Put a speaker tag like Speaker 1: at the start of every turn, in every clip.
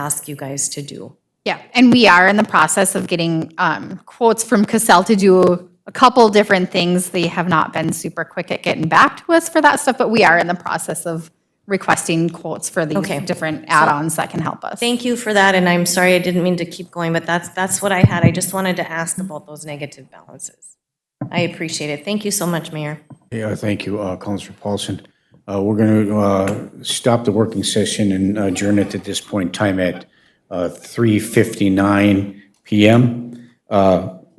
Speaker 1: ask you guys to do.
Speaker 2: Yeah, and we are in the process of getting quotes from Cassell to do a couple different things. They have not been super quick at getting back to us for that stuff, but we are in the process of requesting quotes for these
Speaker 1: Okay.
Speaker 2: different add-ons that can help us.
Speaker 1: Thank you for that, and I'm sorry I didn't mean to keep going, but that's what I had. I just wanted to ask about those negative balances. I appreciate it. Thank you so much, Mayor.
Speaker 3: Yeah, thank you, Councilor Paulson. We're going to stop the working session and adjourn it at this point in time at 3:59 PM.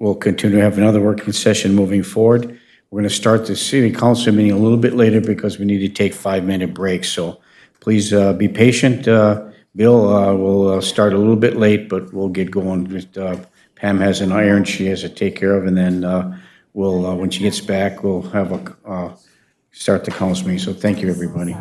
Speaker 3: We'll continue to have another working session moving forward. We're going to start the city council meeting a little bit later because we need to take 5-minute breaks. So please be patient. Bill, we'll start a little bit late, but we'll get going. Pam has an iron she has to take care of, and then we'll, when she gets back, we'll have start the council meeting. So thank you, everybody.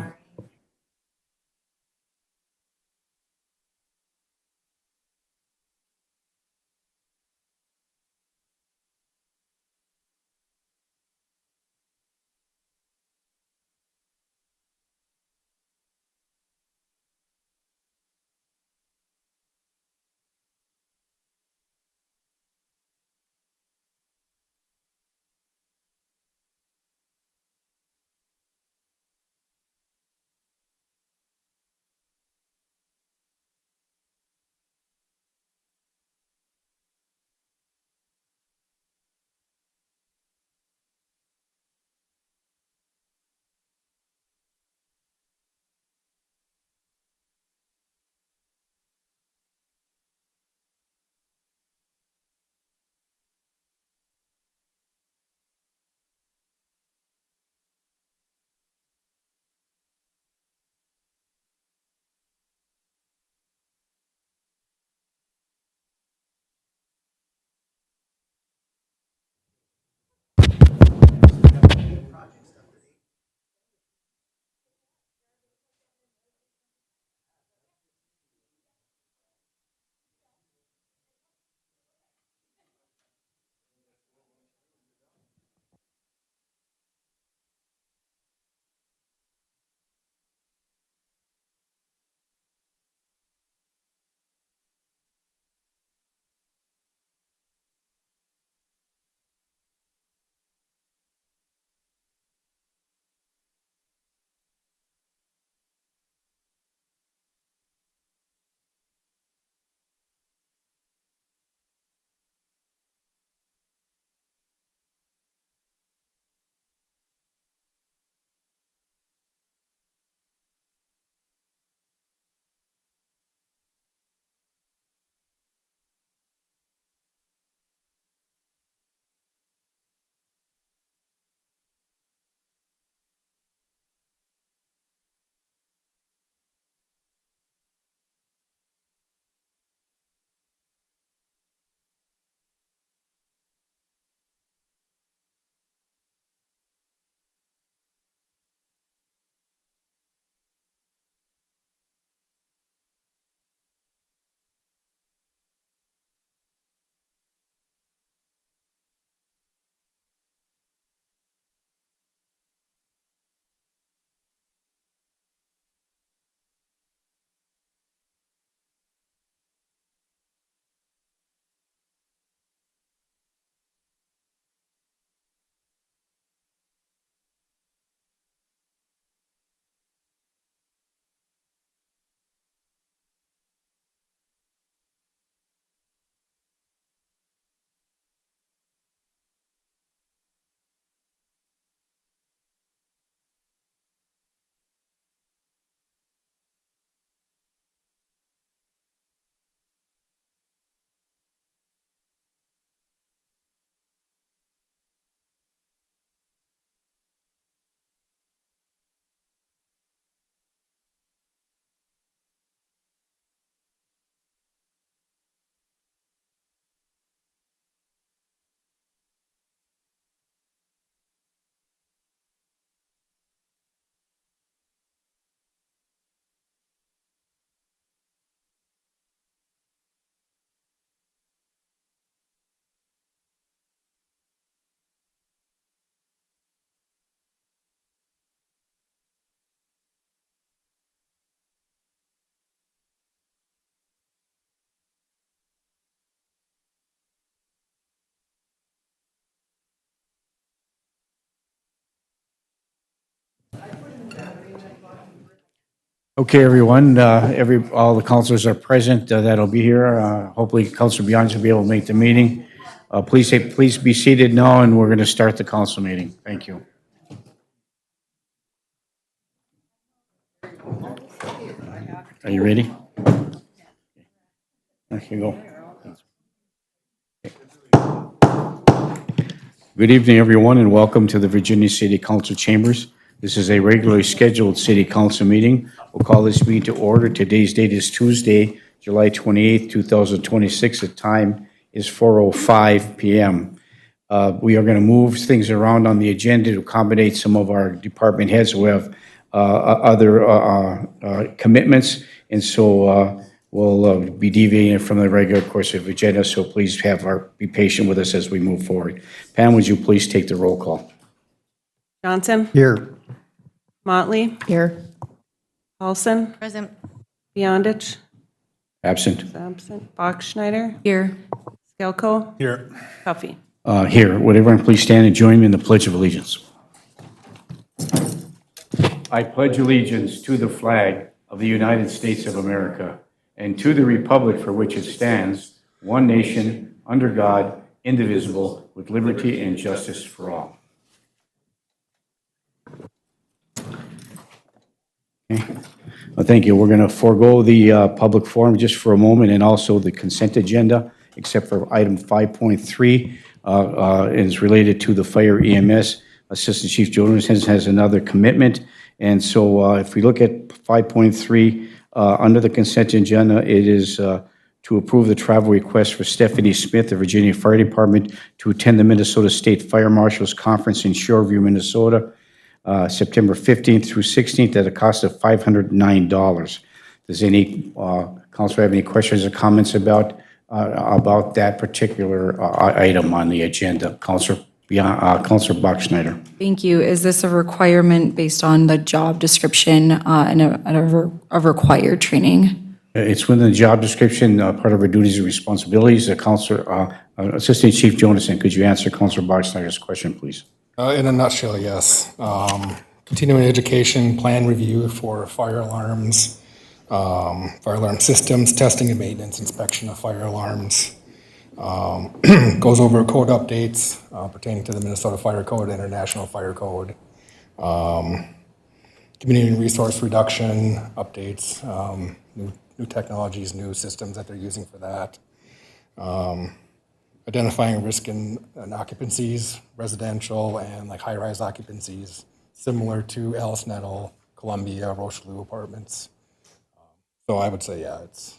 Speaker 3: Okay, everyone, all the councilors are present that'll be here. Hopefully, Councilor Beyond will be able to make the meeting. Please be seated now, and we're going to start the council meeting. Thank you. Are you ready? Okay, go. Good evening, everyone, and welcome to the Virginia City Council Chambers. This is a regularly scheduled city council meeting. We'll call this meeting to order. Today's date is Tuesday, July 28th, 2026. The time is 4:05 p.m. We are going to move things around on the agenda to accommodate some of our department heads who have other commitments, and so we'll be deviating from the regular course of agenda, so please be patient with us as we move forward. Pam, would you please take the roll call?
Speaker 4: Johnson?
Speaker 5: Here.
Speaker 4: Motley?
Speaker 2: Here.
Speaker 4: Paulson?
Speaker 1: Present.
Speaker 4: Beyondich?
Speaker 3: Absent.
Speaker 4: Absent. Bachschnider?
Speaker 2: Here.
Speaker 4: Skelko?
Speaker 5: Here.
Speaker 4: Cuffey?
Speaker 3: Here, would everyone please stand and join me in the Pledge of Allegiance? I pledge allegiance to the flag of the United States of America and to the republic for which it stands, one nation, under God, indivisible, with liberty and justice for all. Okay. Well, thank you. We're going to forego the public forum just for a moment, and also the consent agenda, except for item 5.3 is related to the fire EMS. Assistant Chief Jonas has another commitment, and so if we look at 5.3 under the consent agenda, it is to approve the travel request for Stephanie Smith, the Virginia Fire Department, to attend the Minnesota State Fire Marshals Conference in Shoreview, Minnesota, September 15th through 16th at a cost of $509. Does any councilor have any questions or comments about that particular item on the agenda? Councilor Bachschnider.
Speaker 6: Thank you. Is this a requirement based on the job description and a required training?
Speaker 3: It's within the job description, part of our duties and responsibilities. Assistant Chief Jonason, could you answer Councilor Bachschnider's question, please?
Speaker 5: In a nutshell, yes. Continuing education, plan review for fire alarms, fire alarm systems, testing and maintenance, inspection of fire alarms. Goes over code updates pertaining to the Minnesota Fire Code, International Fire Code. Community resource reduction updates, new technologies, new systems that they're using for that. Identifying risk in occupancies, residential and like high-rise occupancies, similar to Alice Nettle, Columbia, Rochelieu apartments. So I would say, yeah, it's.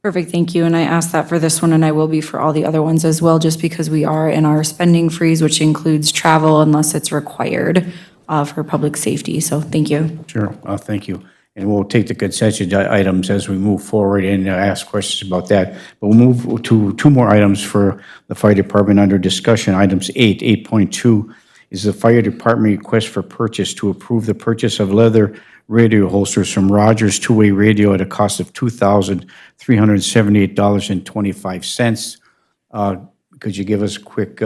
Speaker 6: Perfect, thank you. And I asked that for this one, and I will be for all the other ones as well, just because we are in our spending freeze, which includes travel unless it's required for public safety. So thank you.
Speaker 3: Sure, thank you. And we'll take the consent items as we move forward and ask questions about that. But we'll move to two more items for the fire department under discussion. Items 8.2 is the fire department request for purchase to approve the purchase of leather radio holsters from Rogers Two-Way Radio at a cost of $2,378.25. Could you give us a quick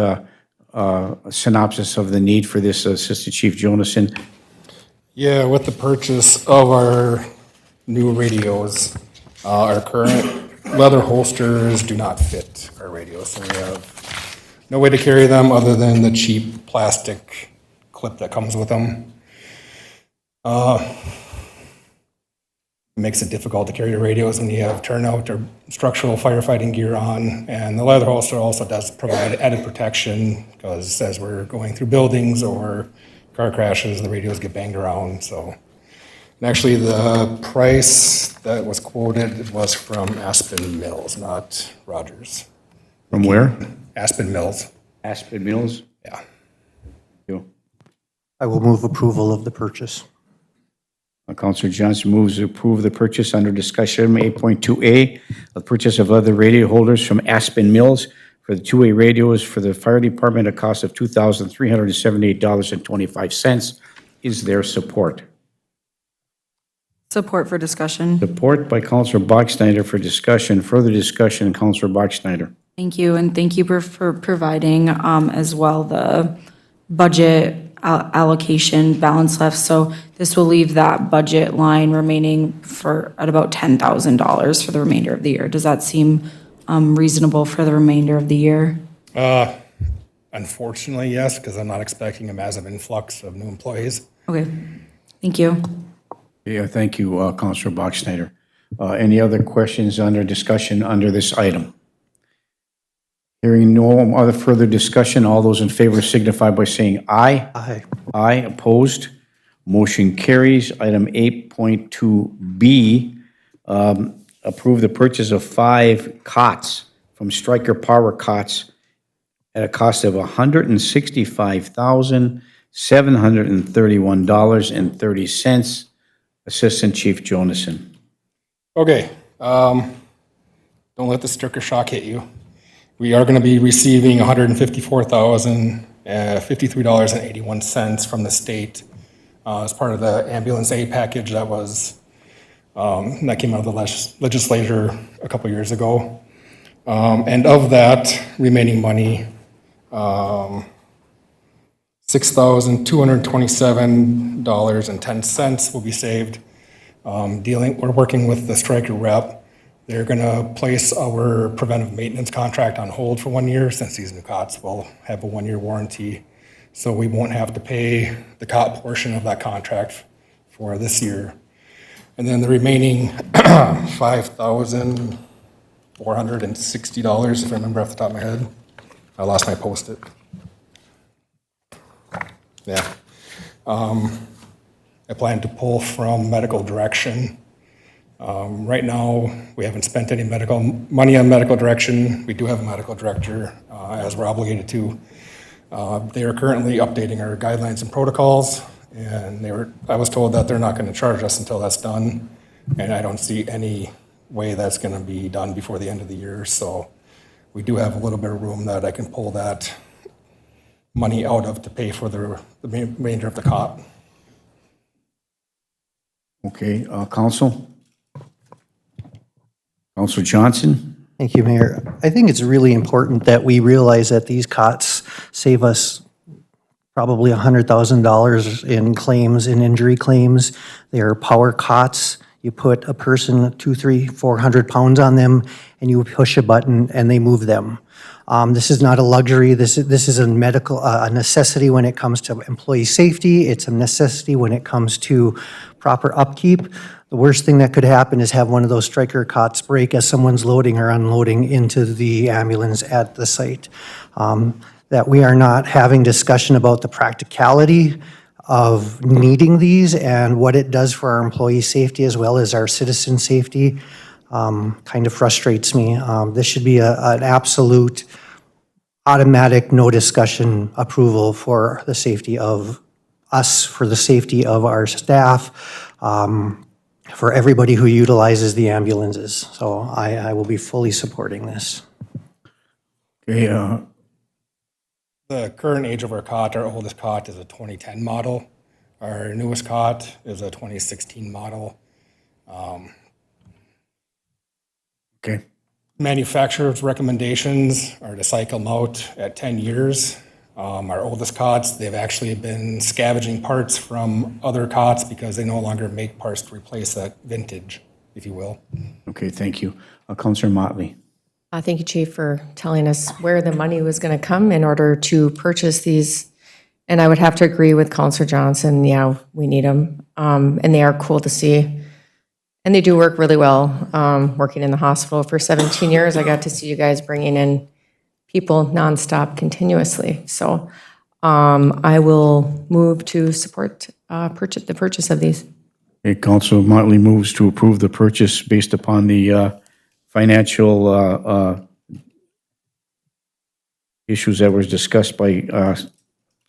Speaker 3: synopsis of the need for this, Assistant Chief Jonason?
Speaker 5: Yeah, with the purchase of our new radios, our current leather holsters do not fit our radios, so we have no way to carry them other than the cheap plastic clip that comes with them. It makes it difficult to carry your radios when you have turnout or structural firefighting gear on, and the leather holster also does provide added protection because as we're going through buildings or car crashes, the radios get banged around. So, and actually, the price that was quoted was from Aspen Mills, not Rogers.
Speaker 3: From where?
Speaker 5: Aspen Mills.
Speaker 3: Aspen Mills?
Speaker 5: Yeah.
Speaker 3: You.
Speaker 7: I will move approval of the purchase.
Speaker 3: Councilor Johnson moves to approve the purchase under discussion 8.2A, the purchase of other radio holders from Aspen Mills for the two-way radios for the fire department at a cost of $2,378.25. Is there support?
Speaker 6: Support for discussion.
Speaker 3: Support by Councilor Bachschnider for discussion. Further discussion, Councilor Bachschnider.
Speaker 6: Thank you, and thank you for providing as well the budget allocation balance left. So this will leave that budget line remaining at about $10,000 for the remainder of the year. Does that seem reasonable for the remainder of the year?
Speaker 5: Unfortunately, yes, because I'm not expecting a massive influx of new employees.
Speaker 6: Okay, thank you.
Speaker 3: Yeah, thank you, Counselor Bachschnider. Any other questions under discussion under this item? Hearing no other further discussion, all those in favor signify by saying aye.
Speaker 7: Aye.
Speaker 3: Aye, opposed. Motion carries. Item 8.2B, approve the purchase of 5 cots from Stryker Power Cots at a cost of $165,731.30. Assistant Chief Jonason.
Speaker 5: Okay, don't let the sticker shock hit you. We are going to be receiving $154,053.81 from the state as part of the ambulance aid package that was that came out of the legislature a couple years ago. And of that remaining money, $6,227.10 will be saved. We're working with the Stryker rep. They're going to place our preventive maintenance contract on hold for 1 year since these new cots will have a 1-year warranty. So we won't have to pay the cot portion of that contract for this year. And then the remaining $5,460, if I remember off the top of my head. I lost my Post-it. Yeah. I plan to pull from medical direction. Right now, we haven't spent any money on medical direction. We do have a medical director, as we're obligated to. They are currently updating our guidelines and protocols, and I was told that they're not going to charge us until that's done, and I don't see any way that's going to be done before the end of the year. So we do have a little bit of room that I can pull that money out of to pay for the remainder of the cot.
Speaker 3: Okay, Counsel? Counselor Johnson?
Speaker 7: Thank you, Mayor. I think it's really important that we realize that these cots save us probably $100,000 in claims, in injury claims. They are power cots. You put a person 200, 300, 400 pounds on them, and you push a button, and they move them. This is not a luxury. This is a necessity when it comes to employee safety. It's a necessity when it comes to proper upkeep. The worst thing that could happen is have one of those Stryker cots break as someone's loading or unloading into the ambulance at the site. That we are not having discussion about the practicality of needing these and what it does for our employee safety as well as our citizen safety kind of frustrates me. This should be an absolute automatic, no discussion approval for the safety of us, for the safety of our staff, for everybody who utilizes the ambulances. So I will be fully supporting this.
Speaker 3: Okay,
Speaker 5: The current age of our cot, our oldest cot is a 2010 model. Our newest cot is a 2016 model.
Speaker 3: okay.
Speaker 5: Manufacturer's recommendations are to cycle them out at 10 years. Our oldest cots, they've actually been scavenging parts from other cots because they no longer make parts to replace that vintage, if you will.
Speaker 3: Okay, thank you. Counselor Motley?
Speaker 8: Thank you, Chief, for telling us where the money was going to come in order to purchase these. And I would have to agree with Counselor Johnson. Yeah, we need them. And they are cool to see. And they do work really well. Working in the hospital for 17 years, I got to see you guys bringing in people nonstop continuously. So I will move to support the purchase of these.
Speaker 3: Okay, Counsel Motley moves to approve the purchase based upon the financial issues that was discussed by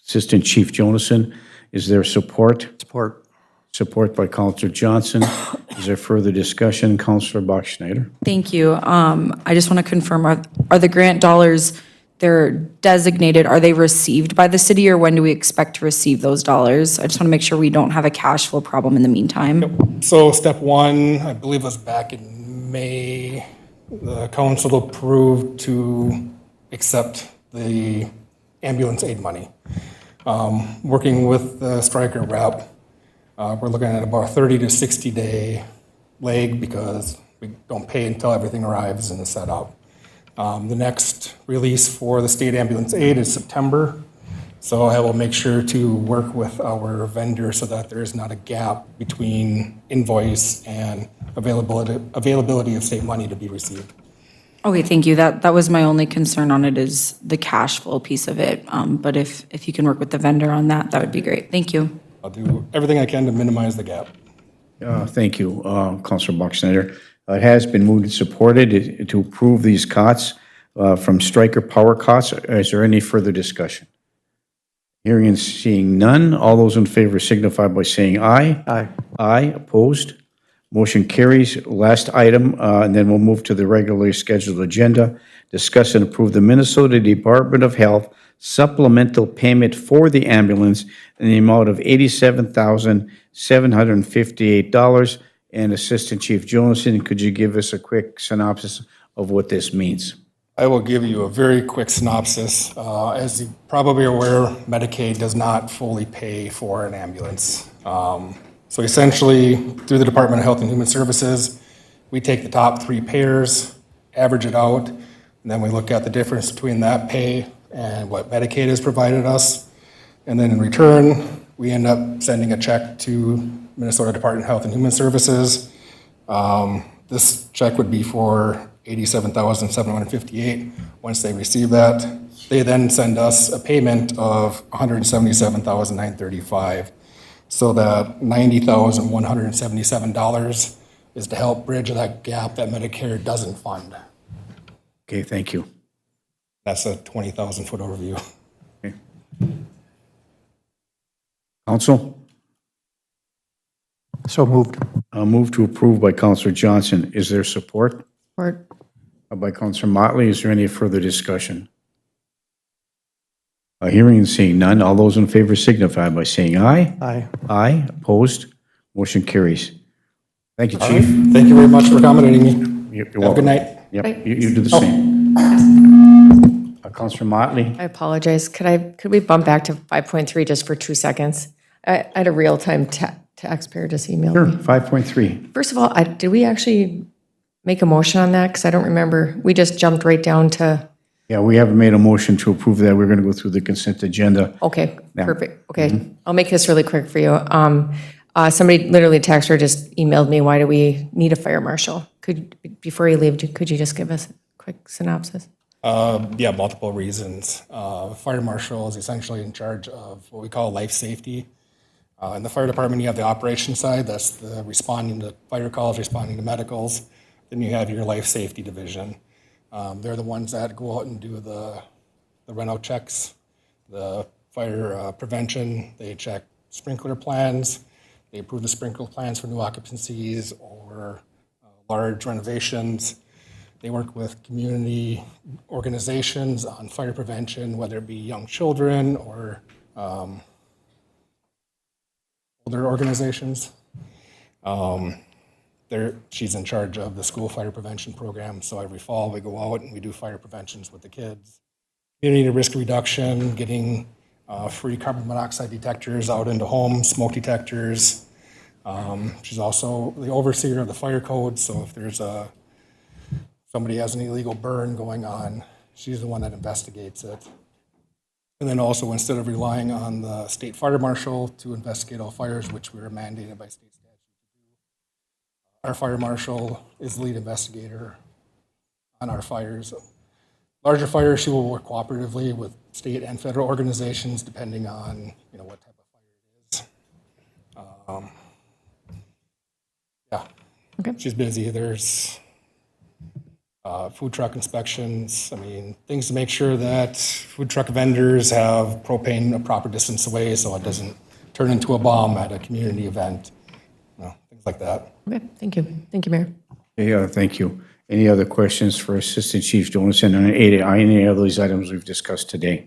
Speaker 3: Assistant Chief Jonason. Is there support?
Speaker 7: Support.
Speaker 3: Support by Counselor Johnson. Is there further discussion? Counselor Bachschnider?
Speaker 6: Thank you. I just want to confirm, are the grant dollars, they're designated, are they received by the city, or when do we expect to receive those dollars? I just want to make sure we don't have a cash flow problem in the meantime.
Speaker 5: So step one, I believe was back in May, the council approved to accept the ambulance aid money. Working with the Stryker rep, we're looking at about a 30 to 60 day lag because we don't pay until everything arrives and is set up. The next release for the state ambulance aid is September. So I will make sure to work with our vendor so that there is not a gap between invoice and availability of state money to be received.
Speaker 6: Okay, thank you. That was my only concern on it is the cash flow piece of it. But if you can work with the vendor on that, that would be great. Thank you.
Speaker 5: I'll do everything I can to minimize the gap.
Speaker 3: Thank you, Counselor Bachschnider. It has been moved and supported to approve these cots from Stryker Power Cots. Is there any further discussion? Hearing and seeing none, all those in favor signify by saying aye.
Speaker 7: Aye.
Speaker 3: Aye, opposed? Motion carries. Last item, and then we'll move to the regularly scheduled agenda. Discuss and approve the Minnesota Department of Health supplemental payment for the ambulance in the amount of $87,758. And Assistant Chief Jonason, could you give us a quick synopsis of what this means?
Speaker 5: I will give you a very quick synopsis. As you probably are aware, Medicaid does not fully pay for an ambulance. So essentially, through the Department of Health and Human Services, we take the top 3 payers, average it out, and then we look at the difference between that pay and what Medicaid has provided us. And then in return, we end up sending a check to Minnesota Department of Health and Human Services. This check would be for $87,758. Once they receive that, they then send us a payment of $177,935. So that $90,177 is to help bridge that gap that Medicare doesn't fund.
Speaker 3: Okay, thank you.
Speaker 5: That's a 20,000-foot overview.
Speaker 3: Counsel?
Speaker 7: So moved.
Speaker 3: Move to approve by Counselor Johnson. Is there support?
Speaker 8: Or
Speaker 3: By Counselor Motley. Is there any further discussion? Hearing and seeing none, all those in favor signify by saying aye.
Speaker 7: Aye.
Speaker 3: Aye, opposed, motion carries. Thank you, Chief.
Speaker 5: Thank you very much for accommodating me.
Speaker 3: You're
Speaker 5: Have a
Speaker 3: welcome.
Speaker 5: good night.
Speaker 3: Yep, you do the same. Counselor Motley?
Speaker 8: I apologize. Could we bump back to 5.3 just for 2 seconds? I had a real-time taxpayer just emailed
Speaker 3: Sure,
Speaker 8: me.
Speaker 3: 5.3.
Speaker 8: First of all, did we actually make a motion on that? Because I don't remember. We just jumped right down to,
Speaker 3: Yeah, we haven't made a motion to approve that. We're going to go through the consent agenda.
Speaker 8: okay,
Speaker 3: Yeah.
Speaker 8: perfect. Okay, I'll make this really quick for you. Somebody, literally, taxpayer just emailed me, why do we need a fire marshal? Before you leave, could you just give us a quick synopsis?
Speaker 5: Yeah, multiple reasons. Fire marshal is essentially in charge of what we call life safety. In the fire department, you have the operation side, that's the responding to fire calls, responding to medicals. Then you have your life safety division. They're the ones that go out and do the rent-out checks, the fire prevention. They check sprinkler plans. They approve the sprinkler plans for new occupancies or large renovations. They work with community organizations on fire prevention, whether it be young children or older organizations. She's in charge of the school fire prevention program, so every fall we go out and we do fire preventions with the kids. Community risk reduction, getting free carbon monoxide detectors out into homes, smoke detectors. She's also the overseer of the fire code, so if there's somebody has an illegal burn going on, she's the one that investigates it. And then also, instead of relying on the state fire marshal to investigate all fires, which we are mandated by state statute to do, our fire marshal is the lead investigator on our fires. Larger fires, she will work cooperatively with state and federal organizations, depending on what type of fire it is. Yeah,
Speaker 8: Okay.
Speaker 5: She's busy. There's food truck inspections. I mean, things to make sure that food truck vendors have propane a proper distance away so it doesn't turn into a bomb at a community event. Things like that.
Speaker 8: Okay, thank you. Thank you, Mayor.
Speaker 3: Yeah, thank you. Any other questions for Assistant Chief Jonason on any of these items we've discussed today?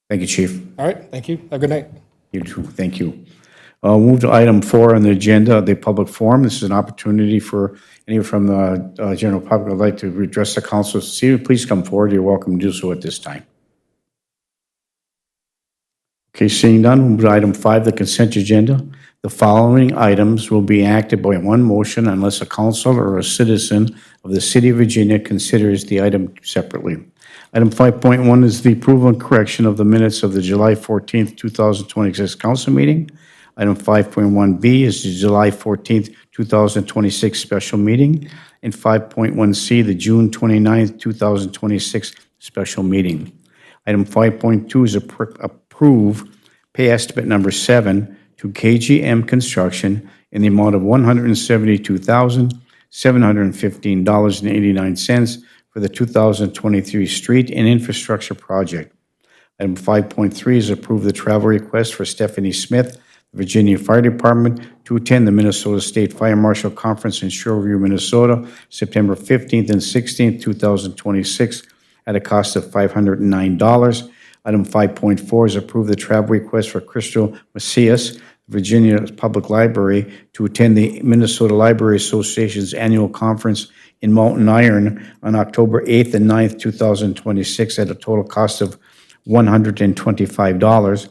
Speaker 3: Thank you, Chief.
Speaker 5: All right, thank you. Have a good night.
Speaker 3: You too, thank you. Move to item 4 on the agenda, the public forum. This is an opportunity for anyone from the general public who would like to address the council. Please come forward. You're welcome to do so at this time. Okay, seeing none, we'll move to item 5, the consent agenda. The following items will be acted by one motion unless a council or a citizen of the City of Virginia considers the item separately. Item 5.1 is the approval and correction of the minutes of the July 14th, 2026 council meeting. Item 5.1B is the July 14th, 2026 special meeting. And 5.1C, the June 29th, 2026 special meeting. Item 5.2 is approve pay estimate number 7 to KGM Construction in the amount of $172,715.89 for the 2023 street and infrastructure project. Item 5.3 is approve the travel request for Stephanie Smith, Virginia Fire Department, to attend the Minnesota State Fire Marshal Conference in Shoreview, Minnesota, September 15th and 16th, 2026, at a cost of $509. Item 5.4 is approve the travel request for Crystal Macias, Virginia Public Library, to attend the Minnesota Library Association's annual conference in Mountain Iron on October 8th and 9th, 2026, at a total cost of $125.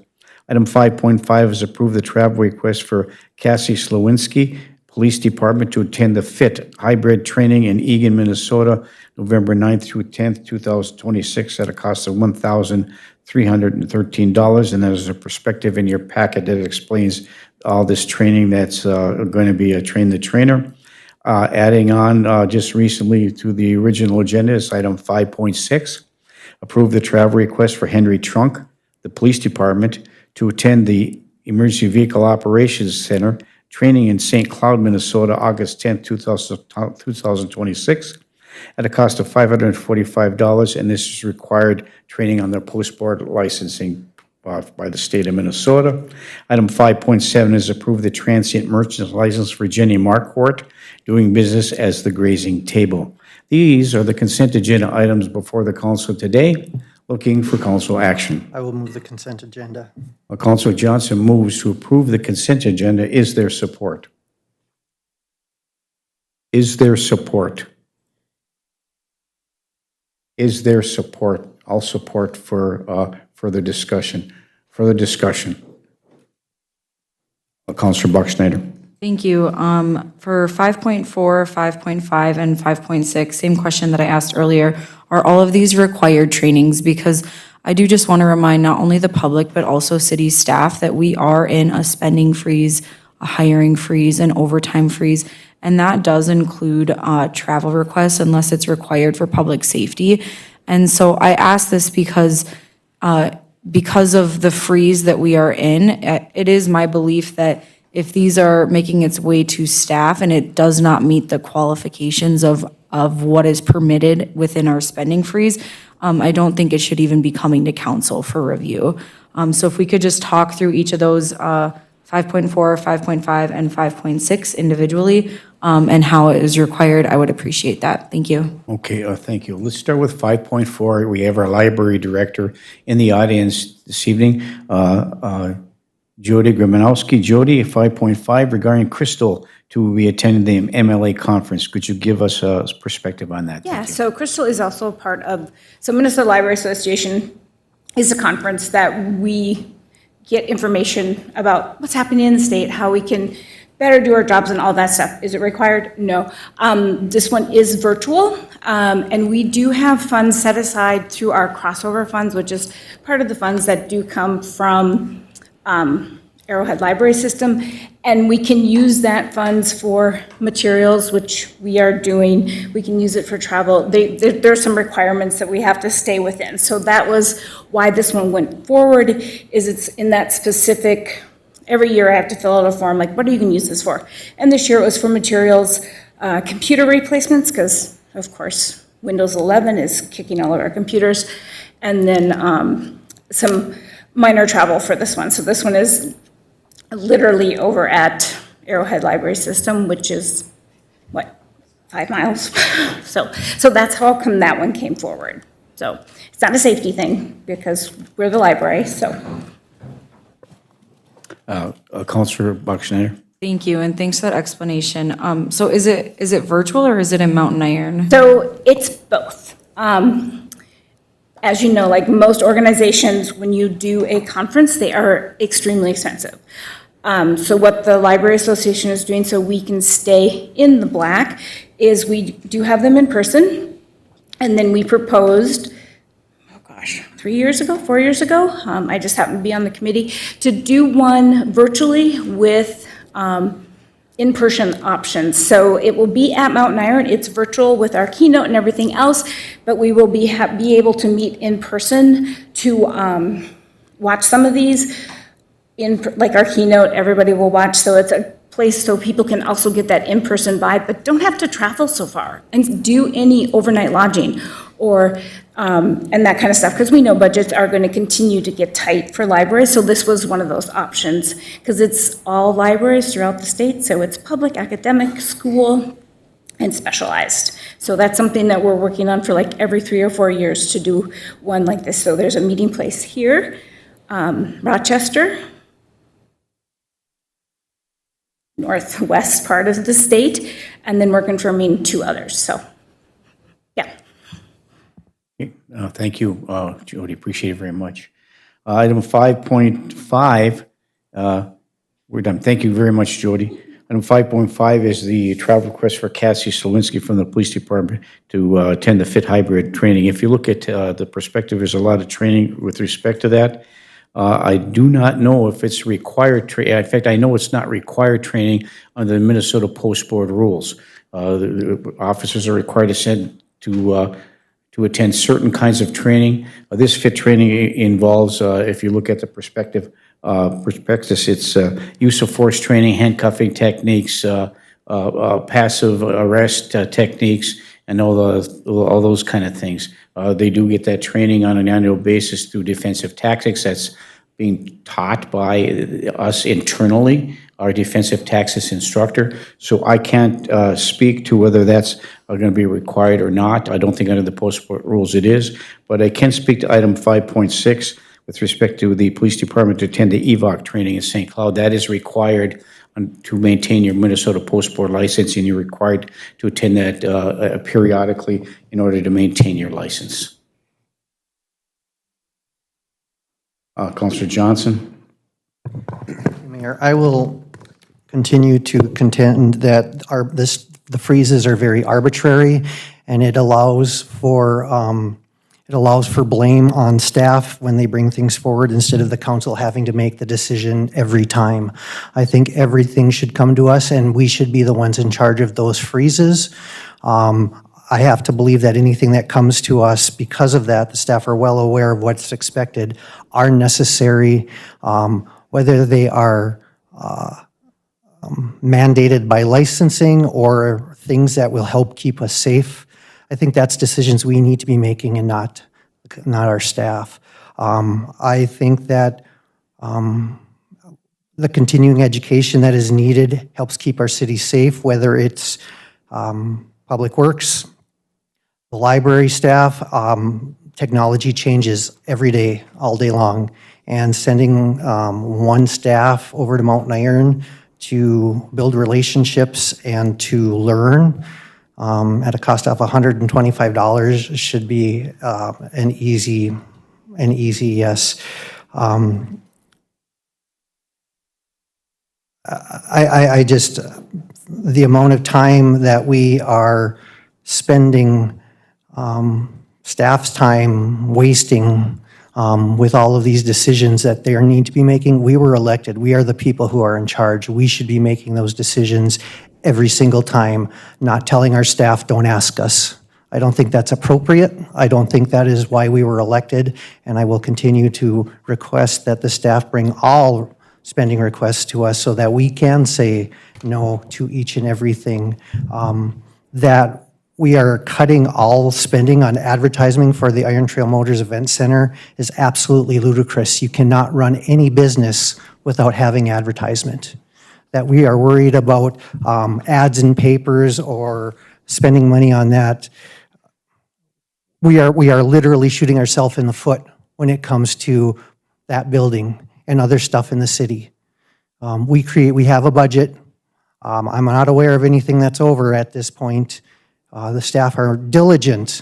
Speaker 3: Item 5.5 is approve the travel request for Cassie Slowinski, Police Department, to attend the FIT hybrid training in Eagan, Minnesota, November 9th through 10th, 2026, at a cost of $1,313. And there's a perspective in your packet that explains all this training that's going to be a train the trainer. Adding on just recently to the original agenda is item 5.6, approve the travel request for Henry Trunk, the Police Department, to attend the Emergency Vehicle Operations Center training in St. Cloud, Minnesota, August 10th, 2026, at a cost of $545, and this is required training on their post-board licensing by the state of Minnesota. Item 5.7 is approve the transient merchant license for Jenny Marquardt, doing business as the Grazing Table. These are the consent agenda items before the council today. Looking for council action.
Speaker 7: I will move the consent agenda.
Speaker 3: Councilor Johnson moves to approve the consent agenda. Is there support? Is there support? Is there support? I'll support for further discussion. Further discussion. Councilor Buckschneider.
Speaker 6: Thank you. For 5.4, 5.5, and 5.6, same question that I asked earlier. Are all of these required trainings? Because I do just want to remind not only the public, but also city staff that we are in a spending freeze, a hiring freeze, an overtime freeze, and that does include travel requests unless it's required for public safety. And so I ask this because of the freeze that we are in, it is my belief that if these are making its way to staff and it does not meet the qualifications of what is permitted within our spending freeze, I don't think it should even be coming to council for review. So if we could just talk through each of those 5.4, 5.5, and 5.6 individually, and how it is required, I would appreciate that. Thank you.
Speaker 3: Okay, thank you. Let's start with 5.4. We have our library director in the audience this evening, Jody Grimanowski. Jody, 5.5, regarding Crystal to be attending the MLA conference. Could you give us a perspective on that?
Speaker 9: Yeah, so Crystal is also a part of, so Minnesota Library Association is a conference that we get information about what's happening in the state, how we can better do our jobs and all that stuff. Is it required? No. This one is virtual, and we do have funds set aside through our crossover funds, which is part of the funds that do come from Arrowhead Library System, and we can use that funds for materials, which we are doing. We can use it for travel. There are some requirements that we have to stay within. So that was why this one went forward, is it's in that specific, every year I have to fill out a form, like, what are you going to use this for? And this year it was for materials, computer replacements, because, of course, Windows 11 is kicking all of our computers, and then some minor travel for this one. So this one is literally over at Arrowhead Library System, which is, 5 miles? So that's how come that one came forward. So it's not a safety thing, because we're the library, so.
Speaker 3: Councilor Buckschneider.
Speaker 6: Thank you, and thanks for that explanation. So is it virtual or is it in Mountain Iron?
Speaker 9: So it's both. as you know, like most organizations, when you do a conference, they are extremely expensive. So what the Library Association is doing so we can stay in the black is we do have them in person. And then we proposed, 4 years ago, I just happened to be on the committee, to do one virtually with in-person options. So it will be at Mountain Iron. It's virtual with our keynote and everything else, but we will be able to meet in person to watch some of these. Like our keynote, everybody will watch, so it's a place so people can also get that in-person vibe, but don't have to travel so far and do any overnight lodging or, and that kind of stuff, because we know budgets are going to continue to get tight for libraries, so this was one of those options, because it's all libraries throughout the state, so it's public, academic, school, and specialized. So that's something that we're working on for like every 3 or 4 years to do one like this. So there's a meeting place here, Rochester, northwest part of the state, and then we're confirming 2 others, so, yeah.
Speaker 3: Thank you, Jody, appreciate it very much. Item 5.5, we're done. Thank you very much, Jody. Item 5.5 is the travel request for Cassie Solinsky from the Police Department to attend the FIT hybrid training. If you look at the perspective, there's a lot of training with respect to that. I do not know if it's required in fact, I know it's not required training under the Minnesota Post Board rules. The officers are required to attend certain kinds of training. This FIT training involves, if you look at the prospectus, it's use of force training, handcuffing techniques, passive arrest techniques, and all those kind of things. They do get that training on an annual basis through defensive tactics. That's being taught by us internally, our defensive tactics instructor. So I can't speak to whether that's going to be required or not. I don't think under the post rules it is, but I can speak to item 5.6 with respect to the police department to attend the EVOC training in St. Cloud. That is required to maintain your Minnesota Post Board license, and you're required to attend that periodically in order to maintain your license. Councilor Johnson.
Speaker 7: Mayor, I will continue to contend that the freezes are very arbitrary, and it allows for blame on staff when they bring things forward instead of the council having to make the decision every time. I think everything should come to us, and we should be the ones in charge of those freezes. I have to believe that anything that comes to us because of that, the staff are well aware of what's expected, are necessary, whether they are mandated by licensing or things that will help keep us safe. I think that's decisions we need to be making and not our staff. I think that the continuing education that is needed helps keep our city safe, whether it's Public Works, the library staff. Technology changes every day, all day long, and sending one staff over to Mountain Iron to build relationships and to learn at a cost of $125 should be an easy yes. I just, the amount of time that we are spending, staff's time wasting with all of these decisions that they need to be making. We were elected. We are the people who are in charge. We should be making those decisions every single time, not telling our staff, don't ask us. I don't think that's appropriate. I don't think that is why we were elected, and I will continue to request that the staff bring all spending requests to us so that we can say no to each and everything. That we are cutting all spending on advertising for the Iron Trail Motors Event Center is absolutely ludicrous. You cannot run any business without having advertisement. That we are worried about ads in papers or spending money on that. We are literally shooting ourselves in the foot when it comes to that building and other stuff in the city. We have a budget. I'm not aware of anything that's over at this point. The staff are diligent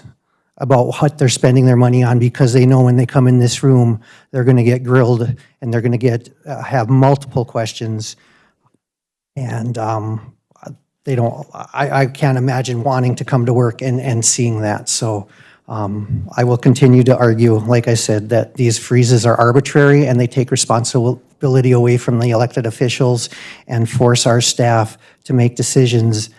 Speaker 7: about what they're spending their money on because they know when they come in this room, they're going to get grilled and they're going to have multiple questions. And they don't, I can't imagine wanting to come to work and seeing that. So I will continue to argue, like I said, that these freezes are arbitrary and they take responsibility away from the elected officials and force our staff to make decisions,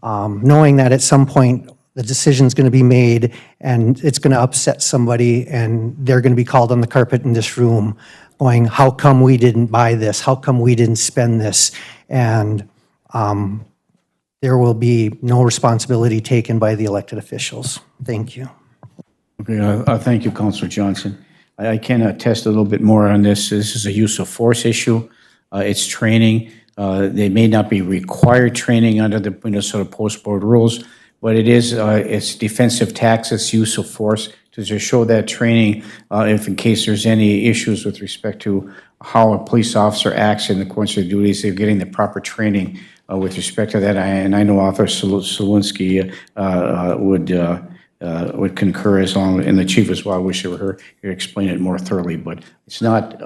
Speaker 7: knowing that at some point the decision's going to be made and it's going to upset somebody and they're going to be called on the carpet in this room going, how come we didn't buy this? How come we didn't spend this? And there will be no responsibility taken by the elected officials. Thank you.
Speaker 3: Okay, thank you, Councilor Johnson. I can attest a little bit more on this. This is a use of force issue. It's training. They may not be required training under the Minnesota Post Board rules, but it's defensive tactics, use of force to just show that training if in case there's any issues with respect to how a police officer acts in the course of their duties, they're getting the proper training with respect to that. And I know Officer Slawinski would concur as long, and the chief as well. I wish it were her here to explain it more thoroughly, but it's not,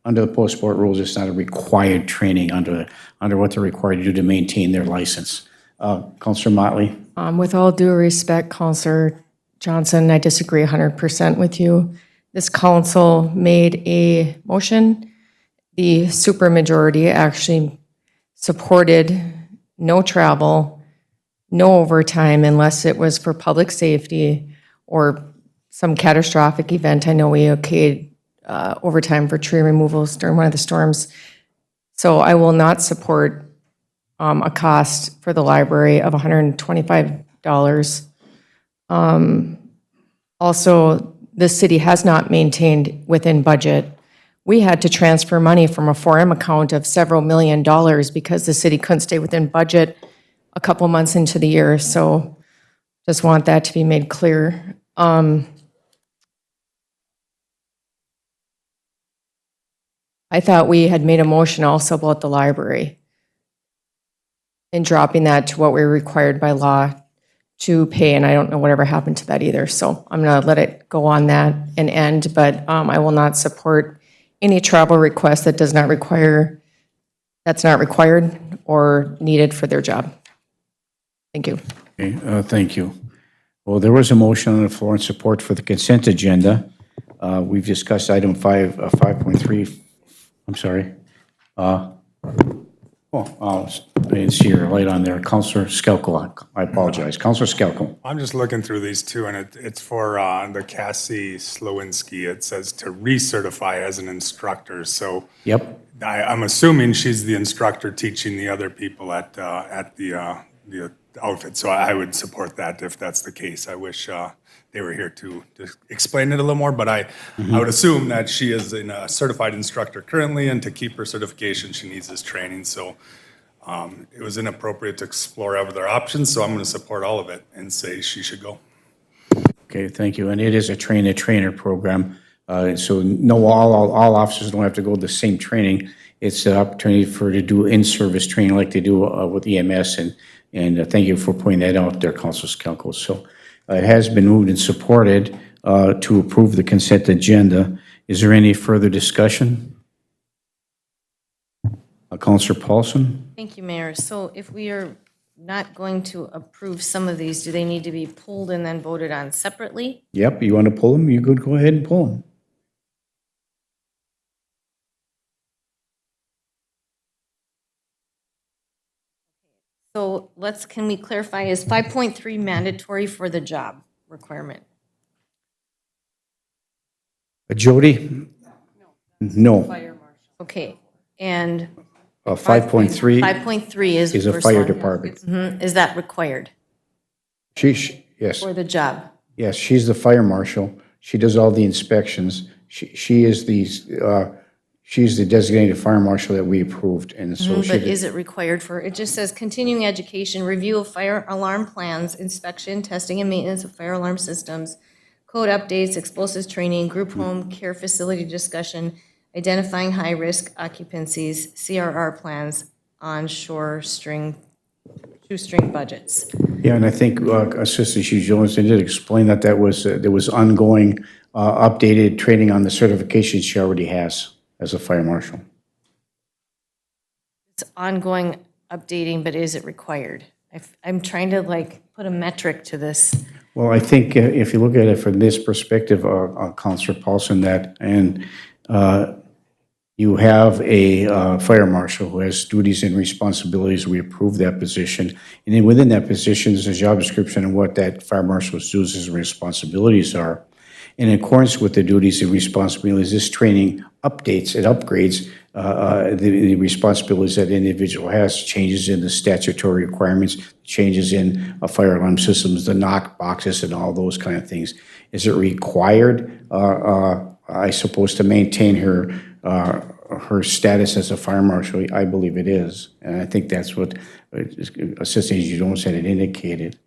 Speaker 3: under the post sport rules, it's not a required training under what they're required to do to maintain their license. Councilor Motley?
Speaker 8: With all due respect, Counselor Johnson, I disagree 100% with you. This council made a motion. The supermajority actually supported no travel, no overtime unless it was for public safety or some catastrophic event. I know we okayed overtime for tree removals during one of the storms. So I will not support a cost for the library of $125. Also, the city has not maintained within budget. We had to transfer money from a 4M account of several $1 million because the city couldn't stay within budget a couple months into the year. So just want that to be made clear. I thought we had made a motion also about the library and dropping that to what we're required by law to pay, and I don't know whatever happened to that either. So I'm going to let it go on that and end, but I will not support any travel request that's not required or needed for their job. Thank you.
Speaker 3: Okay, thank you. Well, there was a motion on the floor in support for the consent agenda. We've discussed item 5.3. I'm sorry. I didn't see your light on there. Councilor Skelko, I apologize. Councilor Skelko.
Speaker 10: I'm just looking through these two, and it's for the Cassie Slawinski. It says to recertify as an instructor. So
Speaker 3: Yep.
Speaker 10: I'm assuming she's the instructor teaching the other people at the outfit. So I would support that if that's the case. I wish they were here to explain it a little more, but I would assume that she is a certified instructor currently, and to keep her certification, she needs this training. So it was inappropriate to explore other options, so I'm going to support all of it and say she should go.
Speaker 3: Okay, thank you. And it is a train-the-trainer program. So no, all officers don't have to go to the same training. It's an opportunity for to do in-service training like they do with EMS, and thank you for pointing that out there, Councilor Skelko. So it has been moved and supported to approve the consent agenda. Is there any further discussion? Councilor Paulson?
Speaker 1: Thank you, Mayor. So if we are not going to approve some of these, do they need to be pulled and then voted on separately?
Speaker 3: Yep, you want to pull them? You could go ahead and pull them.
Speaker 1: So can we clarify, is 5.3 mandatory for the job requirement?
Speaker 3: Jody? No.
Speaker 1: Okay, and
Speaker 3: 5.3
Speaker 1: 5.3 is.
Speaker 3: is a
Speaker 1: for
Speaker 3: fire
Speaker 1: some-
Speaker 3: department.
Speaker 1: Is that required
Speaker 3: Yes,
Speaker 1: for the job?
Speaker 3: yes, she's the fire marshal. She does all the inspections. She's the designated fire marshal that we approved, and so
Speaker 1: But
Speaker 3: she,
Speaker 1: is it required for, it just says continuing education, review of fire alarm plans, inspection, testing and maintenance of fire alarm systems, code updates, explosives training, group home care facility discussion, identifying high-risk occupancies, CRR plans, onshore string shoestring budgets.
Speaker 3: Yeah, and I think Assistant Chief Jones did explain that there was ongoing updated training on the certifications she already has as a fire marshal.
Speaker 1: It's ongoing updating, but is it required? I'm trying to like put a metric to this.
Speaker 3: Well, I think if you look at it from this perspective, Counselor Paulson, you have a fire marshal who has duties and responsibilities. We approve that position. And then within that position, there's a job description and what that fire marshal's duties and responsibilities are. In accordance with the duties and responsibilities, this training updates and upgrades the responsibilities that the individual has, changes in the statutory requirements, changes in fire alarm systems, the knock boxes and all those kind of things. Is it required, I suppose, to maintain her status as a fire marshal? I believe it is. And I think that's what Assistant Chief Jones said it indicated.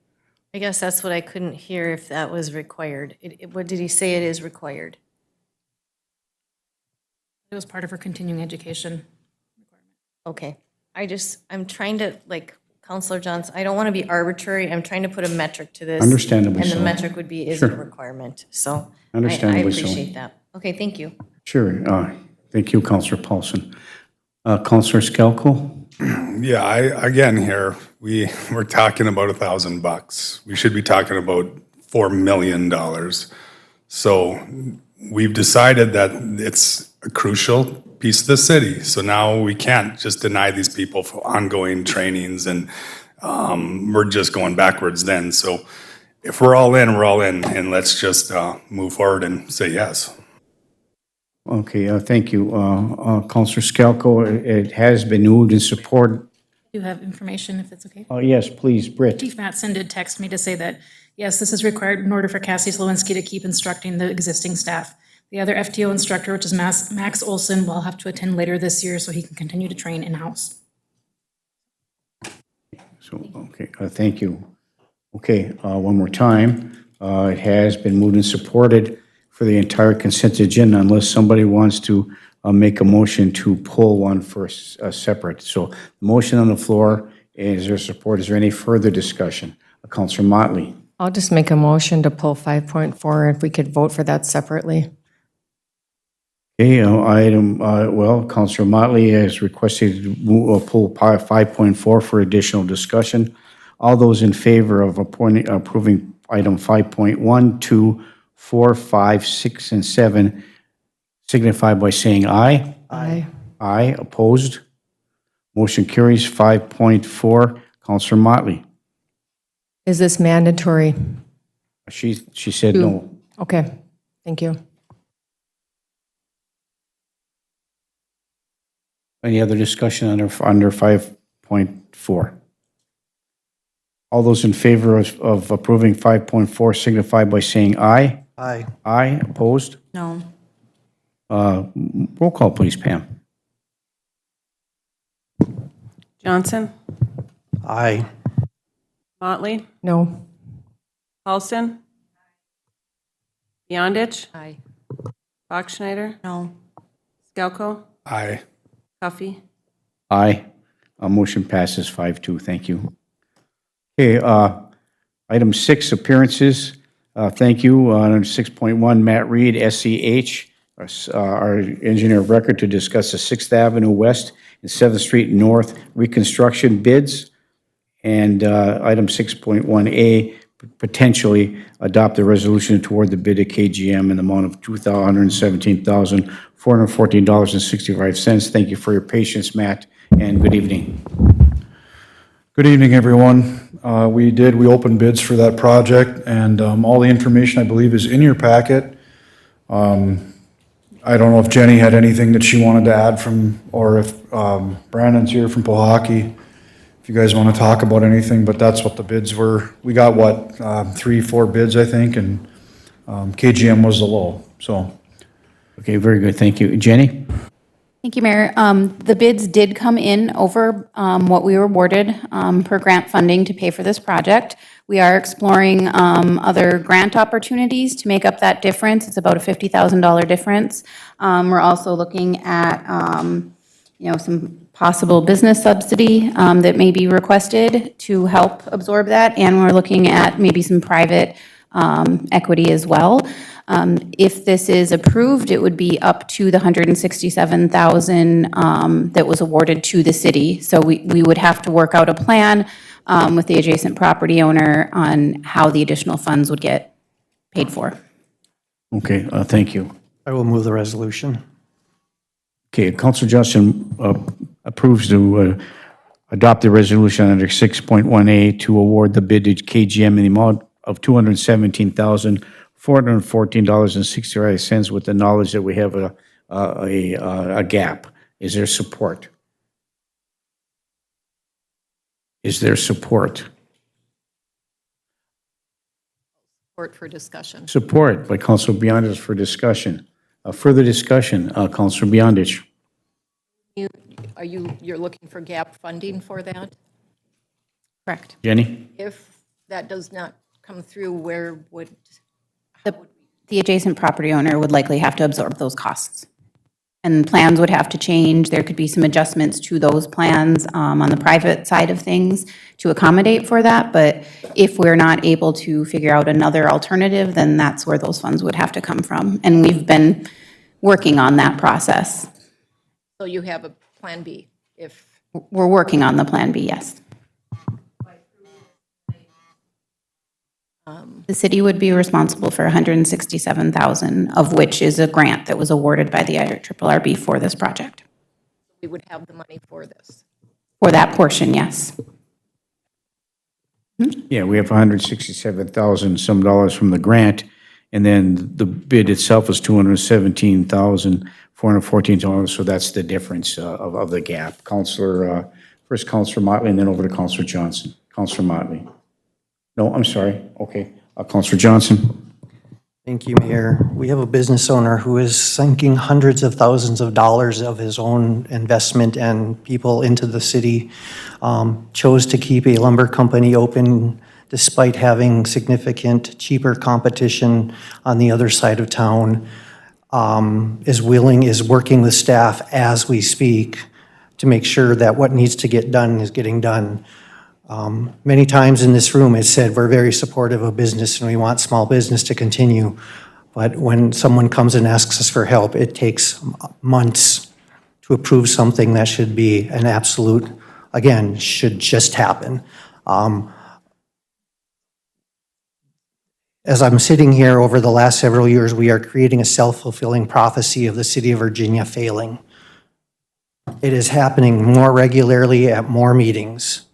Speaker 1: I guess that's what I couldn't hear, if that was required. What did he say it is required?
Speaker 11: It was part of her continuing education.
Speaker 1: Okay. I'm trying to, like Counselor Johnson, I don't want to be arbitrary. I'm trying to put a metric to this.
Speaker 3: Understandably
Speaker 1: And the
Speaker 3: so.
Speaker 1: metric would be, is it a
Speaker 3: Sure.
Speaker 1: requirement? So I
Speaker 3: Understandably so.
Speaker 1: appreciate that. Okay, thank you.
Speaker 3: Sure. Thank you, Counselor Paulson. Counselor Skelko?
Speaker 10: Yeah, again, here, we're talking about $1,000. We should be talking about $4 million. So we've decided that it's a crucial piece of the city. So now we can't just deny these people for ongoing trainings, and we're just going backwards then. So if we're all in, we're all in, and let's just move forward and say yes.
Speaker 3: Okay, thank you. Counselor Skelko, it has been moved and supported.
Speaker 11: Do you have information, if it's okay?
Speaker 3: Yes, please, Britt.
Speaker 11: Chief Mattson did text me to say that, yes, this is required in order for Cassie Slowinski to keep instructing the existing staff. The other FTO instructor, which is Max Olson, will have to attend later this year so he can continue to train in-house.
Speaker 3: So, okay, thank you. Okay, one more time. It has been moved and supported for the entire consent agenda unless somebody wants to make a motion to pull one for separate. So the motion on the floor, is there support? Is there any further discussion? Counselor Motley.
Speaker 8: I'll just make a motion to pull 5.4, if we could vote for that separately.
Speaker 3: Okay, Counselor Motley has requested to pull 5.4 for additional discussion. All those in favor of approving item 5.1, 2, 4, 5, 6, and 7 signify by saying aye.
Speaker 8: Aye.
Speaker 3: Aye, opposed? Motion carries. 5.4, Counselor Motley.
Speaker 8: Is this mandatory?
Speaker 3: She said no.
Speaker 8: Okay, thank you.
Speaker 3: Any other discussion under 5.4? All those in favor of approving 5.4 signify by saying aye.
Speaker 7: Aye.
Speaker 3: Aye, opposed?
Speaker 11: No.
Speaker 3: Roll call, please, Pam.
Speaker 4: Johnson,
Speaker 7: Aye.
Speaker 4: Motley,
Speaker 8: No.
Speaker 4: Paulson, Beyondich,
Speaker 1: Aye.
Speaker 4: Bachschnider,
Speaker 11: No.
Speaker 4: Skelko,
Speaker 10: Aye.
Speaker 4: Cuffey.
Speaker 3: Aye. Motion passes 5-2. Thank you. Okay, item 6, appearances. Thank you. Under 6.1, Matt Reed, SCH, our engineer of record, to discuss the 6th Avenue West and 7th Street North reconstruction bids. And item 6.1A, potentially adopt the resolution toward the bid of KGM in the amount of $217,414.65. Thank you for your patience, Matt, and good evening.
Speaker 12: Good evening, everyone. We opened bids for that project, and all the information, I believe, is in your packet. I don't know if Jenny had anything that she wanted to add or if Brandon's here from Pohaki, if you guys want to talk about anything, but that's what the bids were. We got, 3-4 bids, I think, and KGM was the low, so.
Speaker 3: Okay, very good. Thank you. Jenny?
Speaker 13: Thank you, Mayor. The bids did come in over what we were awarded per grant funding to pay for this project. We are exploring other grant opportunities to make up that difference. It's about a $50,000 difference. We're also looking at, some possible business subsidy that may be requested to help absorb that, and we're looking at maybe some private equity as well. If this is approved, it would be up to the $167,000 that was awarded to the city. So we would have to work out a plan with the adjacent property owner on how the additional funds would get paid for.
Speaker 3: Okay, thank you.
Speaker 7: I will move the resolution.
Speaker 3: Okay, Counselor Johnson approves to adopt the resolution under 6.1A to award the bid to KGM in the amount of $217,414.65 with the knowledge that we have a gap. Is there support? Is there support?
Speaker 14: Support for discussion.
Speaker 3: Support by Counselor Beyondich for discussion. Further discussion, Counselor Beyondich.
Speaker 14: You're looking for gap funding for that?
Speaker 13: Correct.
Speaker 3: Jenny?
Speaker 14: If that does not come through, where would?
Speaker 13: The adjacent property owner would likely have to absorb those costs. And plans would have to change. There could be some adjustments to those plans on the private side of things to accommodate for that. But if we're not able to figure out another alternative, then that's where those funds would have to come from. And we've been working on that process.
Speaker 14: So you have a plan B if?
Speaker 13: We're working on the Plan B, yes. The city would be responsible for $167,000, of which is a grant that was awarded by the IRRB for this project.
Speaker 14: We would have the money for this.
Speaker 13: For that portion, yes.
Speaker 3: Yeah, we have 167,000 some dollars from the grant, and then the bid itself is $217,414, so that's the difference of the gap. First Counselor Motley, and then over to Counselor Johnson. Counselor Motley. No, I'm sorry. Okay. Counselor Johnson.
Speaker 7: Thank you, Mayor. We have a business owner who is sinking hundreds of thousands of dollars of his own investment and people into the city, chose to keep a lumber company open despite having significant cheaper competition on the other side of town, is working with staff as we speak to make sure that what needs to get done is getting done. Many times in this room, it's said we're very supportive of business and we want small business to continue. But when someone comes and asks us for help, it takes months to approve something that should be an absolute, again, should just happen. As I'm sitting here over the last several years, we are creating a self-fulfilling prophecy of the city of Virginia failing. It is happening more regularly at more meetings.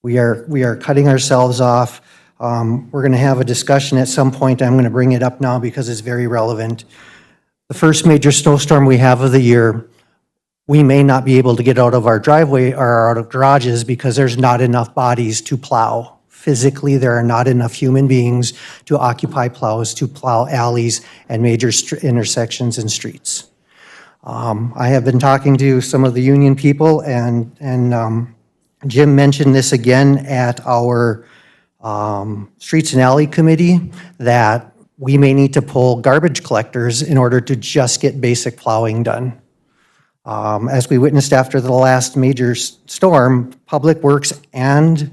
Speaker 7: We are cutting ourselves off. We're going to have a discussion at some point. I'm going to bring it up now because it's very relevant. The first major snowstorm we have of the year, we may not be able to get out of our driveway or out of garages because there's not enough bodies to plow. Physically, there are not enough human beings to occupy plows, to plow alleys and major intersections and streets. I have been talking to some of the union people, and Jim mentioned this again at our Streets and Alley Committee, that we may need to pull garbage collectors in order to just get basic plowing done. As we witnessed after the last major storm, Public Works and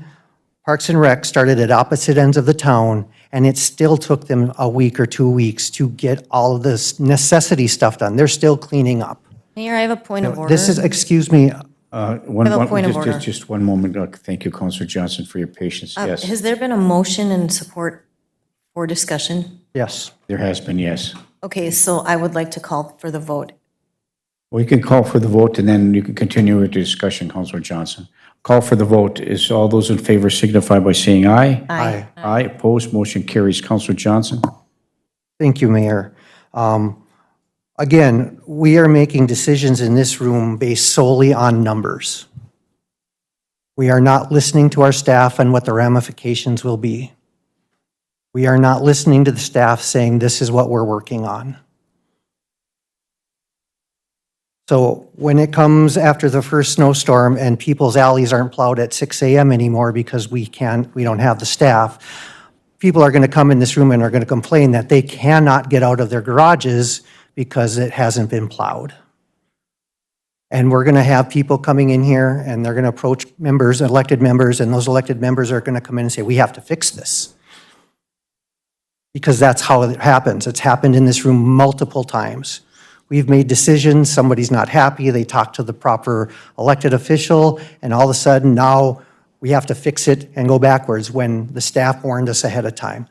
Speaker 7: Parks and Rec started at opposite ends of the town, and it still took them a week or 2 weeks to get all of this necessity stuff done. They're still cleaning up.
Speaker 1: Mayor, I have a point of order.
Speaker 7: This is, excuse me,
Speaker 3: Just one moment. Thank you, Counselor Johnson, for your patience. Yes,
Speaker 1: Has there been a motion and support for discussion?
Speaker 7: yes.
Speaker 3: there has been, yes.
Speaker 1: Okay, so I would like to call for the vote.
Speaker 3: Well, you can call for the vote, and then you can continue with the discussion, Counselor Johnson. Call for the vote. Is all those in favor signify by saying aye?
Speaker 1: Aye.
Speaker 3: Aye, opposed, motion carries. Counselor Johnson?
Speaker 7: Thank you, Mayor. Again, we are making decisions in this room based solely on numbers. We are not listening to our staff and what the ramifications will be. We are not listening to the staff saying this is what we're working on. So when it comes after the first snowstorm and people's alleys aren't plowed at 6 a.m. anymore because we don't have the staff, people are going to come in this room and are going to complain that they cannot get out of their garages because it hasn't been plowed. And we're going to have people coming in here, and they're going to approach members, elected members, and those elected members are going to come in and say, we have to fix this. Because that's how it happens. It's happened in this room multiple times. We've made decisions, somebody's not happy, they talk to the proper elected official, and all of a sudden now we have to fix it and go backwards when the staff warned us ahead of time.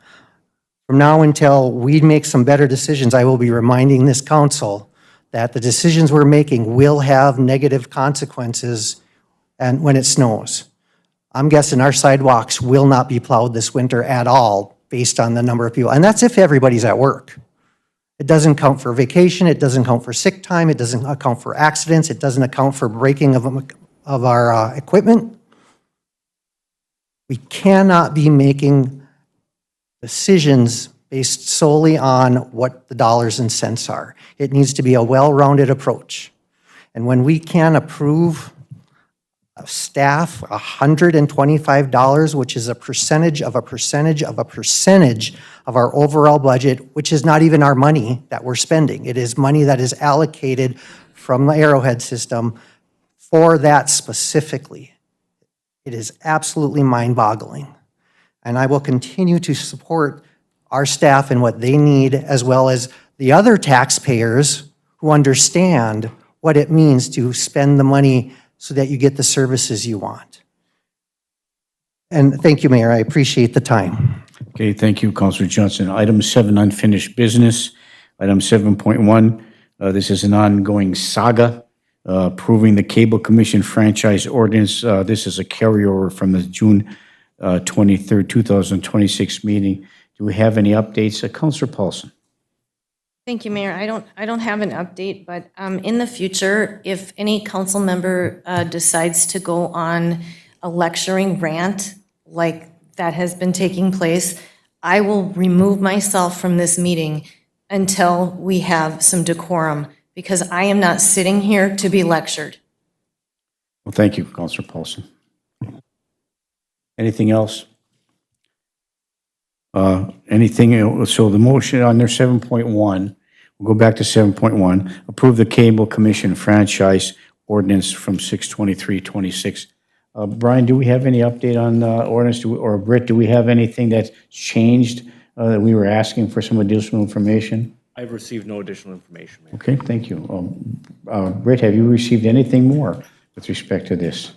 Speaker 7: From now until we make some better decisions, I will be reminding this council that the decisions we're making will have negative consequences and when it snows. I'm guessing our sidewalks will not be plowed this winter at all based on the number of people. And that's if everybody's at work. It doesn't count for vacation, it doesn't count for sick time, it doesn't account for accidents, it doesn't account for breaking of our equipment. We cannot be making decisions based solely on what the dollars and cents are. It needs to be a well-rounded approach. And when we can approve a staff $125, which is a percentage of a percentage of a percentage of our overall budget, which is not even our money that we're spending. It is money that is allocated from the Arrowhead system for that specifically. It is absolutely mind-boggling. And I will continue to support our staff in what they need, as well as the other taxpayers who understand what it means to spend the money so that you get the services you want. And thank you, Mayor. I appreciate the time.
Speaker 3: Okay, thank you, Councilor Johnson. Item 7, unfinished business. Item 7.1, this is an ongoing saga, approving the Cable Commission franchise ordinance. This is a carryover from the June 23rd, 2026 meeting. Do we have any updates? Councilor Paulson.
Speaker 1: Thank you, Mayor. I don't have an update, but in the future, if any council member decides to go on a lecturing rant like that has been taking place, I will remove myself from this meeting until we have some decorum, because I am not sitting here to be lectured.
Speaker 3: Well, thank you, Councilor Paulson. Anything else? Anything else? So the motion under 7.1, we'll go back to 7.1, approve the Cable Commission franchise ordinance from 6/23/26. Brian, do we have any update on ordinance, or Britt, do we have anything that's changed that we were asking for some additional information?
Speaker 15: I've received no additional information, Mayor.
Speaker 3: Okay, thank you. Britt, have you received anything more with respect to this?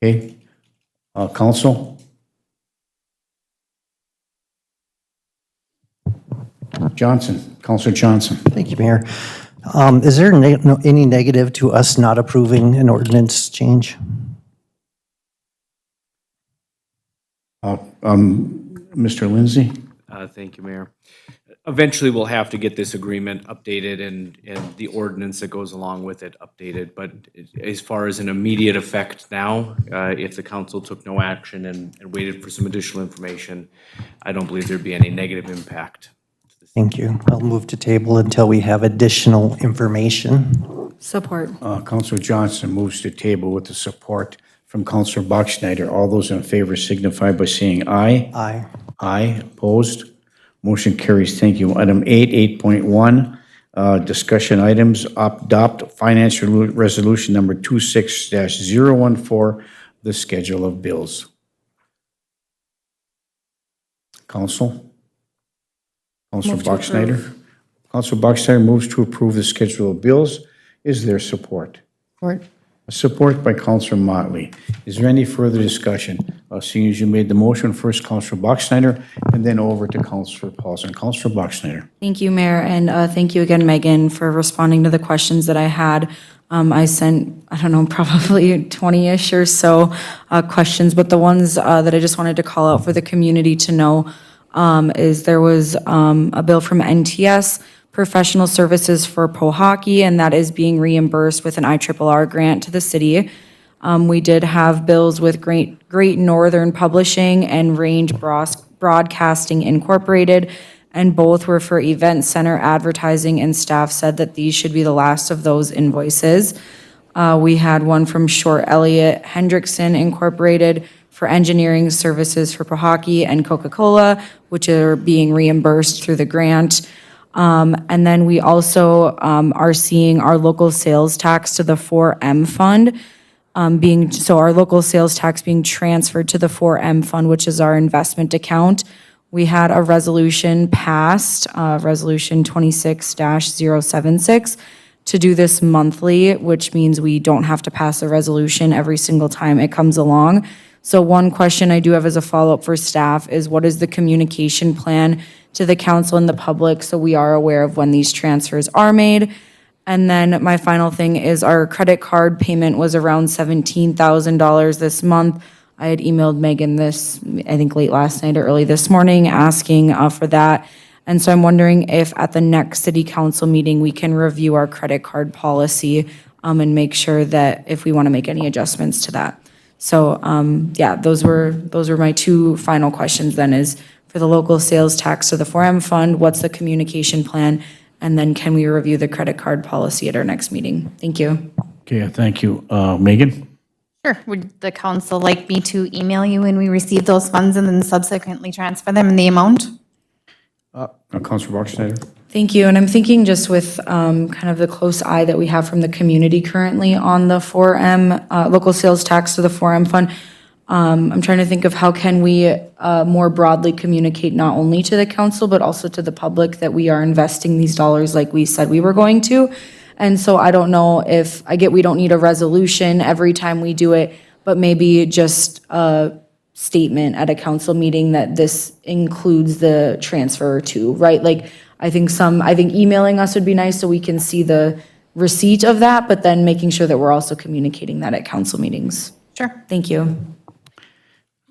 Speaker 3: Okay, Council? Johnson, Councilor Johnson.
Speaker 7: Thank you, Mayor. Is there any negative to us not approving an ordinance change?
Speaker 3: Mr. Lindsay?
Speaker 15: Thank you, Mayor. Eventually, we'll have to get this agreement updated and the ordinance that goes along with it updated. But as far as an immediate effect now, if the council took no action and waited for some additional information, I don't believe there'd be any negative impact.
Speaker 7: Thank you. I'll move to table until we have additional information.
Speaker 6: Support.
Speaker 3: Councilor Johnson moves to table with the support from Councilor Bachschnider. All those in favor signify by saying aye.
Speaker 7: Aye.
Speaker 3: Aye. Opposed? Motion carries. Thank you. Item 8, 8.1, discussion items, adopt financial resolution number 26-014, the schedule of bills. Council? Councilor Bachschnider? Councilor Bachschnider moves to approve the schedule of bills. Is there support?
Speaker 8: Support.
Speaker 3: Support by Councilor Motley. Is there any further discussion? Seeing as you made the motion, first Councilor Bachschnider, and then over to Councilor Paulson. Councilor Bachschnider.
Speaker 6: Thank you, Mayor, and thank you again, Megan, for responding to the questions that I had. I sent, I don't know, probably 20-ish or so questions, but the ones that I just wanted to call out for the community to know is there was a bill from NTS, professional services for pro hockey, and that is being reimbursed with an IRRR grant to the city. We did have bills with Great Northern Publishing and Range Broadcasting Incorporated, and both were for event center advertising, and staff said that these should be the last of those invoices. We had one from Short Elliott Hendrickson Incorporated for engineering services for pro hockey, and Coca-Cola, which are being reimbursed through the grant. And then we also are seeing our local sales tax to the 4M fund so our local sales tax being transferred to the 4M fund, which is our investment account. We had a resolution passed, Resolution 26-076, to do this monthly, which means we don't have to pass a resolution every single time it comes along. So one question I do have as a follow-up for staff is what is the communication plan to the council and the public so we are aware of when these transfers are made? And then my final thing is our credit card payment was around $17,000 this month. I had emailed Megan this, I think late last night or early this morning, asking for that. And so I'm wondering if at the next city council meeting, we can review our credit card policy and make sure that if we want to make any adjustments to that. So, yeah, those were my two final questions then is for the local sales tax to the 4M fund, what's the communication plan? And then can we review the credit card policy at our next meeting? Thank you.
Speaker 3: Okay, thank you. Megan?
Speaker 2: Sure. Would the council like me to email you when we receive those funds and then subsequently transfer them in the amount?
Speaker 3: Councilor Boxleiter?
Speaker 6: Thank you. And I'm thinking just with kind of the close eye that we have from the community currently on the 4M, local sales tax to the 4M fund, I'm trying to think of how can we more broadly communicate not only to the council, but also to the public that we are investing these dollars like we said we were going to. And so I don't know if, I get we don't need a resolution every time we do it, but maybe just a statement at a council meeting that this includes the transfer too, right? Like, I think emailing us would be nice so we can see the receipt of that, but then making sure that we're also communicating that at council meetings.
Speaker 2: Sure.
Speaker 6: Thank you.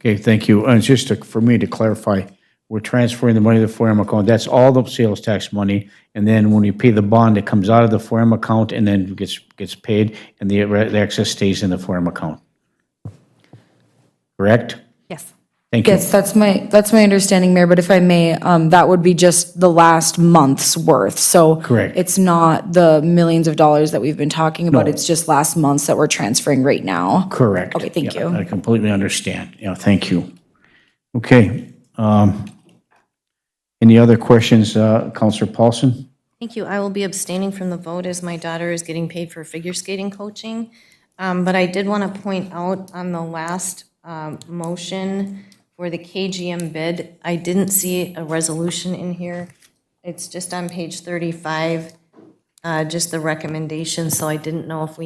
Speaker 3: Okay, thank you. And just for me to clarify, we're transferring the money to the 4M account. That's all the sales tax money. And then when you pay the bond, it comes out of the 4M account and then gets paid, and the excess stays in the 4M account. Correct?
Speaker 2: Yes.
Speaker 3: Thank you.
Speaker 6: Yes, that's my understanding, Mayor, but if I may, that would be just the last month's worth. So
Speaker 3: Correct.
Speaker 6: it's not the millions of dollars that we've been talking about.
Speaker 3: No.
Speaker 6: It's just last months that we're transferring right now.
Speaker 3: Correct.
Speaker 6: Okay, thank
Speaker 3: Yeah,
Speaker 6: you.
Speaker 3: I completely understand. Yeah, thank you. Okay. Any other questions, Councilor Paulson?
Speaker 1: Thank you. I will be abstaining from the vote as my daughter is getting paid for figure skating coaching. But I did want to point out on the last motion for the KGM bid, I didn't see a resolution in here. It's just on page 35, just the recommendation, so I didn't know if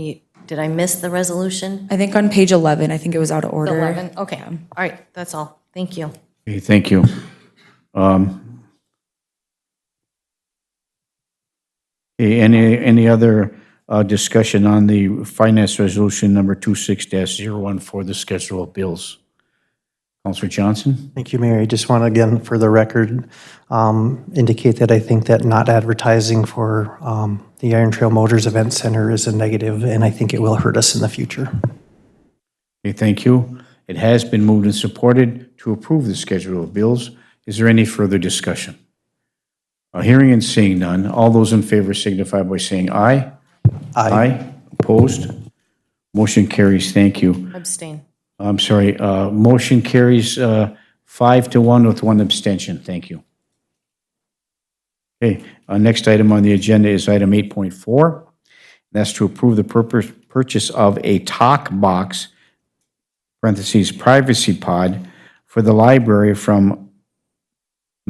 Speaker 1: did I miss the resolution?
Speaker 6: I think on page 11, I think it was out of order.
Speaker 1: 11, okay. All right, that's all. Thank you.
Speaker 3: Okay, thank you. Okay, any other discussion on the finance resolution number 26-01 for the schedule of bills? Councilor Johnson?
Speaker 7: Thank you, Mayor. I just want to, again, for the record, indicate that I think that not advertising for the Iron Trail Motors Event Center is a negative, and I think it will hurt us in the future.
Speaker 3: Okay, thank you. It has been moved and supported to approve the schedule of bills. Is there any further discussion? Hearing and seeing none, all those in favor signify by saying aye. Aye. Opposed? Motion carries. Thank you.
Speaker 1: Abstain.
Speaker 3: I'm sorry, motion carries 5-1 with one abstention. Thank you. Okay, next item on the agenda is item 8.4. That's to approve the purchase of a talk box, parentheses, privacy pod, for the library from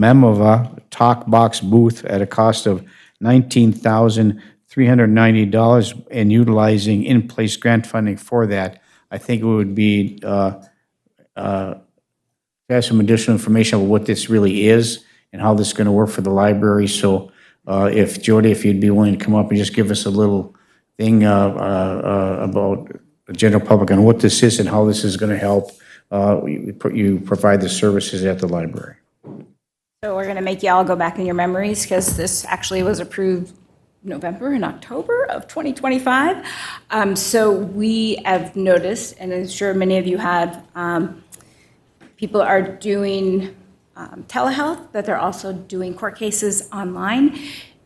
Speaker 3: Memova Talk Box booth at a cost of $19,390 and utilizing in-place grant funding for that. I think it would be, have some additional information about what this really is and how this is going to work for the library. So if Jody, if you'd be willing to come up and just give us a little thing about the general public on what this is and how this is going to help you provide the services at the library.
Speaker 9: So we're going to make you all go back in your memories because this actually was approved November and October of 2025. So we have noticed, and I'm sure many of you had, people are doing telehealth, but they're also doing court cases online.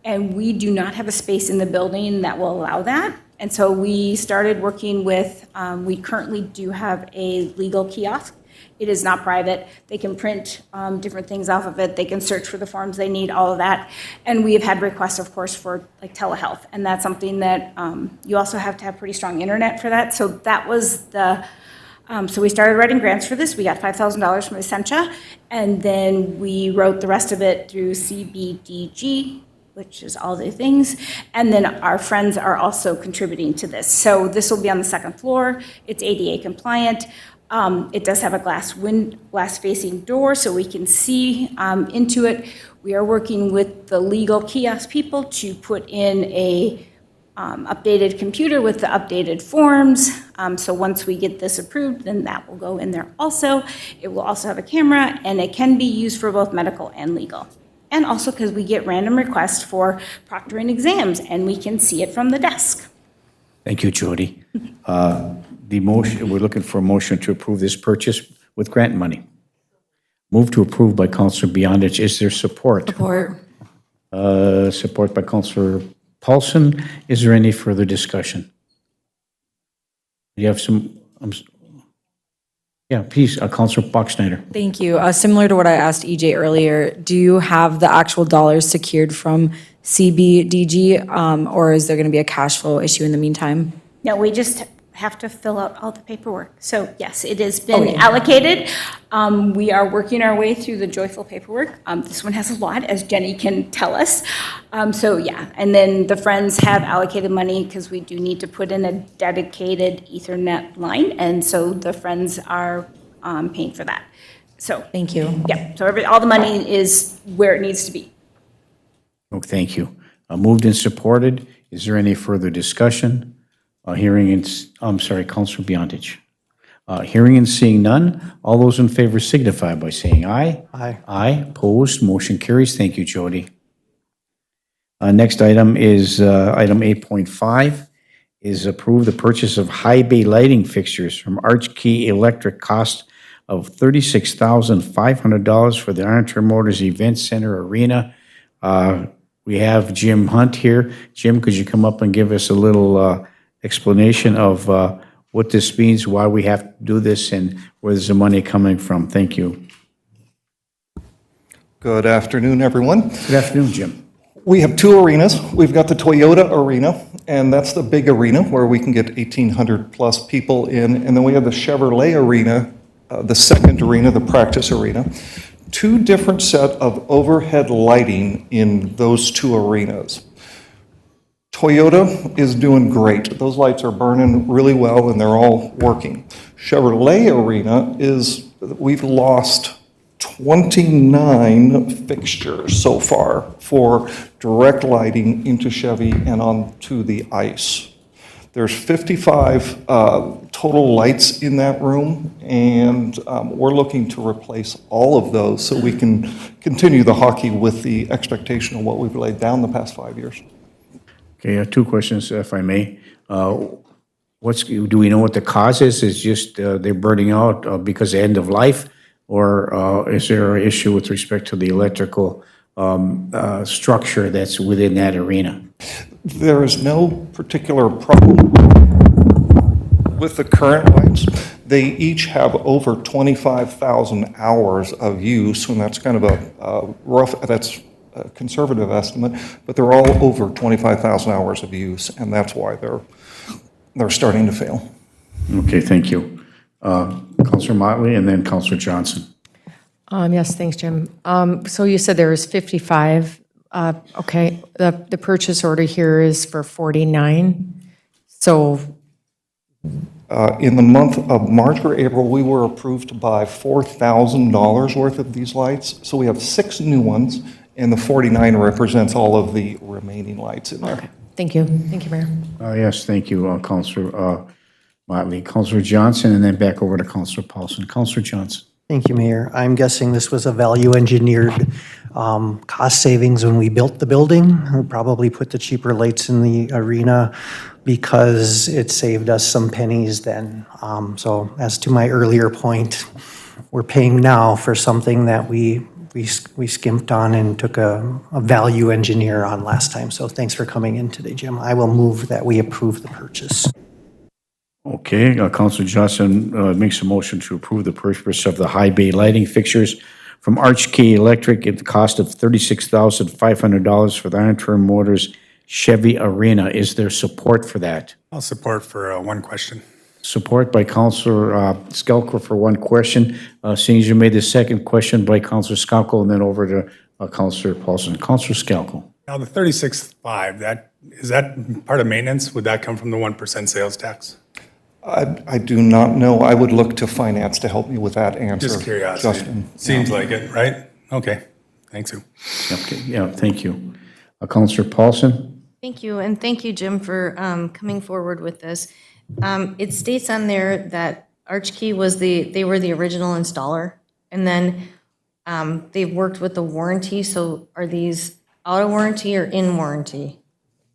Speaker 9: And we do not have a space in the building that will allow that. And so we started working with, we currently do have a legal kiosk It is not private. They can print different things off of it. They can search for the forms they need, all of that. And we have had requests, of course, for like telehealth. And that's something that you also have to have pretty strong internet for that. So that was so we started writing grants for this. We got $5,000 from Essentia. And then we wrote the rest of it through CBDG, which is all the things. And then our friends are also contributing to this. So this will be on the second floor. It's ADA compliant. It does have a glass-facing door, so we can see into it. We are working with the legal kiosk people to put in a updated computer with the updated forms. So once we get this approved, then that will go in there also. It will also have a camera, and it can be used for both medical and legal. And also because we get random requests for proctoring exams, and we can see it from the desk.
Speaker 3: Thank you, Jody. The motion, we're looking for a motion to approve this purchase with grant money. Move to approve by Counselor Beyondich. Is there support?
Speaker 6: Support.
Speaker 3: Support by Counselor Paulson. Is there any further discussion? You have some, yeah, please, Counselor Bachschnider.
Speaker 6: Thank you. Similar to what I asked EJ earlier, do you have the actual dollars secured from CBDG, or is there going to be a cash flow issue in the meantime?
Speaker 9: No, we just have to fill out all the paperwork. So yes, it has been allocated. We are working our way through the joyful paperwork. This one has a lot, as Jenny can tell us. So yeah, and then the Friends have allocated money because we do need to put in a dedicated Ethernet line, and so the Friends are paying for that. So
Speaker 6: Thank you.
Speaker 9: yeah, so all the money is where it needs to be.
Speaker 3: Oh, thank you. Moved and supported. Is there any further discussion? Hearing and, I'm sorry, Counselor Beyondich. Hearing and seeing none, all those in favor signify by saying aye.
Speaker 7: Aye.
Speaker 3: Aye, opposed, motion carries. Thank you, Jody. Next item is, item 8.5, is approve the purchase of high bay lighting fixtures from Arch Key Electric, cost of $36,500 for the Ironton Motors Event Center Arena. We have Jim Hunt here. Jim, could you come up and give us a little explanation of what this means, why we have to do this, and where's the money coming from? Thank you.
Speaker 16: Good afternoon, everyone.
Speaker 3: Good afternoon, Jim.
Speaker 16: We have two arenas. We've got the Toyota Arena, and that's the big arena where we can get 1,800 plus people in. And then we have the Chevrolet Arena, the second arena, the practice arena. Two different set of overhead lighting in those two arenas. Toyota is doing great. Those lights are burning really well and they're all working. Chevrolet Arena we've lost 29 fixtures so far for direct lighting into Chevy and onto the ice. There's 55 total lights in that room, and we're looking to replace all of those so we can continue the hockey with the expectation of what we've laid down the past 5 years.
Speaker 3: Okay, two questions, if I may. Do we know what the cause is? Is just they're burning out because of end of life? Or is there an issue with respect to the electrical structure that's within that arena?
Speaker 16: There is no particular problem with the current lights. They each have over 25,000 hours of use, and that's kind of a that's a conservative estimate, but they're all over 25,000 hours of use, and that's why they're starting to fail.
Speaker 3: Okay, thank you. Councilor Motley and then Councilor Johnson.
Speaker 8: Yes, thanks, Jim. So you said there was 55. Okay, the purchase order here is for 49. So
Speaker 16: in the month of March or April, we were approved to buy $4,000 worth of these lights. So we have 6 new ones, and the 49 represents all of the remaining lights in there.
Speaker 8: okay, thank you. Thank you, Mayor.
Speaker 3: Yes, thank you, Councilor Motley. Councilor Johnson, and then back over to Councilor Paulson. Councilor Johnson.
Speaker 7: Thank you, Mayor. I'm guessing this was a value-engineered cost savings when we built the building. We probably put the cheaper lights in the arena because it saved us some pennies then. So as to my earlier point, we're paying now for something that we skimped on and took a value engineer on last time. So thanks for coming in today, Jim. I will move that we approve the purchase.
Speaker 3: Okay, Counselor Johnson makes a motion to approve the purchase of the high bay lighting fixtures from Arch Key Electric at the cost of $36,500 for the Iron Turn Motors Chevy Arena. Is there support for that?
Speaker 10: I'll support for one question.
Speaker 3: Support by Counselor Skelko for one question. Seeing as you made the second question by Counselor Skelko, and then over to Counselor Paulson. Counselor Skelko.
Speaker 10: Now, the 36.5, is that part of maintenance? Would that come from the 1% sales tax?
Speaker 16: I do not know. I would look to finance to help me with that answer.
Speaker 10: Just curiosity.
Speaker 16: Justin.
Speaker 10: Seems like it, right? Okay, thanks, Sue.
Speaker 3: Okay, yeah, thank you. Counselor Paulson?
Speaker 1: Thank you, and thank you, Jim, for coming forward with this. It states on there that Archkey they were the original installer, and then they've worked with the warranty, so are these out of warranty or in warranty?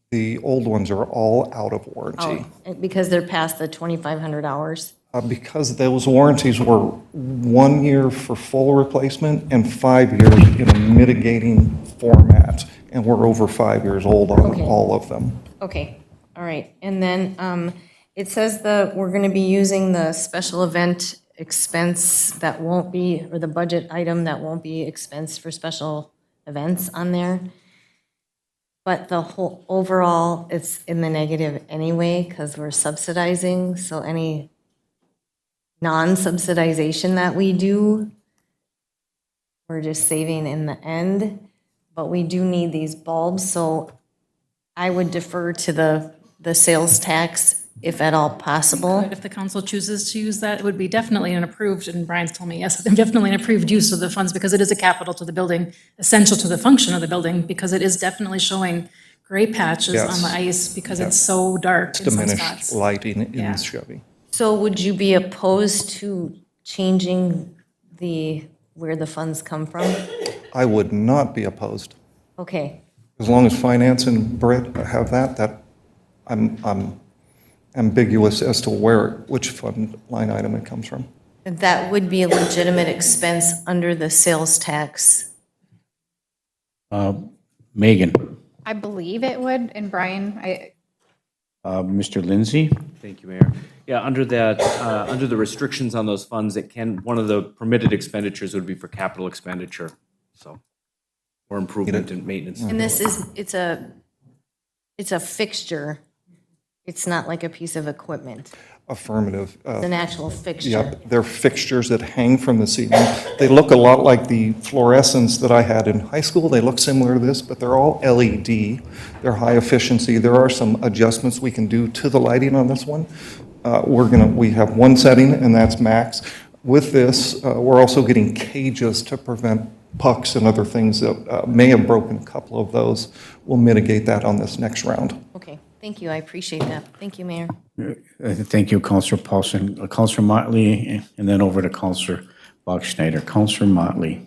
Speaker 16: The old ones are all out of warranty.
Speaker 1: Oh, because they're past the 2,500 hours?
Speaker 16: Because those warranties were 1 year for full replacement and 5 years in a mitigating format. And we're over 5 years old on
Speaker 1: Okay.
Speaker 16: all of them.
Speaker 1: Okay, all right. And then it says we're going to be using the special event expense that won't be, or the budget item that won't be expensed for special events on there. But the whole, overall, it's in the negative anyway, because we're subsidizing, so any non-subsidization that we do, we're just saving in the end. But we do need these bulbs, so I would defer to the sales tax if at all possible.
Speaker 11: If the council chooses to use that, it would be definitely an approved, and Brian's told me, yes, definitely an approved use of the funds because it is a capital to the building, essential to the function of the building, because it is definitely showing gray patches on
Speaker 16: Yes.
Speaker 11: the ice because it's so dark in some
Speaker 16: Diminished
Speaker 11: spots.
Speaker 16: lighting in
Speaker 11: Yeah.
Speaker 16: Chevy.
Speaker 1: So would you be opposed to changing where the funds come from?
Speaker 16: I would not be opposed.
Speaker 1: Okay,
Speaker 16: As long as finance and Britt have that I'm ambiguous as to which fund line item it comes from.
Speaker 1: that would be a legitimate expense under the sales tax.
Speaker 3: Megan?
Speaker 2: I believe it would, and Brian,
Speaker 3: Mr. Lindsay?
Speaker 15: Thank you, Mayor. Yeah, under that, under the restrictions on those funds, one of the permitted expenditures would be for capital expenditure, so, or improvement and maintenance.
Speaker 1: And this it's a fixture. It's not like a piece of equipment.
Speaker 16: Affirmative.
Speaker 1: It's an actual fixture.
Speaker 16: Yep, they're fixtures that hang from the ceiling. They look a lot like the fluorescents that I had in high school. They look similar to this, but they're all LED. They're high efficiency. There are some adjustments we can do to the lighting on this one. We have one setting, and that's max. With this, we're also getting cages to prevent pucks and other things that may have broken a couple of those. We'll mitigate that on this next round.
Speaker 1: Okay, thank you, I appreciate that. Thank you, Mayor.
Speaker 3: Thank you, Counselor Paulson. Counselor Motley, and then over to Counselor Bachschnider. Counselor Motley.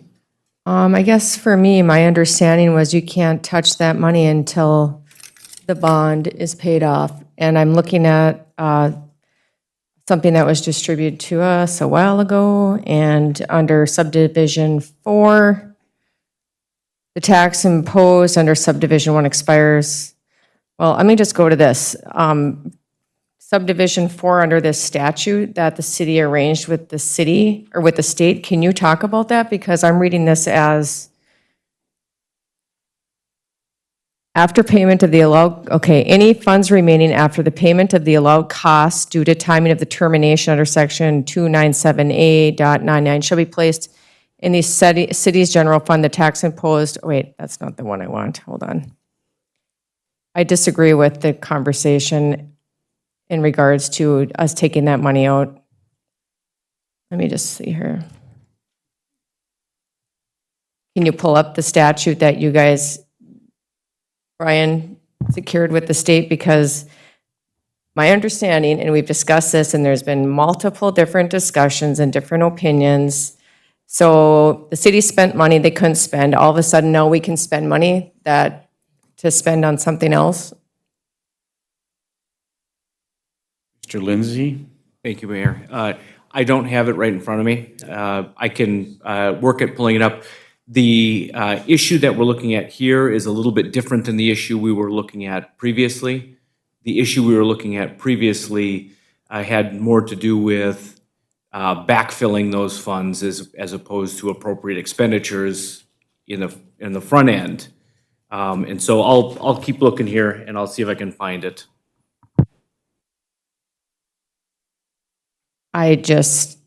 Speaker 8: I guess for me, my understanding was you can't touch that money until the bond is paid off. And I'm looking at something that was distributed to us a while ago, and under subdivision 4, the tax imposed under subdivision 1 expires. Well, let me just go to this. Subdivision 4 under this statute that the city arranged with the city, or with the state, can you talk about that? Because I'm reading this as after payment of the allowed, okay, any funds remaining after the payment of the allowed costs due to timing of the termination under section 297A.99 shall be placed in the city's general fund, the tax imposed, wait, that's not the one I want, hold on. I disagree with the conversation in regards to us taking that money out. Let me just see here. Can you pull up the statute that you guys, Brian, secured with the state? Because my understanding, and we've discussed this, and there's been multiple different discussions and different opinions. So the city spent money they couldn't spend. All of a sudden, now we can spend money to spend on something else.
Speaker 3: Mr. Lindsay?
Speaker 15: Thank you, Mayor. I don't have it right in front of me. I can work at pulling it up. The issue that we're looking at here is a little bit different than the issue we were looking at previously. The issue we were looking at previously had more to do with backfilling those funds as opposed to appropriate expenditures in the front end. And so I'll keep looking here and I'll see if I can find it.
Speaker 8: I just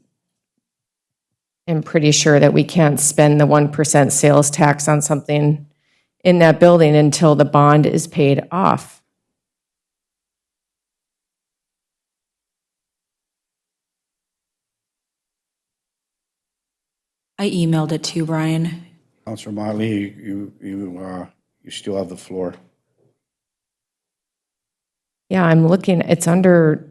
Speaker 8: am pretty sure that we can't spend the 1% sales tax on something in that building until the bond is paid off.
Speaker 6: I emailed it to you, Brian.
Speaker 3: Counselor Motley, you still have the floor.
Speaker 8: Yeah, I'm looking, it's under,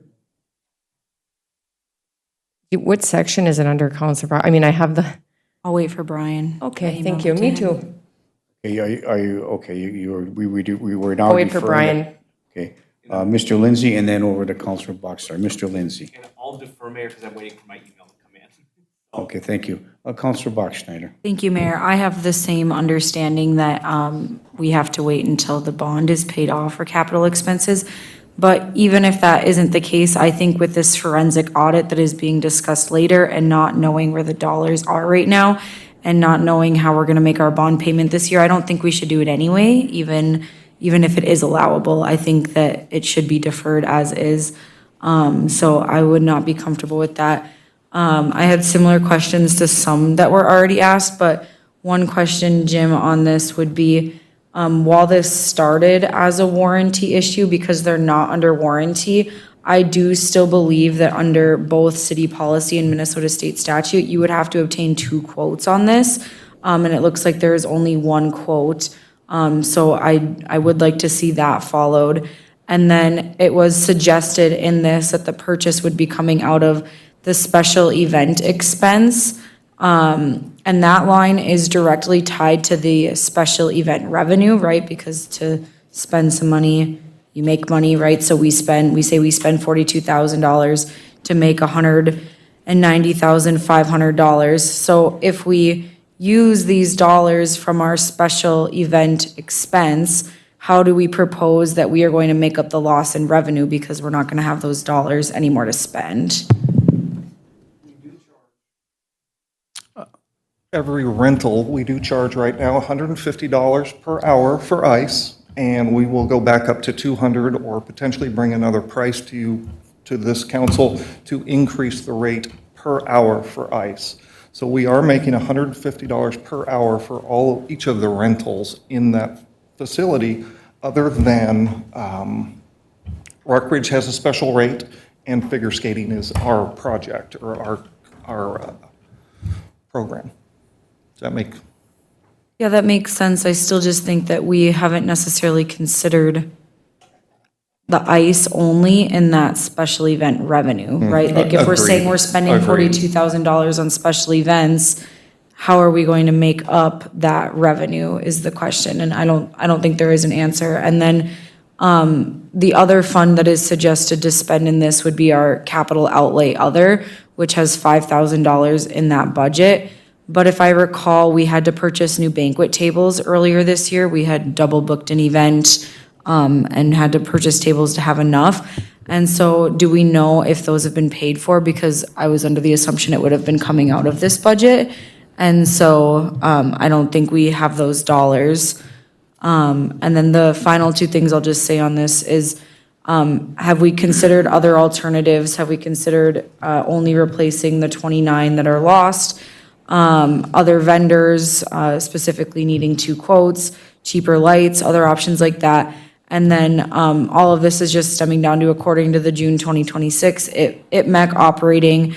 Speaker 8: what section is it under, Counselor Brown? I mean, I have the,
Speaker 6: I'll wait for Brian.
Speaker 8: okay,
Speaker 6: I
Speaker 8: thank
Speaker 6: emailed
Speaker 8: you,
Speaker 6: it to
Speaker 8: me
Speaker 6: him.
Speaker 8: too.
Speaker 3: Okay, are you, okay, we were now.
Speaker 8: I'll wait for
Speaker 3: referring
Speaker 8: Brian.
Speaker 3: Okay, Mr. Lindsay, and then over to Counselor Boxar. Mr. Lindsay.
Speaker 15: And I'll defer, Mayor, because I'm waiting for my email to come in.
Speaker 3: Okay, thank you. Counselor Bachschnider.
Speaker 6: Thank you, Mayor. I have the same understanding that we have to wait until the bond is paid off for capital expenses. But even if that isn't the case, I think with this forensic audit that is being discussed later and not knowing where the dollars are right now and not knowing how we're gonna make our bond payment this year, I don't think we should do it anyway, even if it is allowable. I think that it should be deferred as is. So I would not be comfortable with that. I had similar questions to some that were already asked, but one question, Jim, on this would be, while this started as a warranty issue, because they're not under warranty, I do still believe that under both city policy and Minnesota state statute, you would have to obtain 2 quotes on this. And it looks like there is only 1 quote. So I would like to see that followed. And then it was suggested in this that the purchase would be coming out of the special event expense. And that line is directly tied to the special event revenue, right? Because to spend some money, you make money, right? So we say we spend $42,000 to make $190,500. So if we use these dollars from our special event expense, how do we propose that we are going to make up the loss in revenue because we're not going to have those dollars anymore to spend?
Speaker 16: Every rental, we do charge right now $150 per hour for ice, and we will go back up to $200 or potentially bring another price to you, to this council, to increase the rate per hour for ice. So we are making $150 per hour for each of the rentals in that facility, other than Rock Ridge has a special rate, and figure skating is our project, or our program. Does that make?
Speaker 6: Yeah, that makes sense. I still just think that we haven't necessarily considered the ice only in that special event revenue, right? Like if we're saying we're spending $42,000 on special events, how are we going to make up that revenue is the question. And I don't think there is an answer. And then the other fund that is suggested to spend in this would be our capital outlay other, which has $5,000 in that budget. But if I recall, we had to purchase new banquet tables earlier this year. We had double booked an event and had to purchase tables to have enough. And so do we know if those have been paid for? Because I was under the assumption it would have been coming out of this budget. And so I don't think we have those dollars. And then the final 2 things I'll just say on this is, have we considered other alternatives? Have we considered only replacing the 29 that are lost? Other vendors, specifically needing 2 quotes, cheaper lights, other options like that. And then all of this is just stemming down to, according to the June 2026 ITMEC operating,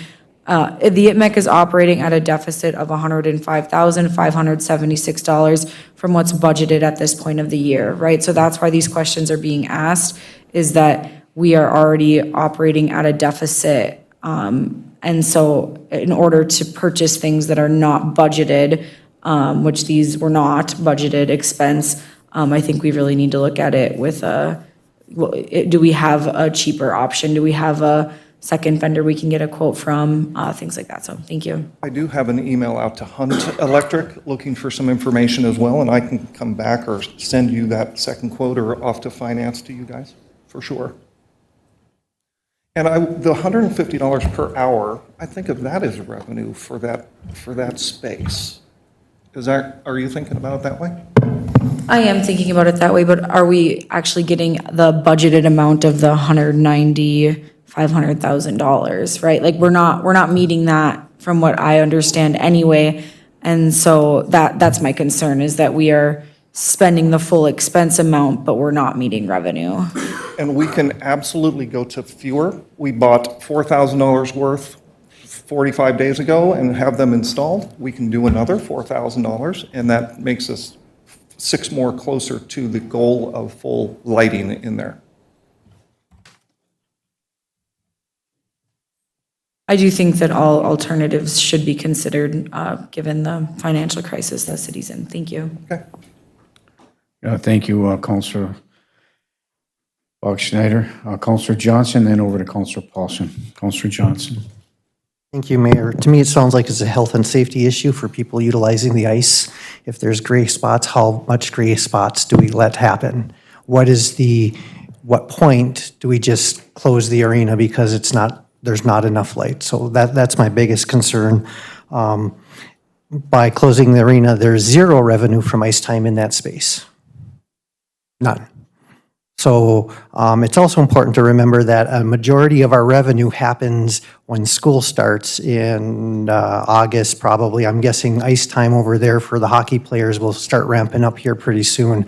Speaker 6: the ITMEC is operating at a deficit of $105,576 from what's budgeted at this point of the year, right? So that's why these questions are being asked, is that we are already operating at a deficit. And so in order to purchase things that are not budgeted, which these were not budgeted expense, I think we really need to look at it with do we have a cheaper option? Do we have a second vendor we can get a quote from? Things like that. So thank you.
Speaker 16: I do have an email out to Hunt Electric looking for some information as well, and I can come back or send you that second quote or off to finance to you guys, for sure. And the $150 per hour, I think of that as revenue for that space. Are you thinking about it that way?
Speaker 6: I am thinking about it that way, but are we actually getting the budgeted amount of the $500,000, right? Like, we're not meeting that from what I understand anyway. And so that's my concern, is that we are spending the full expense amount, but we're not meeting revenue.
Speaker 16: And we can absolutely go to fewer. We bought $4,000 worth 45 days ago and have them installed. We can do another $4,000, and that makes us 6 more closer to the goal of full lighting in there.
Speaker 6: I do think that all alternatives should be considered, given the financial crisis the city's in. Thank you.
Speaker 16: Okay.
Speaker 3: Thank you, Counselor Bachschnider. Counselor Johnson, then over to Counselor Paulson. Counselor Johnson.
Speaker 7: Thank you, Mayor. To me, it sounds like it's a health and safety issue for people utilizing the ice. If there's gray spots, how much gray spots do we let happen? What point do we just close the arena because there's not enough light? So that's my biggest concern. By closing the arena, there's zero revenue from ice time in that space. None. So it's also important to remember that a majority of our revenue happens when school starts in August, probably. I'm guessing ice time over there for the hockey players will start ramping up here pretty soon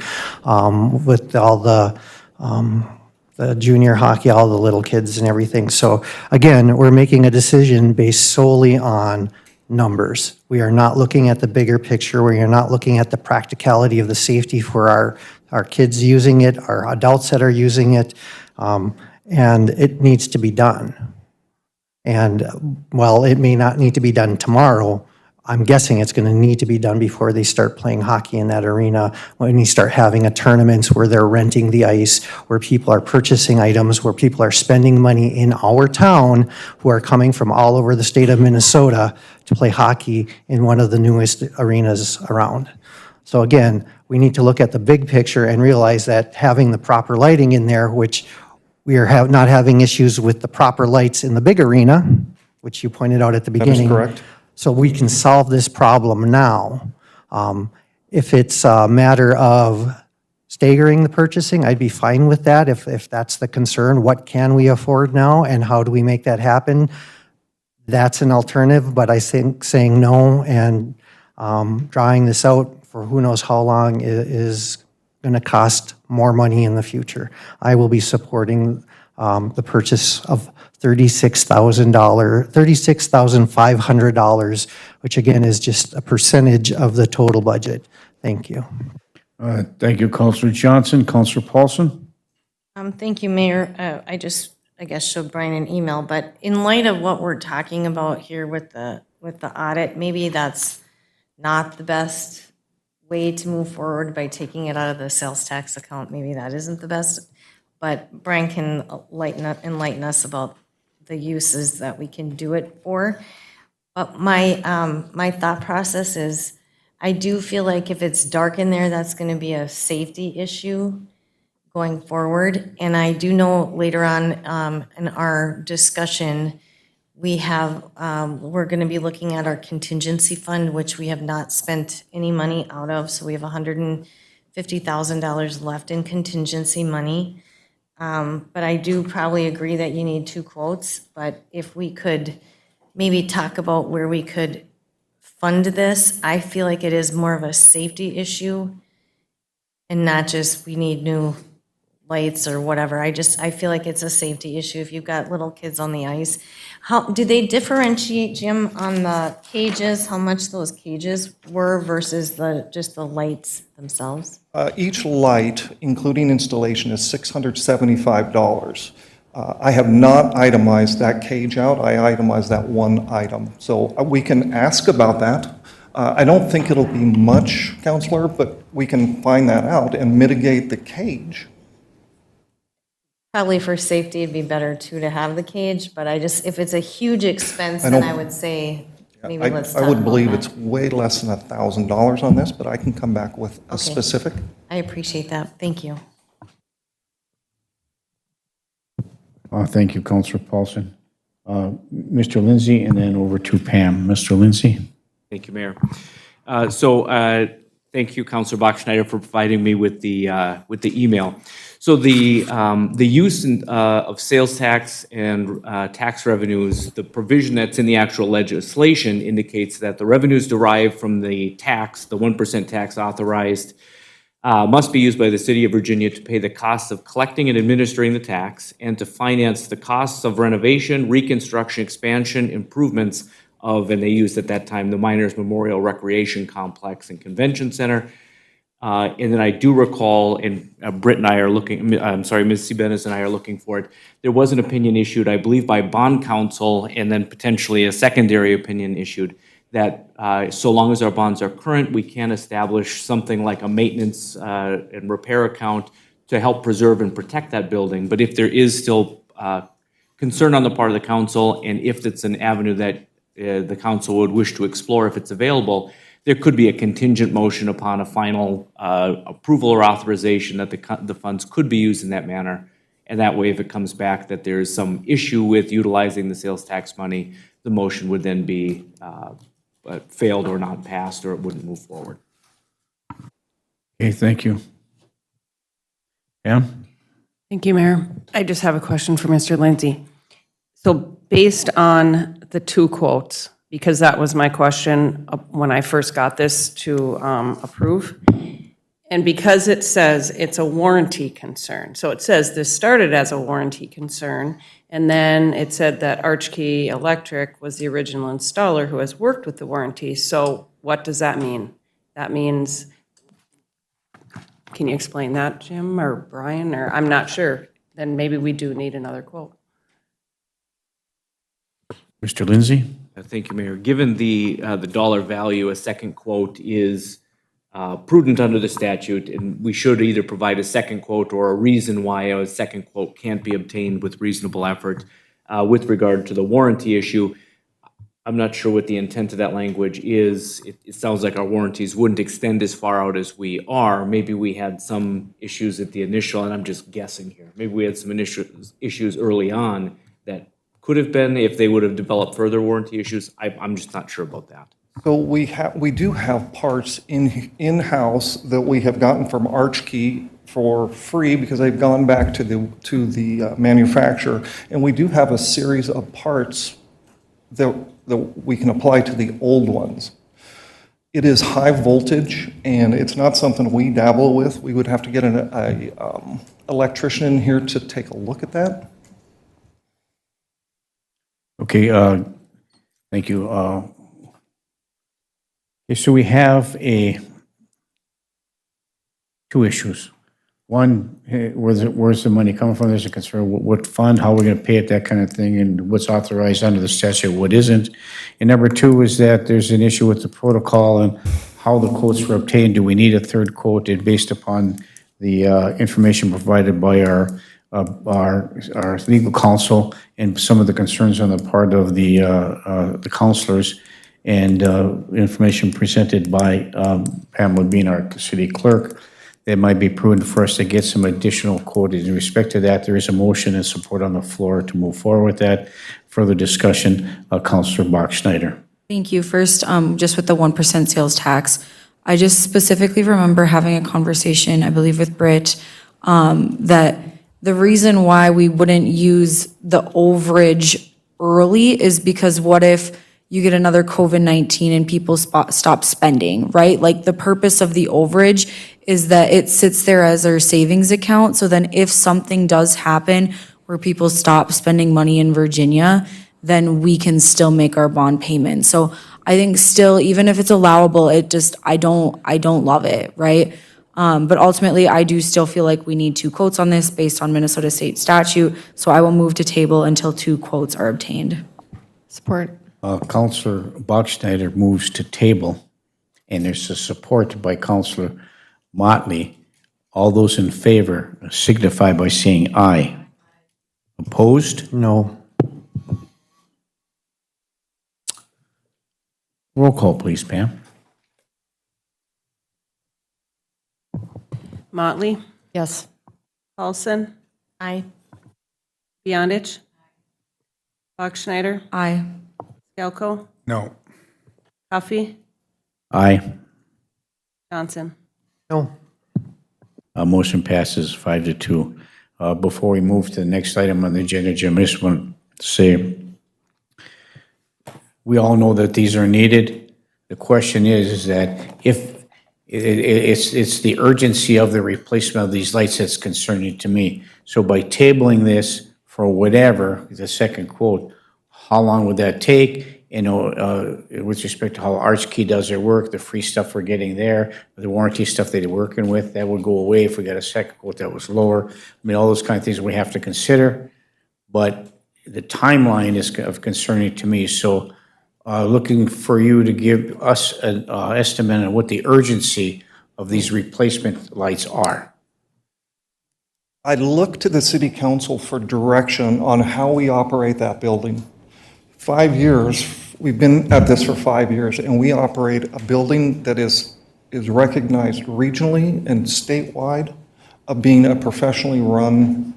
Speaker 7: with all the junior hockey, all the little kids and everything. So again, we're making a decision based solely on numbers. We are not looking at the bigger picture. We are not looking at the practicality of the safety for our kids using it, our adults that are using it, and it needs to be done. And while it may not need to be done tomorrow, I'm guessing it's going to need to be done before they start playing hockey in that arena, when you start having a tournaments where they're renting the ice, where people are purchasing items, where people are spending money in our town who are coming from all over the state of Minnesota to play hockey in one of the newest arenas around. So again, we need to look at the big picture and realize that having the proper lighting in there, which we are not having issues with the proper lights in the big arena, which you pointed out at the beginning.
Speaker 16: That is correct.
Speaker 7: So we can solve this problem now. If it's a matter of staggering the purchasing, I'd be fine with that if that's the concern. What can we afford now and how do we make that happen? That's an alternative, but I think saying no and drawing this out for who knows how long is going to cost more money in the future. I will be supporting the purchase of $36,500, which again is just a percentage of the total budget. Thank you.
Speaker 3: Thank you, Counselor Johnson. Counselor Paulson?
Speaker 1: Thank you, Mayor. I guess showed Brian an email, but in light of what we're talking about here with the audit, maybe that's not the best way to move forward by taking it out of the sales tax account. Maybe that isn't the best, but Brian can enlighten us about the uses that we can do it for. But my thought process is, I do feel like if it's dark in there, that's going to be a safety issue going forward. And I do know later on in our discussion, we're going to be looking at our contingency fund, which we have not spent any money out of. So we have $150,000 left in contingency money. But I do probably agree that you need 2 quotes. But if we could maybe talk about where we could fund this, I feel like it is more of a safety issue and not just we need new lights or whatever. I feel like it's a safety issue. If you've got little kids on the ice, how do they differentiate, Jim, on the cages, how much those cages were versus just the lights themselves?
Speaker 16: Each light, including installation, is $675. I have not itemized that cage out. I itemized that one item. So we can ask about that. I don't think it'll be much, Counselor, but we can find that out and mitigate the cage.
Speaker 1: Probably for safety, it'd be better too to have the cage, but if it's a huge expense, then I would say maybe let's talk
Speaker 16: I would
Speaker 1: about
Speaker 16: believe
Speaker 1: that.
Speaker 16: it's way less than $1,000 on this, but I can come back with a
Speaker 1: Okay.
Speaker 16: specific.
Speaker 1: I appreciate that. Thank you.
Speaker 3: Thank you, Counselor Paulson. Mr. Lindsay, and then over to Pam. Mr. Lindsay?
Speaker 15: Thank you, Mayor. Thank you, Counselor Bachschnider, for providing me with the email. So the use of sales tax and tax revenues, the provision that's in the actual legislation indicates that the revenues derived from the tax, the 1% tax authorized, must be used by the City of Virginia to pay the costs of collecting and administering the tax and to finance the costs of renovation, reconstruction, expansion, improvements of, and they used at that time, the Miners Memorial Recreation Complex and Convention Center. And then I do recall, and Britt and I are looking, Ms. Sebenis and I are looking for it. There was an opinion issued, I believe, by bond counsel, and then potentially a secondary opinion issued that so long as our bonds are current, we can establish something like a maintenance and repair account to help preserve and protect that building. But if there is still concern on the part of the council, and if it's an avenue that the council would wish to explore if it's available, there could be a contingent motion upon a final approval or authorization that the funds could be used in that manner. And that way, if it comes back that there is some issue with utilizing the sales tax money, the motion would then be failed or not passed, or it wouldn't move forward.
Speaker 3: Okay, thank you. Pam?
Speaker 4: Thank you, Mayor. I just have a question for Mr. Lindsay. So based on the two quotes, because that was my question when I first got this to approve, and because it says it's a warranty concern, so it says this started as a warranty concern, and then it said that Archkey Electric was the original installer who has worked with the warranty. So what does that mean? That means, can you explain that, Jim or Brian, or I'm not sure. Then maybe we do need another quote.
Speaker 3: Mr. Lindsay?
Speaker 15: Thank you, Mayor. Given the dollar value, a second quote is prudent under the statute, and we should either provide a second quote or a reason why a second quote can't be obtained with reasonable effort. With regard to the warranty issue, I'm not sure what the intent of that language is. It sounds like our warranties wouldn't extend as far out as we are. Maybe we had some issues at the initial, and I'm just guessing here. Maybe we had some initial issues early on that could have been if they would have developed further warranty issues. I'm just not sure about that.
Speaker 16: So we do have parts in-house that we have gotten from Archkey for free because they've gone back to the manufacturer. And we do have a series of parts that we can apply to the old ones. It is high voltage, and it's not something we dabble with. We would have to get an electrician in here to take a look at that.
Speaker 3: Okay, thank you. Okay, so we have two issues. One, where's the money coming from? There's a concern, what fund, how we're going to pay it, that kind of thing, and what's authorized under the statute, what isn't. And number two is that there's an issue with the protocol and how the quotes were obtained. Do we need a third quote? And based upon the information provided by our legal counsel and some of the concerns on the part of the counselors and information presented by Pamela being our city clerk, it might be prudent for us to get some additional quoted. In respect to that, there is a motion and support on the floor to move forward with that. Further discussion, Councilor Bachschnider.
Speaker 6: Thank you. First, just with the 1% sales tax, I just specifically remember having a conversation, I believe with Britt, that the reason why we wouldn't use the overage early is because what if you get another COVID-19 and people stop spending, right? Like the purpose of the overage is that it sits there as our savings account. So then if something does happen where people stop spending money in Virginia, then we can still make our bond payment. So I think still, even if it's allowable, I don't love it, right? But ultimately, I do still feel like we need two quotes on this based on Minnesota state statute. So I will move to table until two quotes are obtained.
Speaker 2: Support.
Speaker 3: Councilor Bachschnider moves to table, and there's a support by Councilor Motley. All those in favor signify by saying aye. Opposed?
Speaker 7: No.
Speaker 3: Roll call, please, Pam.
Speaker 4: Motley,
Speaker 6: Yes.
Speaker 4: Paulson,
Speaker 1: Aye.
Speaker 4: Beyondich? Bachschnider?
Speaker 6: Aye.
Speaker 4: Scalco?
Speaker 5: No.
Speaker 4: Huffy?
Speaker 3: Aye.
Speaker 4: Johnson?
Speaker 7: No.
Speaker 3: Motion passes 5-2. Before we move to the next item on the agenda, Jim, I just want to say, we all know that these are needed. The question is that if, it's the urgency of the replacement of these lights that's concerning to me. So by tabling this for whatever, the second quote, how long would that take? You know, with respect to how Archkey does their work, the free stuff we're getting there, the warranty stuff they're working with, that would go away if we got a second quote that was lower. I mean, all those kind of things we have to consider, but the timeline is of concerning to me. So looking for you to give us an estimate on what the urgency of these replacement lights are.
Speaker 16: I look to the city council for direction on how we operate that building. 5 years, we've been at this for 5 years, and we operate a building that is recognized regionally and statewide of being a professionally run,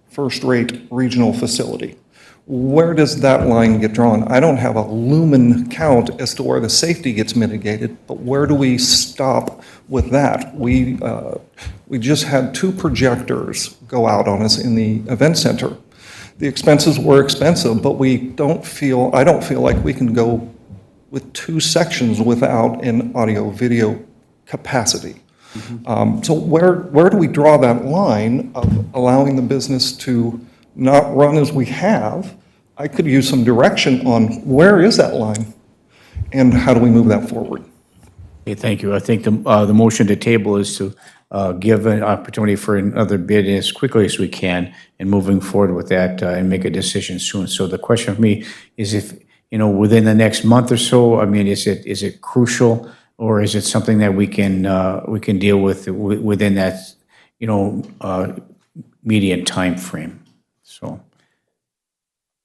Speaker 16: first-rate regional facility. Where does that line get drawn? I don't have a lumen count as to where the safety gets mitigated, but where do we stop with that? We just had 2 projectors go out on us in the event center. The expenses were expensive, but I don't feel like we can go with 2 sections without an audio-video capacity. So where do we draw that line of allowing the business to not run as we have? I could use some direction on where is that line and how do we move that forward?
Speaker 3: Okay, thank you. I think the motion to table is to give an opportunity for another bid as quickly as we can and moving forward with that and make a decision soon. So the question for me is if, you know, within the next month or so, I mean, is it crucial or is it something that we can deal with within that, you know, median time frame? So.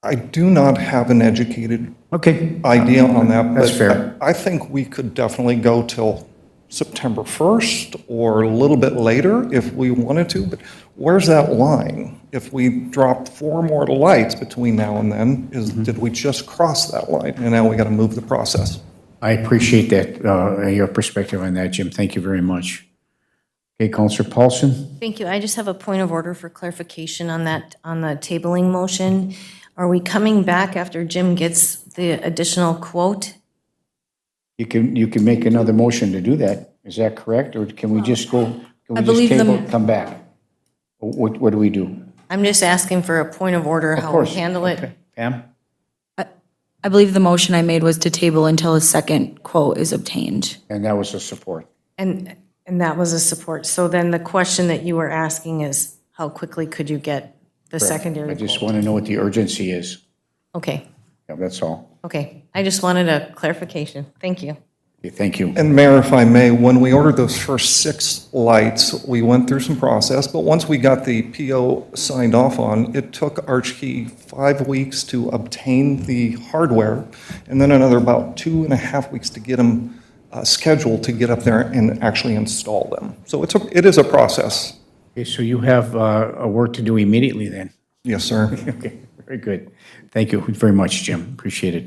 Speaker 16: I do not have an educated
Speaker 3: Okay.
Speaker 16: idea on that.
Speaker 3: That's
Speaker 16: but
Speaker 3: fair.
Speaker 16: I think we could definitely go till September 1st or a little bit later if we wanted to, but where's that line? If we drop 4 more lights between now and then, did we just cross that line? And now we got to move the process.
Speaker 3: I appreciate that, your perspective on that, Jim. Thank you very much. Okay, Counselor Paulson?
Speaker 1: Thank you. I just have a point of order for clarification on that, on the tabling motion. Are we coming back after Jim gets the additional quote?
Speaker 3: You can make another motion to do that. Is that correct? Or can we just go, can we
Speaker 6: I
Speaker 3: just
Speaker 6: believe
Speaker 3: table,
Speaker 6: the-
Speaker 3: come back? What do we do?
Speaker 1: I'm just asking for a point of order,
Speaker 3: Of
Speaker 1: how we
Speaker 3: course.
Speaker 1: handle it.
Speaker 3: Okay. Pam?
Speaker 6: I believe the motion I made was to table until a second quote is obtained.
Speaker 3: And that was a support.
Speaker 1: And that was a support. So then the question that you were asking is, how quickly could you get the secondary
Speaker 3: I just
Speaker 1: quote?
Speaker 3: want to know what the urgency is.
Speaker 1: Okay,
Speaker 3: Yeah, that's all.
Speaker 1: okay. I just wanted a clarification. Thank you.
Speaker 3: Okay, thank you.
Speaker 16: And Mayor, if I may, when we ordered those first 6 lights, we went through some process, but once we got the PO signed off on, it took Archkey 5 weeks to obtain the hardware, and then another about 2.5 weeks to get them scheduled to get up there and actually install them. So it is a process.
Speaker 3: Okay, so you have a work to do immediately then?
Speaker 16: Yes, sir.
Speaker 3: Okay, very good. Thank you very much, Jim. Appreciate it.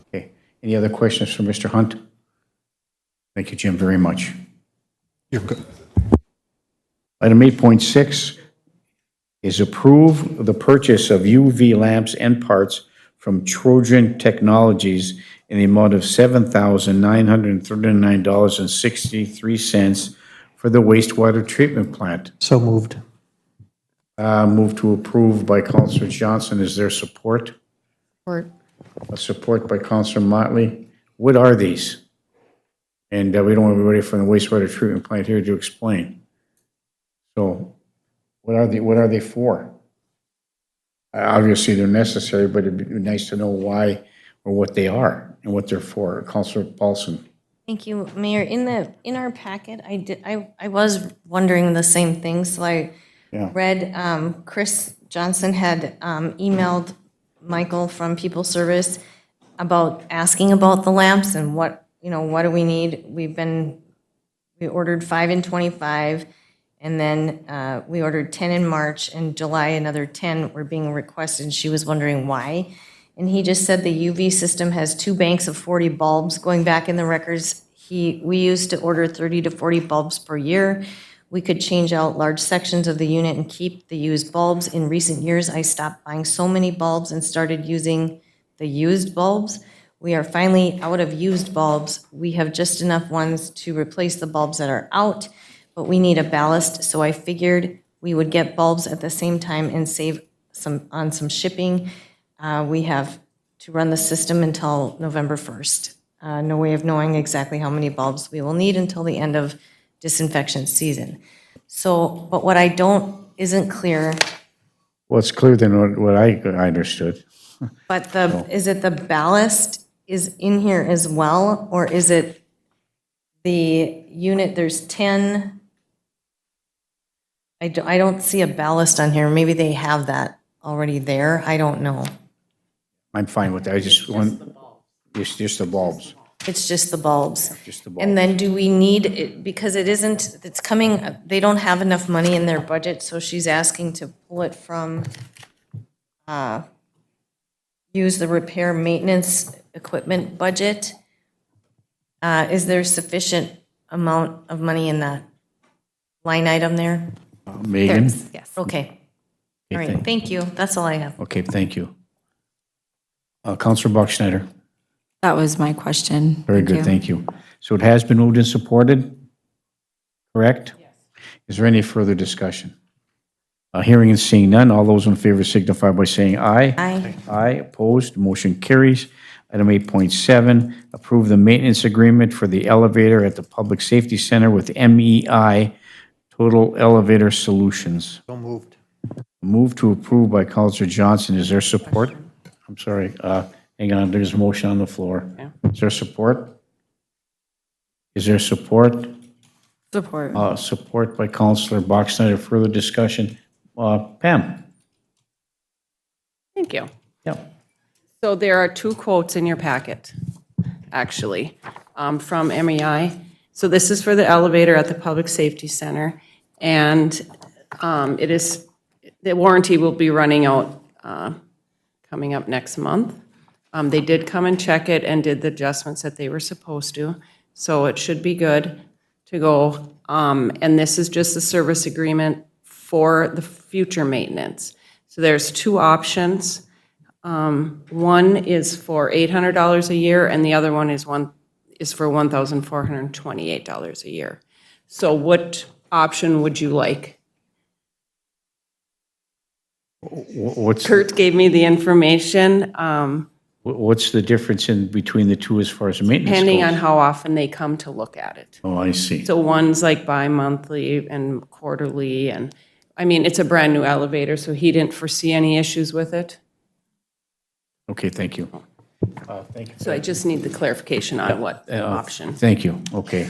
Speaker 3: Okay, any other questions for Mr. Hunt? Thank you, Jim, very much.
Speaker 16: You're good.
Speaker 3: Item 8.6 is approve the purchase of UV lamps and parts from Trojan Technologies in the amount of $7,939.63 for the wastewater treatment plant.
Speaker 7: So moved.
Speaker 3: Move to approve by Counselor Johnson. Is there support?
Speaker 1: Support.
Speaker 3: A support by Counselor Motley. What are these? And we don't have anybody from the wastewater treatment plant here to explain. So what are they for? Obviously, they're necessary, but it'd be nice to know why or what they are and what they're for. Counselor Paulson.
Speaker 1: Thank you, Mayor. In our packet, I was wondering the same thing, so I
Speaker 3: Yeah.
Speaker 1: read, Chris Johnson had emailed Michael from People Service about asking about the lamps and what do we need? We ordered 5 and 25, And then we ordered 10 in March, and July, another 10 were being requested. She was wondering why. And he just said the UV system has 2 banks of 40 bulbs. Going back in the records, we used to order 30 to 40 bulbs per year. We could change out large sections of the unit and keep the used bulbs. In recent years, I stopped buying so many bulbs and started using the used bulbs. We are finally out of used bulbs. We have just enough ones to replace the bulbs that are out, but we need a ballast, so I figured we would get bulbs at the same time and save on some shipping. We have to run the system until November 1st. No way of knowing exactly how many bulbs we will need until the end of disinfection season. So, but what isn't clear,
Speaker 3: Well, it's clearer than what I understood.
Speaker 1: but is it the ballast is in here as well, or is it the unit, there's 10? I don't see a ballast on here. Maybe they have that already there. I don't know.
Speaker 3: I'm fine with that. I just want, it's just the bulbs.
Speaker 1: It's just the bulbs.
Speaker 3: Just the bulbs.
Speaker 1: And then do we need, it because it isn't, it's coming, they don't have enough money in their budget, so she's asking to pull it from, use the repair maintenance equipment budget. Is there sufficient amount of money in that line item there?
Speaker 3: Megan?
Speaker 2: Yes.
Speaker 1: Okay. All right, thank you. That's all I have.
Speaker 3: Okay, thank you. Counselor Buckschneider?
Speaker 6: That was my question.
Speaker 3: Very good, thank you. So it has been moved and supported, correct? Yes. Is there any further discussion? Hearing and seeing none, all those in favor signify by saying aye.
Speaker 1: Aye.
Speaker 3: Aye, opposed, motion carries. Item 8.7, approve the maintenance agreement for the elevator at the Public Safety Center with MEI Total Elevator Solutions.
Speaker 7: So moved.
Speaker 3: Move to approve by Counselor Johnson. Is there support? I'm sorry, hang on, there's a motion on the floor. Is there support? Is there support?
Speaker 6: Support.
Speaker 3: Support by Counselor Buckschneider. Further discussion? Pam?
Speaker 4: Thank you.
Speaker 3: Yeah.
Speaker 4: So there are 2 quotes in your packet, actually, from MEI. So this is for the elevator at the Public Safety Center, and the warranty will be running out coming up next month. They did come and check it and did the adjustments that they were supposed to, so it should be good to go. And this is just a service agreement for the future maintenance. So there's 2 options. One is for $800 a year, and the other one is for $1,428 a year. So what option would you like?
Speaker 3: What's
Speaker 4: Kurt gave me the information,
Speaker 3: what's the difference in between the two as far as maintenance goes?
Speaker 4: depending on how often they come to look at it.
Speaker 3: Oh, I see.
Speaker 4: So one's like bi-monthly and quarterly, and, I mean, it's a brand-new elevator, so he didn't foresee any issues with it.
Speaker 3: Okay, thank you. Thank you.
Speaker 4: So I just need the clarification on what option.
Speaker 3: Thank you. Okay.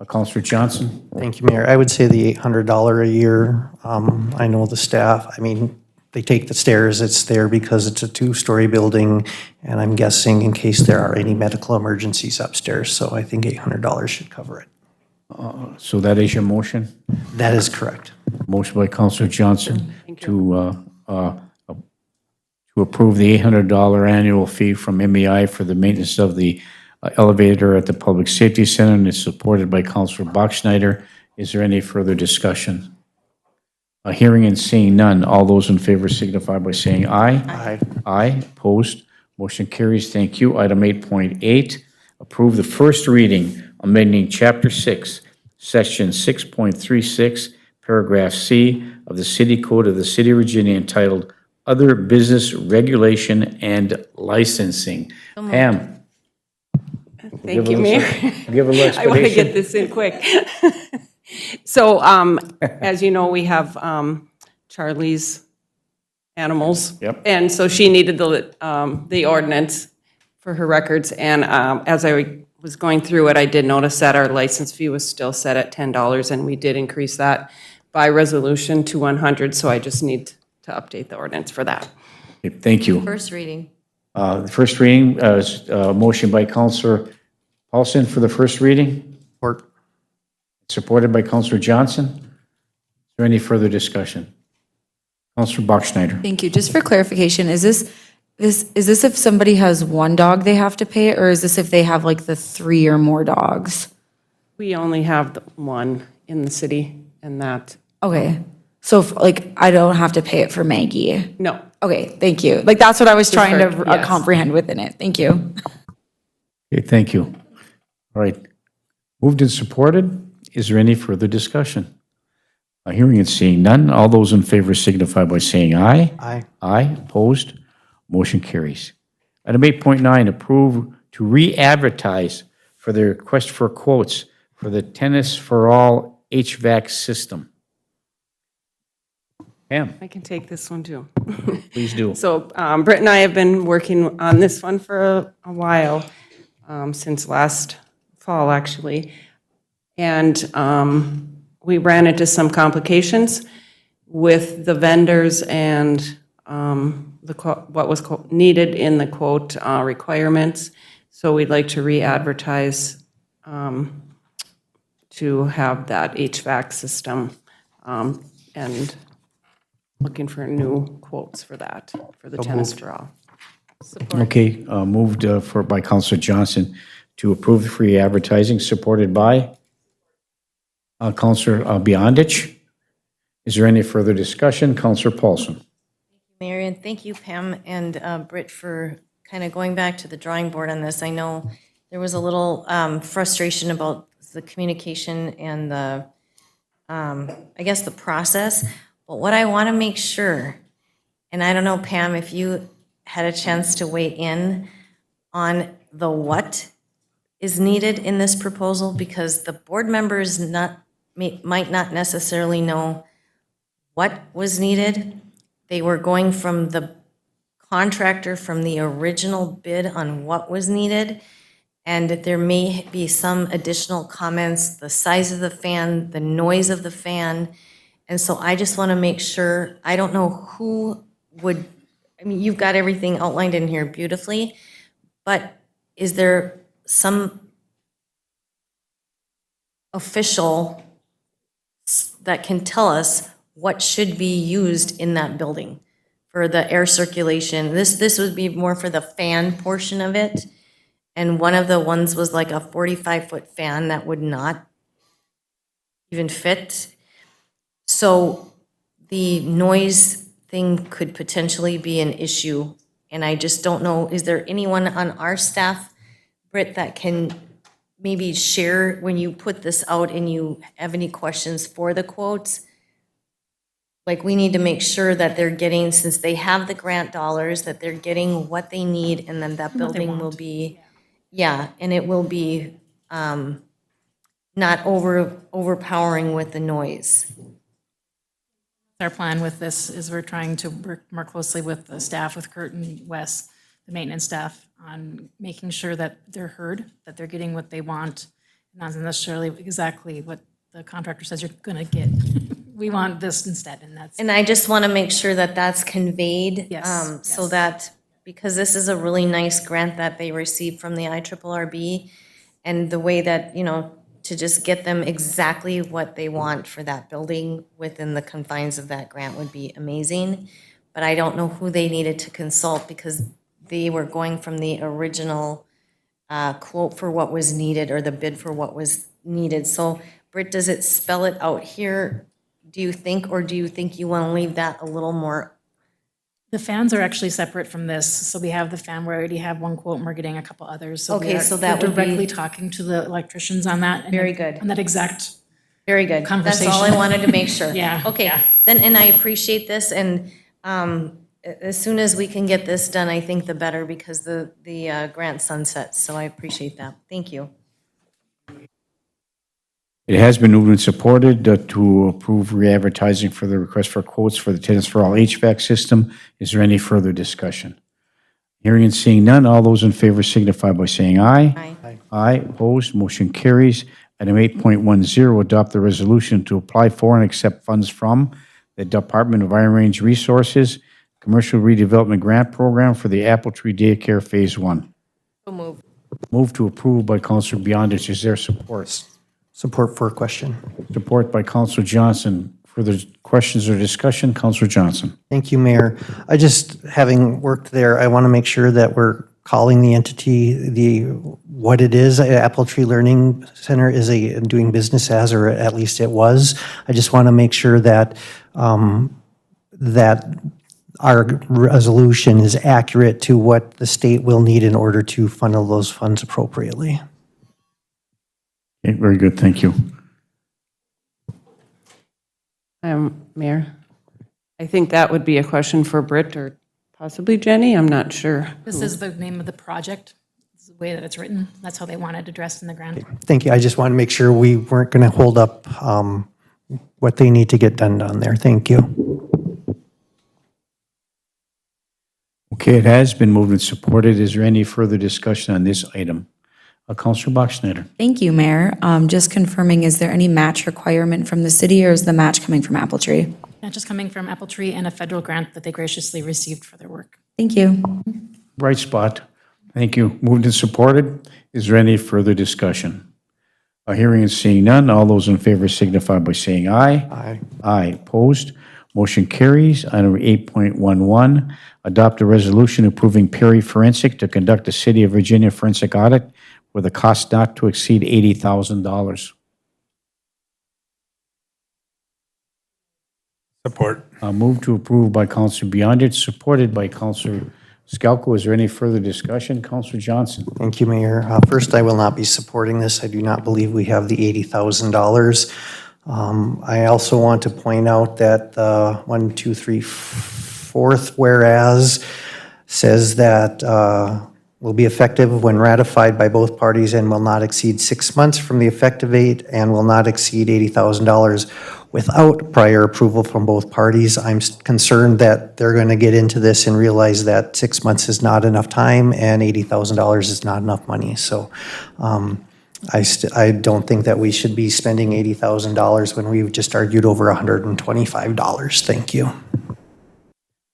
Speaker 3: Counselor Johnson?
Speaker 7: Thank you, Mayor. I would say the $800 a year. I know the staff, I mean, they take the stairs, it's there because it's a 2-story building, and I'm guessing in case there are any medical emergencies upstairs, so I think $800 should cover it.
Speaker 3: So that is your motion?
Speaker 7: That is correct.
Speaker 3: Motion by Counselor Johnson to approve the $800 annual fee from MEI for the maintenance of the elevator at the Public Safety Center, and is supported by Counselor Buckschneider. Is there any further discussion? Hearing and seeing none, all those in favor signify by saying aye.
Speaker 7: Aye.
Speaker 3: Aye, opposed, motion carries. Thank you. Item 8.8, approve the first reading amending Chapter 6, Section 6.36, Paragraph C of the City Code of the City of Virginia entitled Other Business Regulation and Licensing. Pam?
Speaker 4: Thank you, Mayor.
Speaker 3: Give a little
Speaker 4: I want to get
Speaker 3: explanation.
Speaker 4: this in quick. So, as you know, we have Charlie's animals.
Speaker 3: Yep.
Speaker 4: And so she needed the ordinance for her records, and as I was going through it, I did notice that our license fee was still set at $10, and we did increase that by resolution to $100, so I just need to update the ordinance for that.
Speaker 3: Okay, thank you.
Speaker 1: First reading.
Speaker 3: The first reading is a motion by Counselor Paulson for the first reading,
Speaker 7: Support.
Speaker 3: supported by Counselor Johnson. there any further discussion? Counselor Bachschnider.
Speaker 6: Thank you. Just for clarification, is this if somebody has one dog they have to pay, or is this if they have like the 3 or more dogs?
Speaker 4: We only have the one in the city, and that,
Speaker 6: Okay, so if, like, I don't have to pay it for Maggie?
Speaker 4: no.
Speaker 6: Okay, thank you. Like, that's what I was trying to
Speaker 4: yes.
Speaker 6: comprehend within it. Thank you.
Speaker 3: Okay, thank you. All right. Moved and supported. Is there any further discussion? Hearing and seeing none, all those in favor signify by saying aye.
Speaker 7: Aye.
Speaker 3: Aye, opposed, motion carries. Item 8.9, approve to re-advertise for the request for quotes for the Tennis for All HVAC system. Pam,
Speaker 4: I can take this one too.
Speaker 3: please do.
Speaker 4: So Britt and I have been working on this one for a while, since last fall, actually. And we ran into some complications with the vendors and what was needed in the quote requirements. So we'd like to re-advertise to have that HVAC system, and looking for new quotes for that, for the Tennis for All.
Speaker 3: Okay, moved by Counselor Johnson to approve the free advertising, supported by Counselor Beyondich. Is there any further discussion? Counselor Paulson.
Speaker 1: Marion, thank you, Pam and Britt, for kind of going back to the drawing board on this. I know there was a little frustration about the communication and the, I guess, the process. But what I want to make sure, and I don't know, Pam, if you had a chance to weigh in on the what is needed in this proposal, because the board members might not necessarily know what was needed. They were going from the contractor from the original bid on what was needed, and there may be some additional comments, the size of the fan, the noise of the fan. And so I just want to make sure, I don't know who would, I mean, you've got everything outlined in here beautifully, but is there some official that can tell us what should be used in that building for the air circulation? This would be more for the fan portion of it. And one of the ones was like a 45-foot fan that would not even fit. So the noise thing could potentially be an issue. And I just don't know, is there anyone on our staff, Britt, that can maybe share when you put this out and you have any questions for the quotes? Like, we need to make sure that they're getting, since they have the grant dollars, that they're getting what they need, and then that building will be, yeah, and it will be not overpowering with the noise.
Speaker 11: Our plan with this is we're trying to work more closely with the staff, with Kurt and Wes, the maintenance staff, on making sure that they're heard, that they're getting what they want, not necessarily exactly what the contractor says you're gonna get. We want this instead, and that's.
Speaker 1: And I just want to make sure that that's conveyed.
Speaker 11: Yes,
Speaker 1: So that, because this is a really nice grant that they received from the IRRB, and the way that, you know, to just get them exactly what they want for that building within the confines of that grant would be amazing. But I don't know who they needed to consult, because they were going from the original quote for what was needed, or the bid for what was needed. So Britt, does it spell it out here, do you think, or do you think you want to leave that a little more?
Speaker 11: The fans are actually separate from this, so we have the fan, we already have one quote, and we're getting a couple others. So
Speaker 1: Okay,
Speaker 11: we are-
Speaker 1: so that
Speaker 11: we're
Speaker 1: would be-
Speaker 11: directly talking to the electricians on that. and
Speaker 1: Very good.
Speaker 11: On that exact,
Speaker 1: Very good. That's all I
Speaker 11: Conversation.
Speaker 1: wanted to make sure.
Speaker 11: Yeah,
Speaker 1: Okay,
Speaker 11: yeah.
Speaker 1: then, and I appreciate this, and as soon as we can get this done, I think the better, because the grant sunsets, so I appreciate that. Thank you.
Speaker 3: It has been moved and supported to approve re-advertising for the request for quotes for the Tennis for All HVAC system. Is there any further discussion? Hearing and seeing none, all those in favor signify by saying aye.
Speaker 1: Aye.
Speaker 3: Aye, opposed, motion carries. Item 8.10, adopt the resolution to apply for and accept funds from the Department of Iron Range Resources Commercial Redevelopment Grant Program for the Apple Tree Daycare Phase 1.
Speaker 14: So moved.
Speaker 3: Move to approve by Counselor Beyondich. Is there support?
Speaker 7: Support for a question.
Speaker 3: Support by Counselor Johnson Further questions or discussion? Counselor Johnson.
Speaker 7: Thank you, Mayor. I just, having worked there, I want to make sure that we're calling the entity what it is. Apple Tree Learning Center is doing business as, or at least it was. I just want to make sure that, that our resolution is accurate to what the state will need in order to funnel those funds appropriately.
Speaker 3: Okay, very good, thank you.
Speaker 4: Mayor, I think that would be a question for Britt or possibly Jenny, I'm not sure.
Speaker 11: This is the name of the project, it's the way that it's written. That's how they want it addressed in the grant.
Speaker 7: Thank you. I just want to make sure we weren't going to hold up what they need to get done down there. Thank you.
Speaker 3: Okay, it has been moved and supported. Is there any further discussion on this item? Counselor Boxnader.
Speaker 6: Thank you, Mayor. Just confirming, is there any match requirement from the city, or is the match coming from Apple Tree?
Speaker 11: Not just coming from Apple Tree and a federal grant that they graciously received for their work.
Speaker 6: Thank you.
Speaker 3: Bright spot. Thank you. Moved and supported. Is there any further discussion? Hearing and seeing none, all those in favor signify by saying aye.
Speaker 7: Aye.
Speaker 3: Aye. Opposed? Motion carries. Item 8.11, adopt a resolution approving Perry Forensic to conduct a City of Virginia forensic audit with a cost not to exceed $80,000.
Speaker 10: Support.
Speaker 3: Move to approve by Counselor Beyondich, supported by Counselor Skalko. Is there any further discussion? Counselor Johnson.
Speaker 7: Thank you, Mayor. First, I will not be supporting this. I do not believe we have the $80,000. I also want to point out that the 4th whereas says that will be effective when ratified by both parties and will not exceed 6 months from the effective date and will not exceed $80,000 without prior approval from both parties. I'm concerned that they're going to get into this and realize that 6 months is not enough time and $80,000 is not enough money. So I don't think that we should be spending $80,000 when we've just argued over $125. Thank you.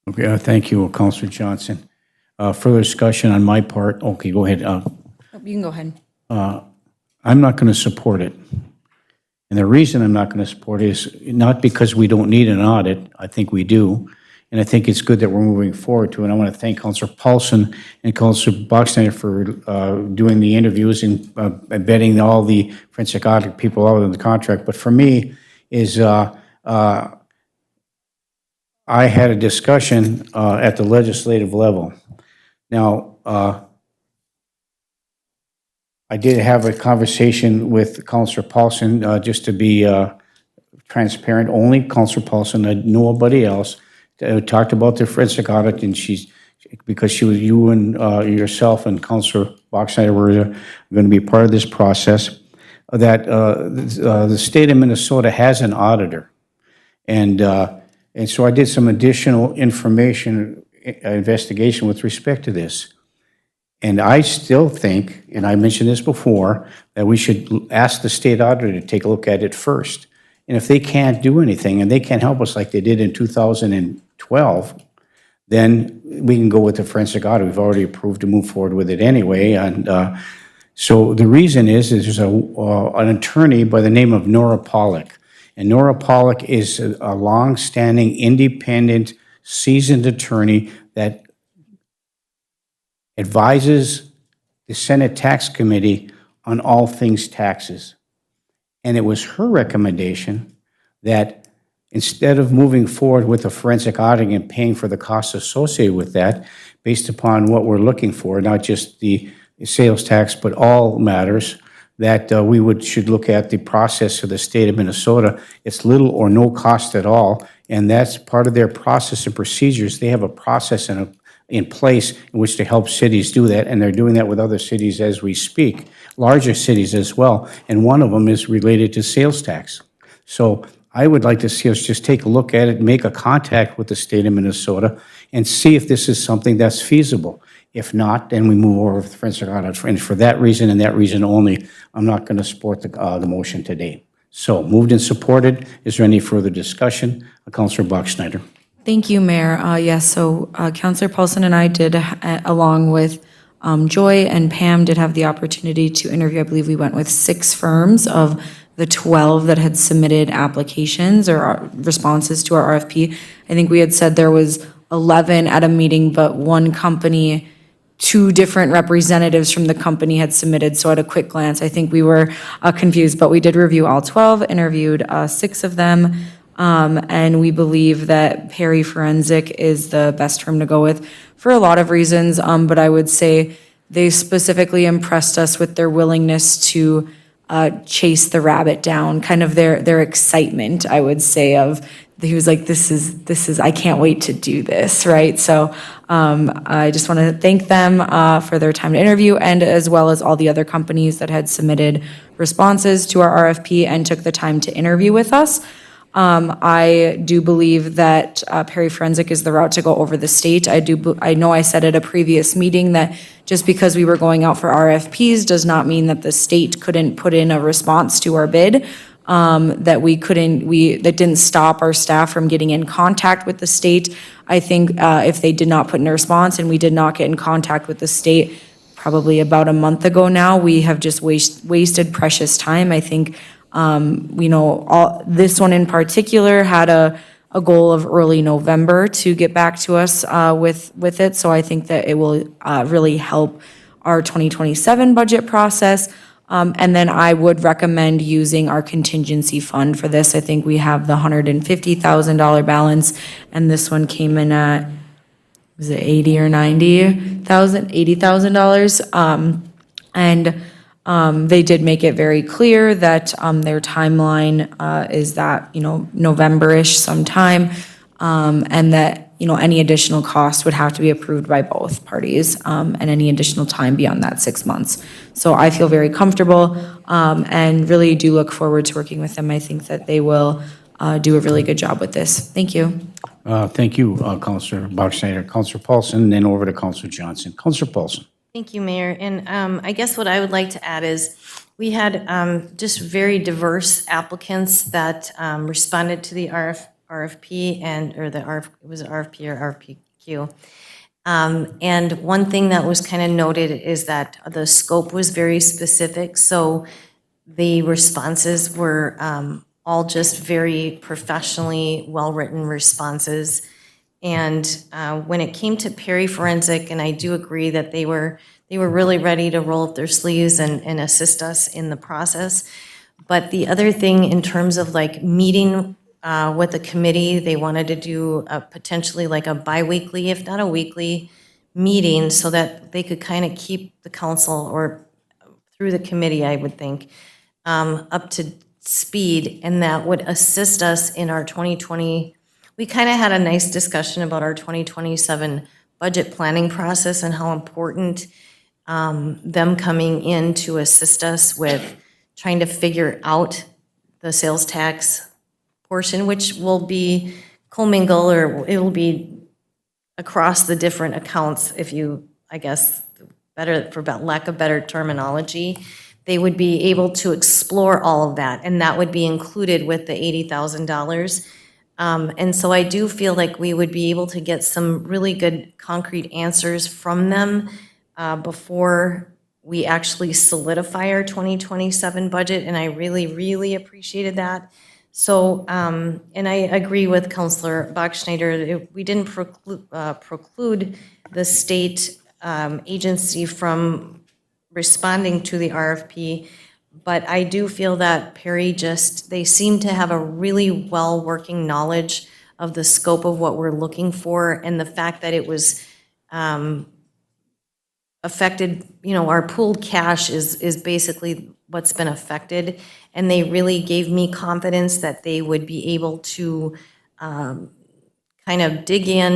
Speaker 3: Okay, thank you, Counselor Johnson. Further discussion on my part? Okay, go ahead.
Speaker 6: You can go ahead.
Speaker 3: I'm not going to support it. And the reason I'm not going to support it is not because we don't need an audit. I think we do. And I think it's good that we're moving forward to it. And I want to thank Counselor Paulson and Counselor Boxnader for doing the interviews and vetting all the forensic audit people out of the contract. But for me is I had a discussion at the legislative level. Now, I did have a conversation with Counselor Paulson, just to be transparent, only Counselor Paulson, nobody else. Talked about the forensic audit, and because you and yourself and Counselor Boxnader were going to be part of this process, that the state of Minnesota has an auditor. And so I did some additional investigation with respect to this. And I still think, and I mentioned this before, that we should ask the state auditor to take a look at it first. And if they can't do anything, and they can't help us like they did in 2012, then we can go with the forensic audit. We've already approved to move forward with it anyway. And so the reason is there's an attorney by the name of Nora Pollock. And Nora Pollock is a long-standing, independent, seasoned attorney that advises the Senate Tax Committee on all things taxes. And it was her recommendation that instead of moving forward with the forensic auditing and paying for the costs associated with that, based upon what we're looking for, not just the sales tax, but all matters, that we should look at the process of the state of Minnesota. It's little or no cost at all, and that's part of their process and procedures. They have a process in place in which to help cities do that, and they're doing that with other cities as we speak, larger cities as well, and one of them is related to sales tax. So I would like to see us just take a look at it, make a contact with the state of Minnesota, and see if this is something that's feasible. If not, then we move over with the forensic audit. And for that reason and that reason only, I'm not going to support the motion today. So moved and supported. Is there any further discussion? Councilor Boxnader.
Speaker 6: Thank you, Mayor. Yes, so Councilor Paulson and I did, along with Joy and Pam, did have the opportunity to interview. I believe we went with 6 firms of the 12 that had submitted applications or responses to our RFP. I think we had said there was 11 at a meeting, but one company, 2 different representatives from the company had submitted. So at a quick glance, I think we were confused, but we did review all 12, interviewed 6 of them. And we believe that Perry Forensic is the best firm to go with for a lot of reasons. But I would say they specifically impressed us with their willingness to chase the rabbit down, kind of their excitement, I would say, of, he was like, this is, I can't wait to do this, right? So I just want to thank them for their time to interview, and as well as all the other companies that had submitted responses to our RFP and took the time to interview with us. I do believe that Perry Forensic is the route to go over the state. I know I said at a previous meeting that just because we were going out for RFPs does not mean that the state couldn't put in a response to our bid. That didn't stop our staff from getting in contact with the state. I think if they did not put in a response and we did not get in contact with the state probably about a month ago now, we have just wasted precious time. I think this one in particular had a goal of early November to get back to us with it. So I think that it will really help our 2027 budget process. And then I would recommend using our contingency fund for this. I think we have the $150,000 balance, and this one came in at, was it $80,000 or $80,000? And they did make it very clear that their timeline is that, November-ish sometime, and that, any additional cost would have to be approved by both parties, and any additional time beyond that 6 months. So I feel very comfortable, and really do look forward to working with them. I think that they will do a really good job with this. Thank you.
Speaker 3: Thank you, Councilor Bachschnider. Councilor Paulson, then over to Councilor Johnson. Councilor Paulson.
Speaker 1: Thank you, Mayor. And I guess what I would like to add is we had just very diverse applicants that responded to the RFP it was RFP or RFPQ. And one thing that was kind of noted is that the scope was very specific. So the responses were all just very professionally well-written responses. And when it came to Perry Forensic, and I do agree that they were really ready to roll up their sleeves and assist us in the process. But the other thing in terms of like meeting with the committee, they wanted to do potentially like a biweekly, if not a weekly, meeting so that they could kind of keep the council or through the committee, I would think, up to speed, and that would assist us in our 2020. We kind of had a nice discussion about our 2027 budget planning process and how important them coming in to assist us with trying to figure out the sales tax portion, which will be commingle, or it will be across the different accounts, if you, I guess, for lack of better terminology. They would be able to explore all of that, and that would be included with the $80,000. And so I do feel like we would be able to get some really good concrete answers from them before we actually solidify our 2027 budget, and I really, really appreciated that. So, and I agree with Councilor Bachschnider, we didn't preclude the state agency from responding to the RFP, but I do feel that Perry they seem to have a really well-working knowledge of the scope of what we're looking for, and the fact that it was affected, our pooled cash is basically what's been affected, and they really gave me confidence that they would be able to kind of dig in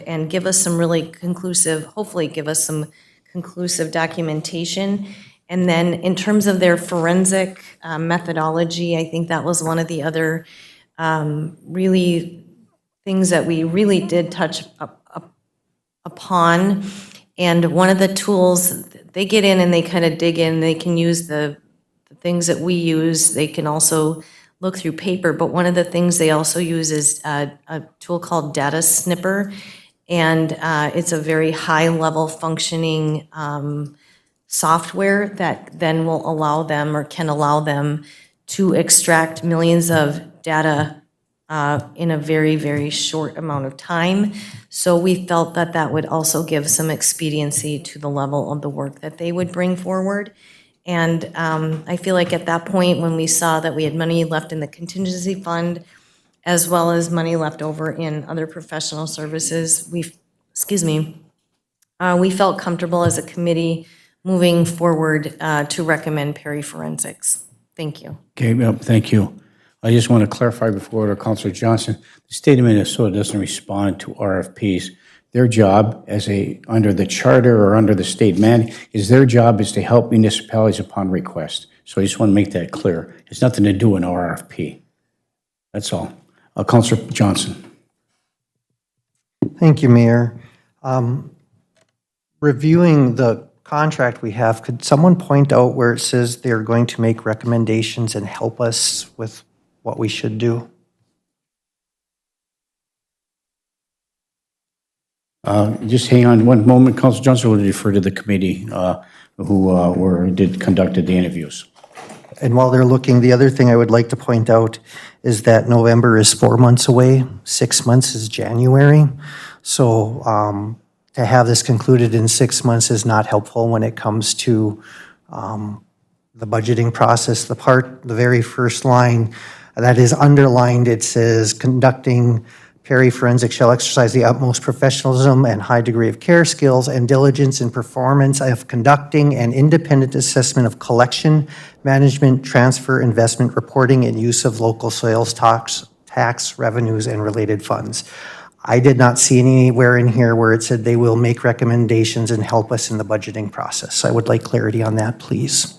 Speaker 1: and give us some really hopefully give us some conclusive documentation. And then in terms of their forensic methodology, I think that was one of the other really things that we really did touch upon. And one of the tools, they get in and they kind of dig in, they can use the things that we use, they can also look through paper, but one of the things they also use is a tool called Data Snipper, and it's a very high-level functioning software that then will allow them or can allow them to extract millions of data in a very, very short amount of time. So we felt that that would also give some expediency to the level of the work that they would bring forward. And I feel like at that point, when we saw that we had money left in the contingency fund, as well as money left over in other professional services, we felt comfortable as a committee moving forward to recommend Perry Forensics. Thank you.
Speaker 3: Okay, thank you. I just want to clarify before to Councilor Johnson, the state of Minnesota doesn't respond to RFPs. Their job under the charter or under the state is their job is to help municipalities upon request. So I just want to make that clear. It's nothing to do with an RFP. That's all. Councilor Johnson.
Speaker 7: Thank you, Mayor. Reviewing the contract we have, could someone point out where it says they're going to make recommendations and help us with what we should do?
Speaker 3: Just hang on one moment. Councilor Johnson will refer to the committee who conducted the interviews.
Speaker 7: And while they're looking, the other thing I would like to point out is that November is 4 months away, 6 months is January. So to have this concluded in 6 months is not helpful when it comes to the budgeting process. The very first line that is underlined, it says, conducting Perry Forensics shall exercise the utmost professionalism and high degree of care, skills, and diligence in performance of conducting an independent assessment of collection, management, transfer, investment, reporting, and use of local sales tax revenues and related funds. I did not see anywhere in here where it said they will make recommendations and help us in the budgeting process. I would like clarity on that, please.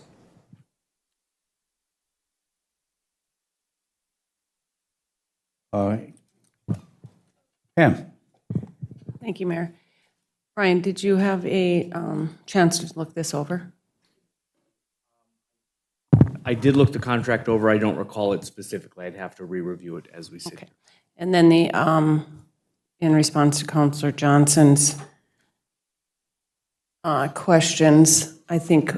Speaker 3: Pam.
Speaker 4: Thank you, Mayor. Brian, did you have a chance to look this over?
Speaker 15: I did look the contract over. I don't recall it specifically. I'd have to re-review it as we sit.
Speaker 4: Okay. And then in response to Councilor Johnson's questions, I think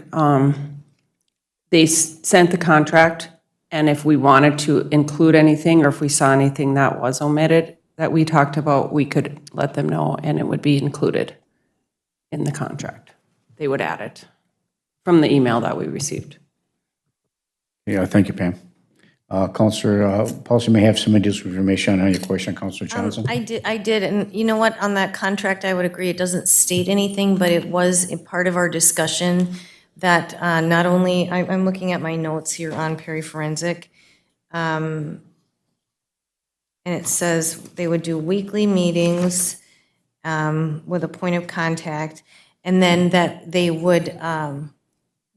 Speaker 4: they sent the contract, and if we wanted to include anything or if we saw anything that was omitted that we talked about, we could let them know and it would be included in the contract. They would add it from the email that we received.
Speaker 3: Yeah, thank you, Pam. Councilor Paulson may have some additional information on your question, Councilor Johnson.
Speaker 1: I did, and you know what, on that contract, I would agree, it doesn't state anything, but it was a part of our discussion that not only, I'm looking at my notes here on Perry Forensic, and it says they would do weekly meetings with a point of contact, and then that they would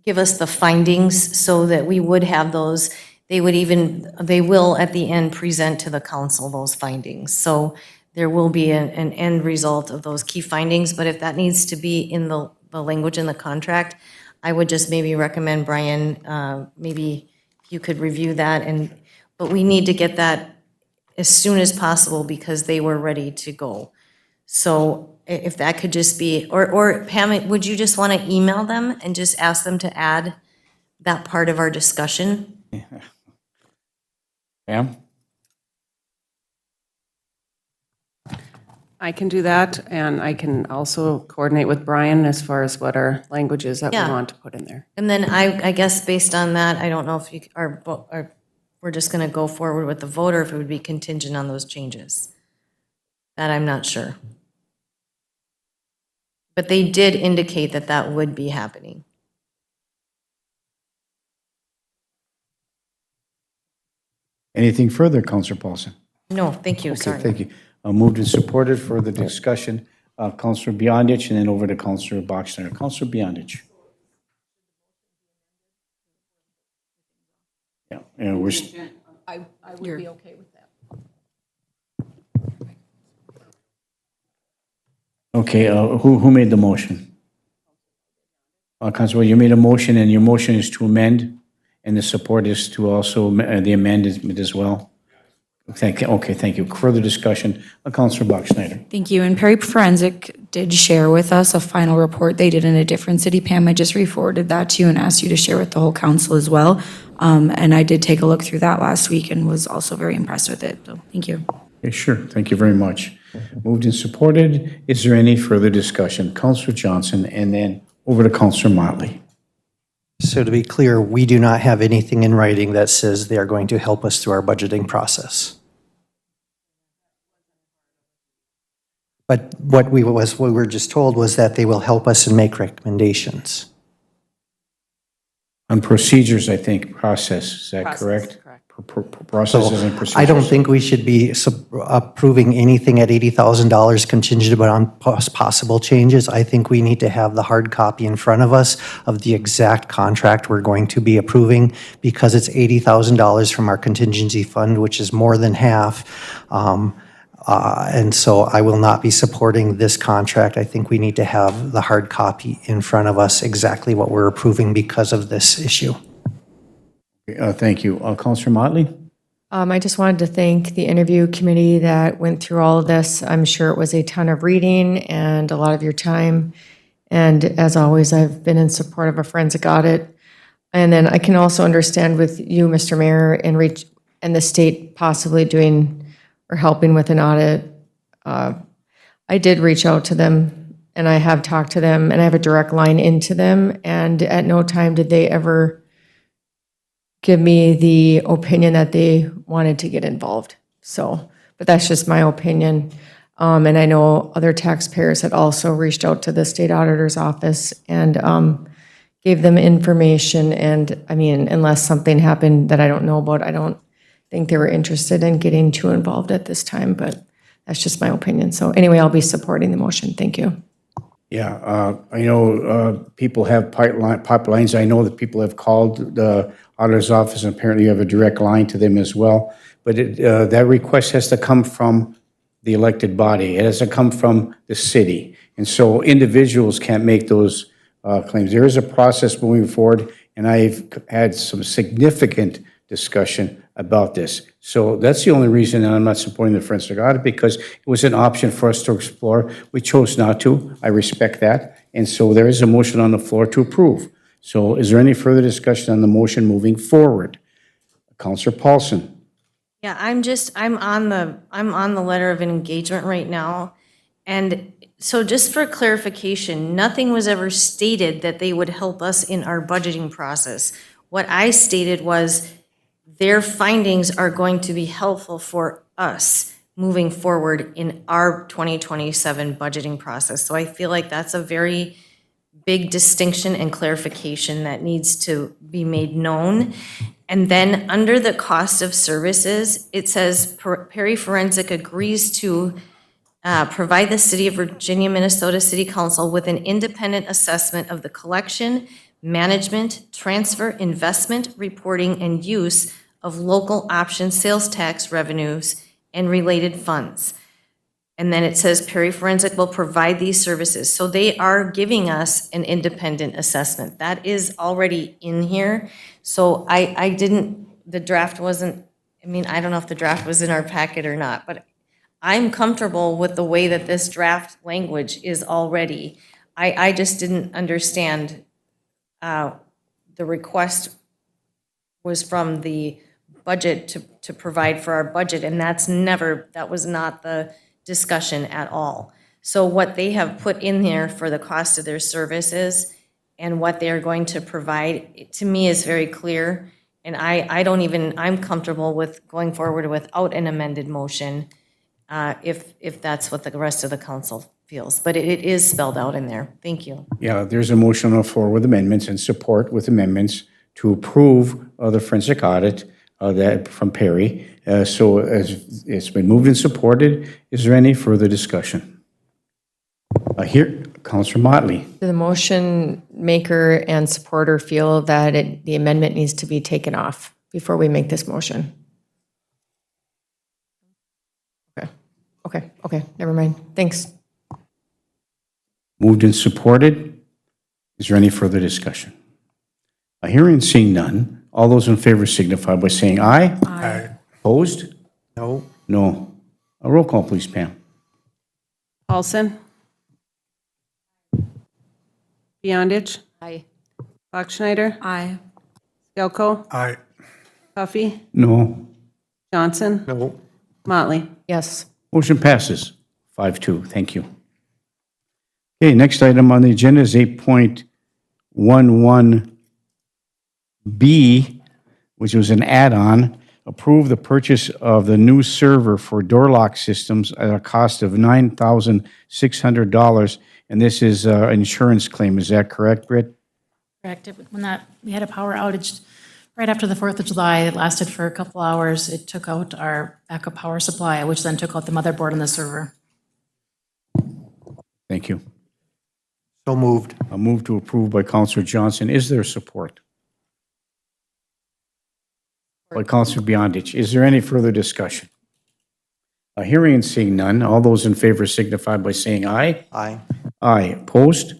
Speaker 1: give us the findings so that we would have those. They will at the end present to the council those findings. So there will be an end result of those key findings, but if that needs to be in the language in the contract, I would just maybe recommend, Brian, maybe you could review that, but we need to get that as soon as possible because they were ready to go. So if that could just be, or Pam, would you just want to email them and just ask them to add that part of our discussion?
Speaker 3: Pam?
Speaker 4: I can do that, and I can also coordinate with Brian as far as what our language is that we
Speaker 1: Yeah.
Speaker 4: want to put in there.
Speaker 1: And then I guess based on that, I don't know if you are, we're just going to go forward with the vote or if it would be contingent on those changes. That I'm not sure. But they did indicate that that would be happening.
Speaker 3: Anything further, Councilor Paulson?
Speaker 1: No, thank you,
Speaker 3: Okay,
Speaker 1: sorry.
Speaker 3: thank you. Moved and supported for the discussion. Councilor Beyondich, and then over to Councilor Boxner. Councilor Beyondich. Yeah, and we're,
Speaker 14: I would be okay with that.
Speaker 3: okay, who made the motion? Councilor, you made a motion, and your motion is to amend, and the support is to also, the amendment as well? Thank you. Further discussion, Councilor Boxner.
Speaker 6: Thank you. And Perry Forensic did share with us a final report they did in a different city. Pam, I just re-forwarded that to you and asked you to share with the whole council as well And I did take a look through that last week and was also very impressed with it. So thank you.
Speaker 3: Okay, sure. Thank you very much. Moved and supported. Is there any further discussion? Counselor Johnson, and then over to Counselor Motley.
Speaker 7: So to be clear, we do not have anything in writing that says they are going to help us through our budgeting process. But what we were just told was that they will help us and make recommendations.
Speaker 3: On procedures, I think, process, is that correct? Processes and procedures.
Speaker 7: I don't think we should be approving anything at $80,000 contingent upon possible changes. I think we need to have the hard copy in front of us of the exact contract we're going to be approving, because it's $80,000 from our contingency fund, which is more than half. And so I will not be supporting this contract. I think we need to have the hard copy in front of us, exactly what we're approving because of this issue.
Speaker 3: Thank you. Counselor Motley?
Speaker 8: I just wanted to thank the interview committee that went through all of this. I'm sure it was a ton of reading and a lot of your time. And as always, I've been in support of a forensic audit. And then I can also understand with you, Mr. Mayor, and the state possibly doing or helping with an audit. I did reach out to them, and I have talked to them, and I have a direct line into them. And at no time did they ever give me the opinion that they wanted to get involved. So, but that's just my opinion. And I know other taxpayers had also reached out to the state auditor's office and gave them information. And I mean, unless something happened that I don't know about, I don't think they were interested in getting too involved at this time, but that's just my opinion. So anyway, I'll be supporting the motion. Thank you.
Speaker 3: Yeah, I know people have pipelines. I know that people have called the auditor's office, and apparently you have a direct line to them as well. But that request has to come from the elected body. It has to come from the city. And so individuals can't make those claims. There is a process moving forward, and I've had some significant discussion about this. So that's the only reason that I'm not supporting the forensic audit, because it was an option for us to explore. We chose not to. I respect that. And so there is a motion on the floor to approve. So is there any further discussion on the motion moving forward? Counselor Paulson.
Speaker 1: Yeah, I'm on the letter of engagement right now. And so just for clarification, nothing was ever stated that they would help us in our budgeting process. What I stated was their findings are going to be helpful for us moving forward in our 2027 budgeting process. So I feel like that's a very big distinction and clarification that needs to be made known. And then under the cost of services, it says Perry Forensic agrees to provide the City of Virginia, Minnesota City Council with an independent assessment of the collection, management, transfer, investment, reporting, and use of local option sales tax revenues and related funds. And then it says Perry Forensic will provide these services. So they are giving us an independent assessment. That is already in here. So I didn't, the draft wasn't, I mean, I don't know if the draft was in our packet or not, but I'm comfortable with the way that this draft language is already. I just didn't understand the request was from the budget to provide for our budget, and that was not the discussion at all. So what they have put in there for the cost of their services and what they are going to provide, to me, is very clear. And I'm comfortable with going forward without an amended motion, if that's what the rest of the council feels. But it is spelled out in there. Thank you.
Speaker 3: Yeah, there's a motion on the floor with amendments and support with amendments to approve the forensic audit that from Perry. So as it's been moved and supported, is there any further discussion? Here, Counselor Motley.
Speaker 8: The motion maker and supporter feel that the amendment needs to be taken off before we make this motion. Okay, never mind. Thanks.
Speaker 3: Moved and supported. Is there any further discussion? Hearing and seeing none, all those in favor signify by saying aye.
Speaker 5: Aye.
Speaker 3: Opposed?
Speaker 7: No.
Speaker 3: No. A roll call, please, Pam.
Speaker 4: Paulson? Beyondich?
Speaker 14: Aye.
Speaker 4: Bachschnider?
Speaker 6: Aye.
Speaker 4: Stelco?
Speaker 5: Aye.
Speaker 4: Huffy,
Speaker 3: No.
Speaker 4: Johnson,
Speaker 7: No.
Speaker 4: Motley.
Speaker 8: Yes.
Speaker 3: Motion passes 5-2. Thank you. Okay, next item on the agenda is 8.11B, which was an add-on. Approve the purchase of the new server for door lock systems at a cost of $9,600. And this is an insurance claim. Is that correct, Britt?
Speaker 11: Correct. We had a power outage right after the 4th of July. It lasted for a couple hours. It took out our backup power supply, which then took out the motherboard and the server.
Speaker 3: Thank you.
Speaker 7: So moved.
Speaker 3: A move to approve by Counselor Johnson. Is there support? By Counselor Beyondich. Is there any further discussion? Hearing and seeing none, all those in favor signify by saying aye.
Speaker 7: Aye.
Speaker 3: Aye. Opposed?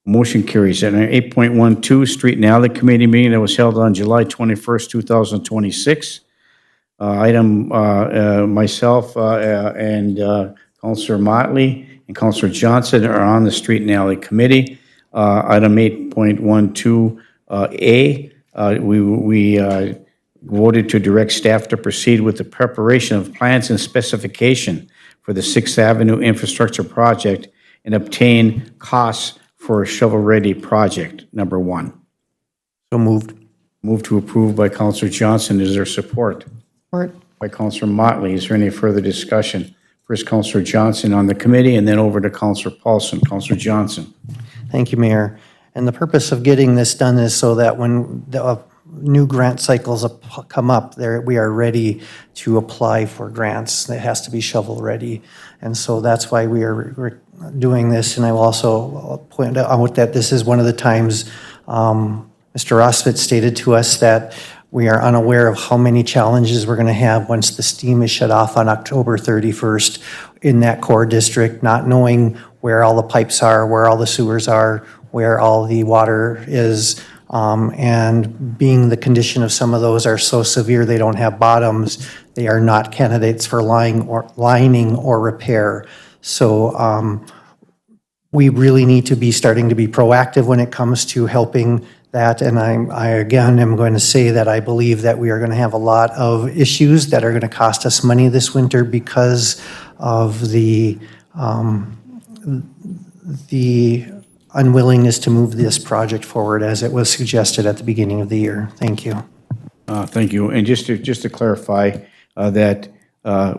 Speaker 3: Motion carries. And 8.12, Street and Alley Committee meeting that was held on July 21st, 2026. Myself and Counselor Motley and Counselor Johnson are on the Street and Alley Committee. Item 8.12A, we voted to direct staff to proceed with the preparation of plans and specification for the 6th Avenue Infrastructure Project and obtain costs for a shovel-ready project, number 1.
Speaker 7: So moved.
Speaker 3: Move to approve by Counselor Johnson. Is there support?
Speaker 8: Support.
Speaker 3: By Counselor Motley. Is there any further discussion? First, Counselor Johnson on the committee, and then over to Counselor Paulson. Counselor Johnson.
Speaker 7: Thank you, Mayor. And the purpose of getting this done is so that when the new grant cycles come up, we are ready to apply for grants. It has to be shovel-ready. And so that's why we're doing this. And I will also point out that this is one of the times Mr. Rosvit stated to us that we are unaware of how many challenges we're going to have once the steam is shut off on October 31st in that core district, not knowing where all the pipes are, where all the sewers are, where all the water is. And being the condition of some of those are so severe they don't have bottoms, they are not candidates for lining or repair. So we really need to be starting to be proactive when it comes to helping that. And I again am going to say that I believe that we are going to have a lot of issues that are going to cost us money this winter because of the unwillingness to move this project forward as it was suggested at the beginning of the year. Thank you.
Speaker 3: Thank you. And just to clarify that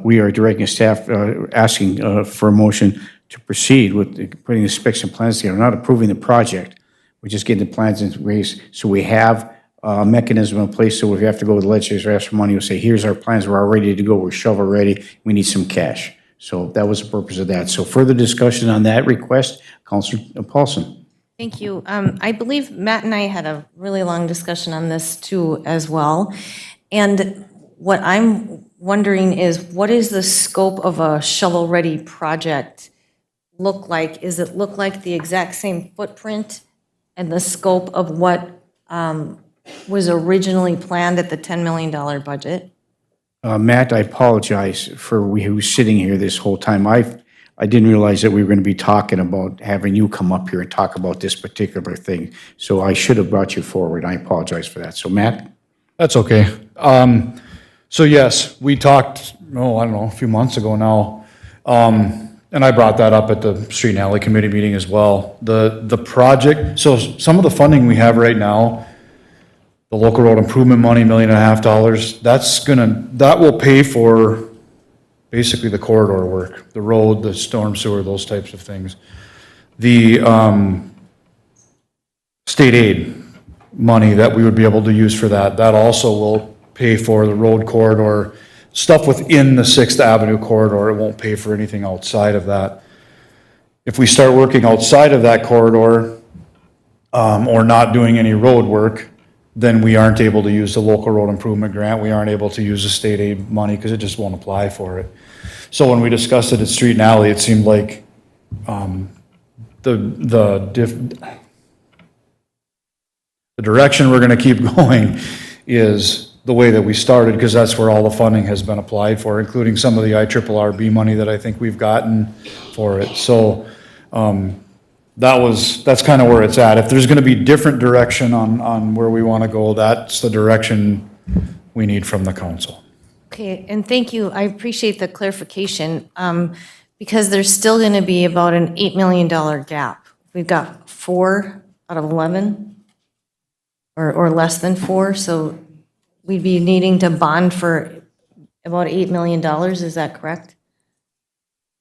Speaker 3: we are directing staff, asking for a motion to proceed with putting the specs and plans together, not approving the project. We're just getting the plans in place so we have a mechanism in place. So if we have to go to the legislature, ask for money, we'll say, here's our plans, we're all ready to go, we're shovel ready, we need some cash. So that was the purpose of that. So further discussion on that request, Counselor Paulson.
Speaker 1: Thank you. I believe Matt and I had a really long discussion on this too as well. And what I'm wondering is, what is the scope of a shovel-ready project look like? Is it look like the exact same footprint and the scope of what was originally planned at the $10 million budget?
Speaker 3: Matt, I apologize for who's sitting here this whole time. I didn't realize that we were going to be talking about having you come up here and talk about this particular thing. So I should have brought you forward. I apologize for that. So Matt?
Speaker 12: That's okay. So yes, we talked, I don't know, a few months ago now. And I brought that up at the Street and Alley Committee meeting as well. The project, so some of the funding we have right now, the local road improvement money, $1.5 million, that will pay for basically the corridor work, the road, the storm sewer, those types of things. The state aid money that we would be able to use for that also will pay for the road corridor, stuff within the 6th Avenue corridor. It won't pay for anything outside of that. If we start working outside of that corridor, or not doing any road work, then we aren't able to use the local road improvement grant. We aren't able to use the state aid money because it just won't apply for it. So when we discussed it at Street and Alley, it seemed like the direction we're going to keep going is the way that we started, because that's where all the funding has been applied for, including some of the IRRB money that I think we've gotten for it. So that's kind of where it's at. If there's going to be different direction on where we want to go, that's the direction we need from the council.
Speaker 1: Okay, and thank you. I appreciate the clarification, because there's still going to be about an $8 million gap. We've got 4 out of 11, or less than 4, so we'd be needing to bond for about $8 million, is that correct?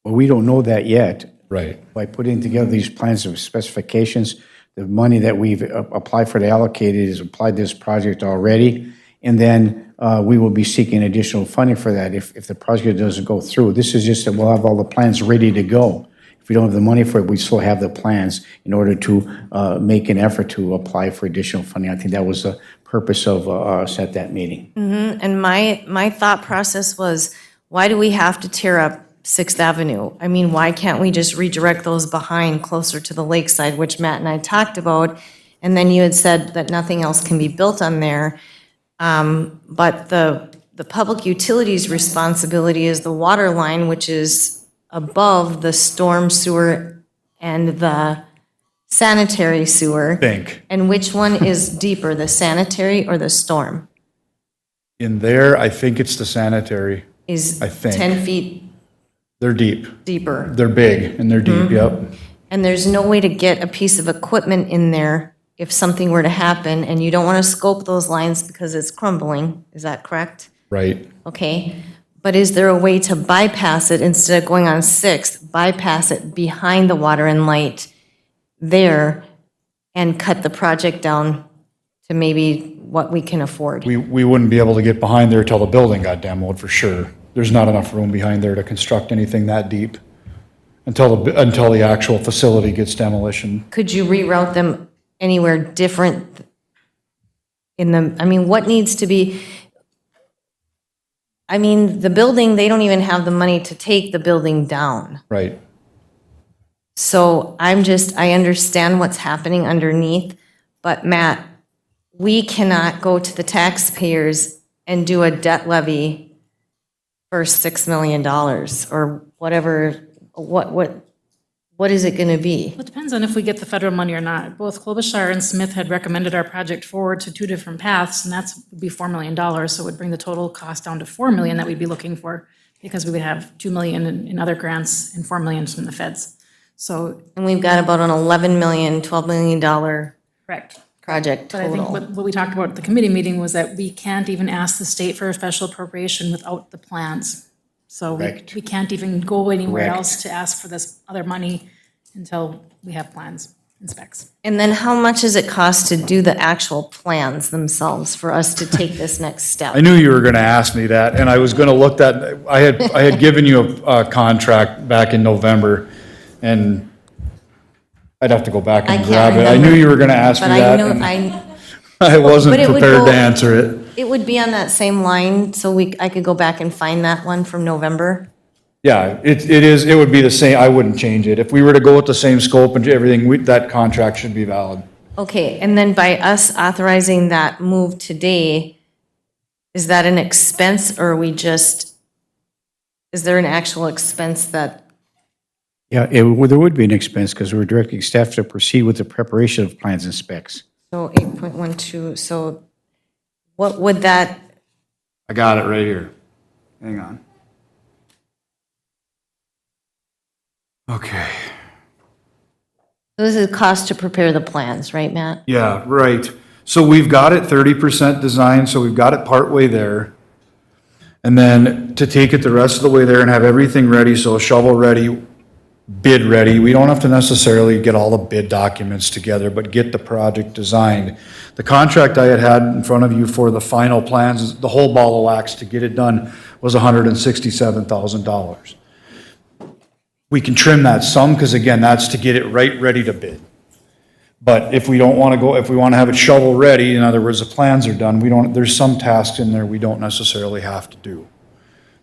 Speaker 3: Well, we don't know that yet.
Speaker 12: Right.
Speaker 3: By putting together these plans of specifications, the money that we've applied for, the allocated, is applied to this project already. And then we will be seeking additional funding for that if the project doesn't go through. This is just that we'll have all the plans ready to go. If we don't have the money for it, we still have the plans in order to make an effort to apply for additional funding. I think that was the purpose of us at that meeting.
Speaker 1: And my thought process was, why do we have to tear up 6th Avenue? I mean, why can't we just redirect those behind closer to the lakeside, which Matt and I talked about? And then you had said that nothing else can be built on there. But the public utilities responsibility is the water line, which is above the storm sewer and the sanitary sewer.
Speaker 12: Think.
Speaker 1: And which one is deeper, the sanitary or the storm?
Speaker 12: In there, I think it's the sanitary.
Speaker 1: Is
Speaker 12: I think.
Speaker 1: 10 feet
Speaker 12: They're deep.
Speaker 1: deeper.
Speaker 12: They're big and they're deep, yep.
Speaker 1: And there's no way to get a piece of equipment in there if something were to happen, and you don't want to scope those lines because it's crumbling. Is that correct?
Speaker 12: Right.
Speaker 1: Okay. But is there a way to bypass it instead of going on 6th, bypass it behind the water and light there and cut the project down to maybe what we can afford?
Speaker 12: We wouldn't be able to get behind there till the building got demoed, for sure. There's not enough room behind there to construct anything that deep until the actual facility gets demolition.
Speaker 1: Could you reroute them anywhere different in the, I mean, what needs to be, I mean, the building, they don't even have the money to take the building down.
Speaker 12: Right.
Speaker 1: So I understand what's happening underneath, but Matt, we cannot go to the taxpayers and do a debt levy for $6 million or whatever, what is it gonna be?
Speaker 11: Well, it depends on if we get the federal money or not. Both Klobuchar and Smith had recommended our project forward to 2 different paths, and that's would be $4 million, so it would bring the total cost down to $4 million that we'd be looking for, because we would have $2 million in other grants and $4 million from the feds. So,
Speaker 1: And we've got about an $11 million, $12 million
Speaker 11: correct.
Speaker 1: project
Speaker 11: But I think
Speaker 1: total.
Speaker 11: what we talked about at the committee meeting was that we can't even ask the state for a special appropriation without the plans. So
Speaker 3: Correct.
Speaker 11: we can't even go anywhere
Speaker 3: Correct.
Speaker 11: else to ask for this other money until we have plans and specs.
Speaker 1: And then how much does it cost to do the actual plans themselves for us to take this next step?
Speaker 12: I knew you were gonna ask me that, and I was gonna look that, I had given you a contract back in November, and I'd have to go back
Speaker 1: I
Speaker 12: and
Speaker 1: can't
Speaker 12: grab it. I
Speaker 1: remember,
Speaker 12: knew you were gonna ask me
Speaker 1: But I
Speaker 12: that,
Speaker 1: know,
Speaker 12: and I wasn't
Speaker 1: But it would
Speaker 12: prepared
Speaker 1: go-
Speaker 12: to answer it.
Speaker 1: it would be on that same line, so I could go back and find that one from November?
Speaker 12: Yeah, it would be the same, I wouldn't change it. If we were to go with the same scope and everything, that contract should be valid.
Speaker 1: Okay, and then by us authorizing that move today, is that an expense, or are we just, is there an actual expense that,
Speaker 3: Yeah, there would be an expense because we're directing staff to proceed with the preparation of plans and specs.
Speaker 1: so 8.12, so what would that,
Speaker 12: I got it right here. Hang on. Okay.
Speaker 1: this is cost to prepare the plans, right, Matt?
Speaker 12: Yeah, right. So we've got it 30% designed, so we've got it partway there. And then to take it the rest of the way there and have everything ready, so shovel ready, bid ready. We don't have to necessarily get all the bid documents together, but get the project designed. The contract I had in front of you for the final plans, the whole ball of wax to get it done, was $167,000. We can trim that some, because again, that's to get it right ready to bid. But if we don't want to go, if we want to have it shovel ready, in other words, the plans are done, there's some tasks in there we don't necessarily have to do.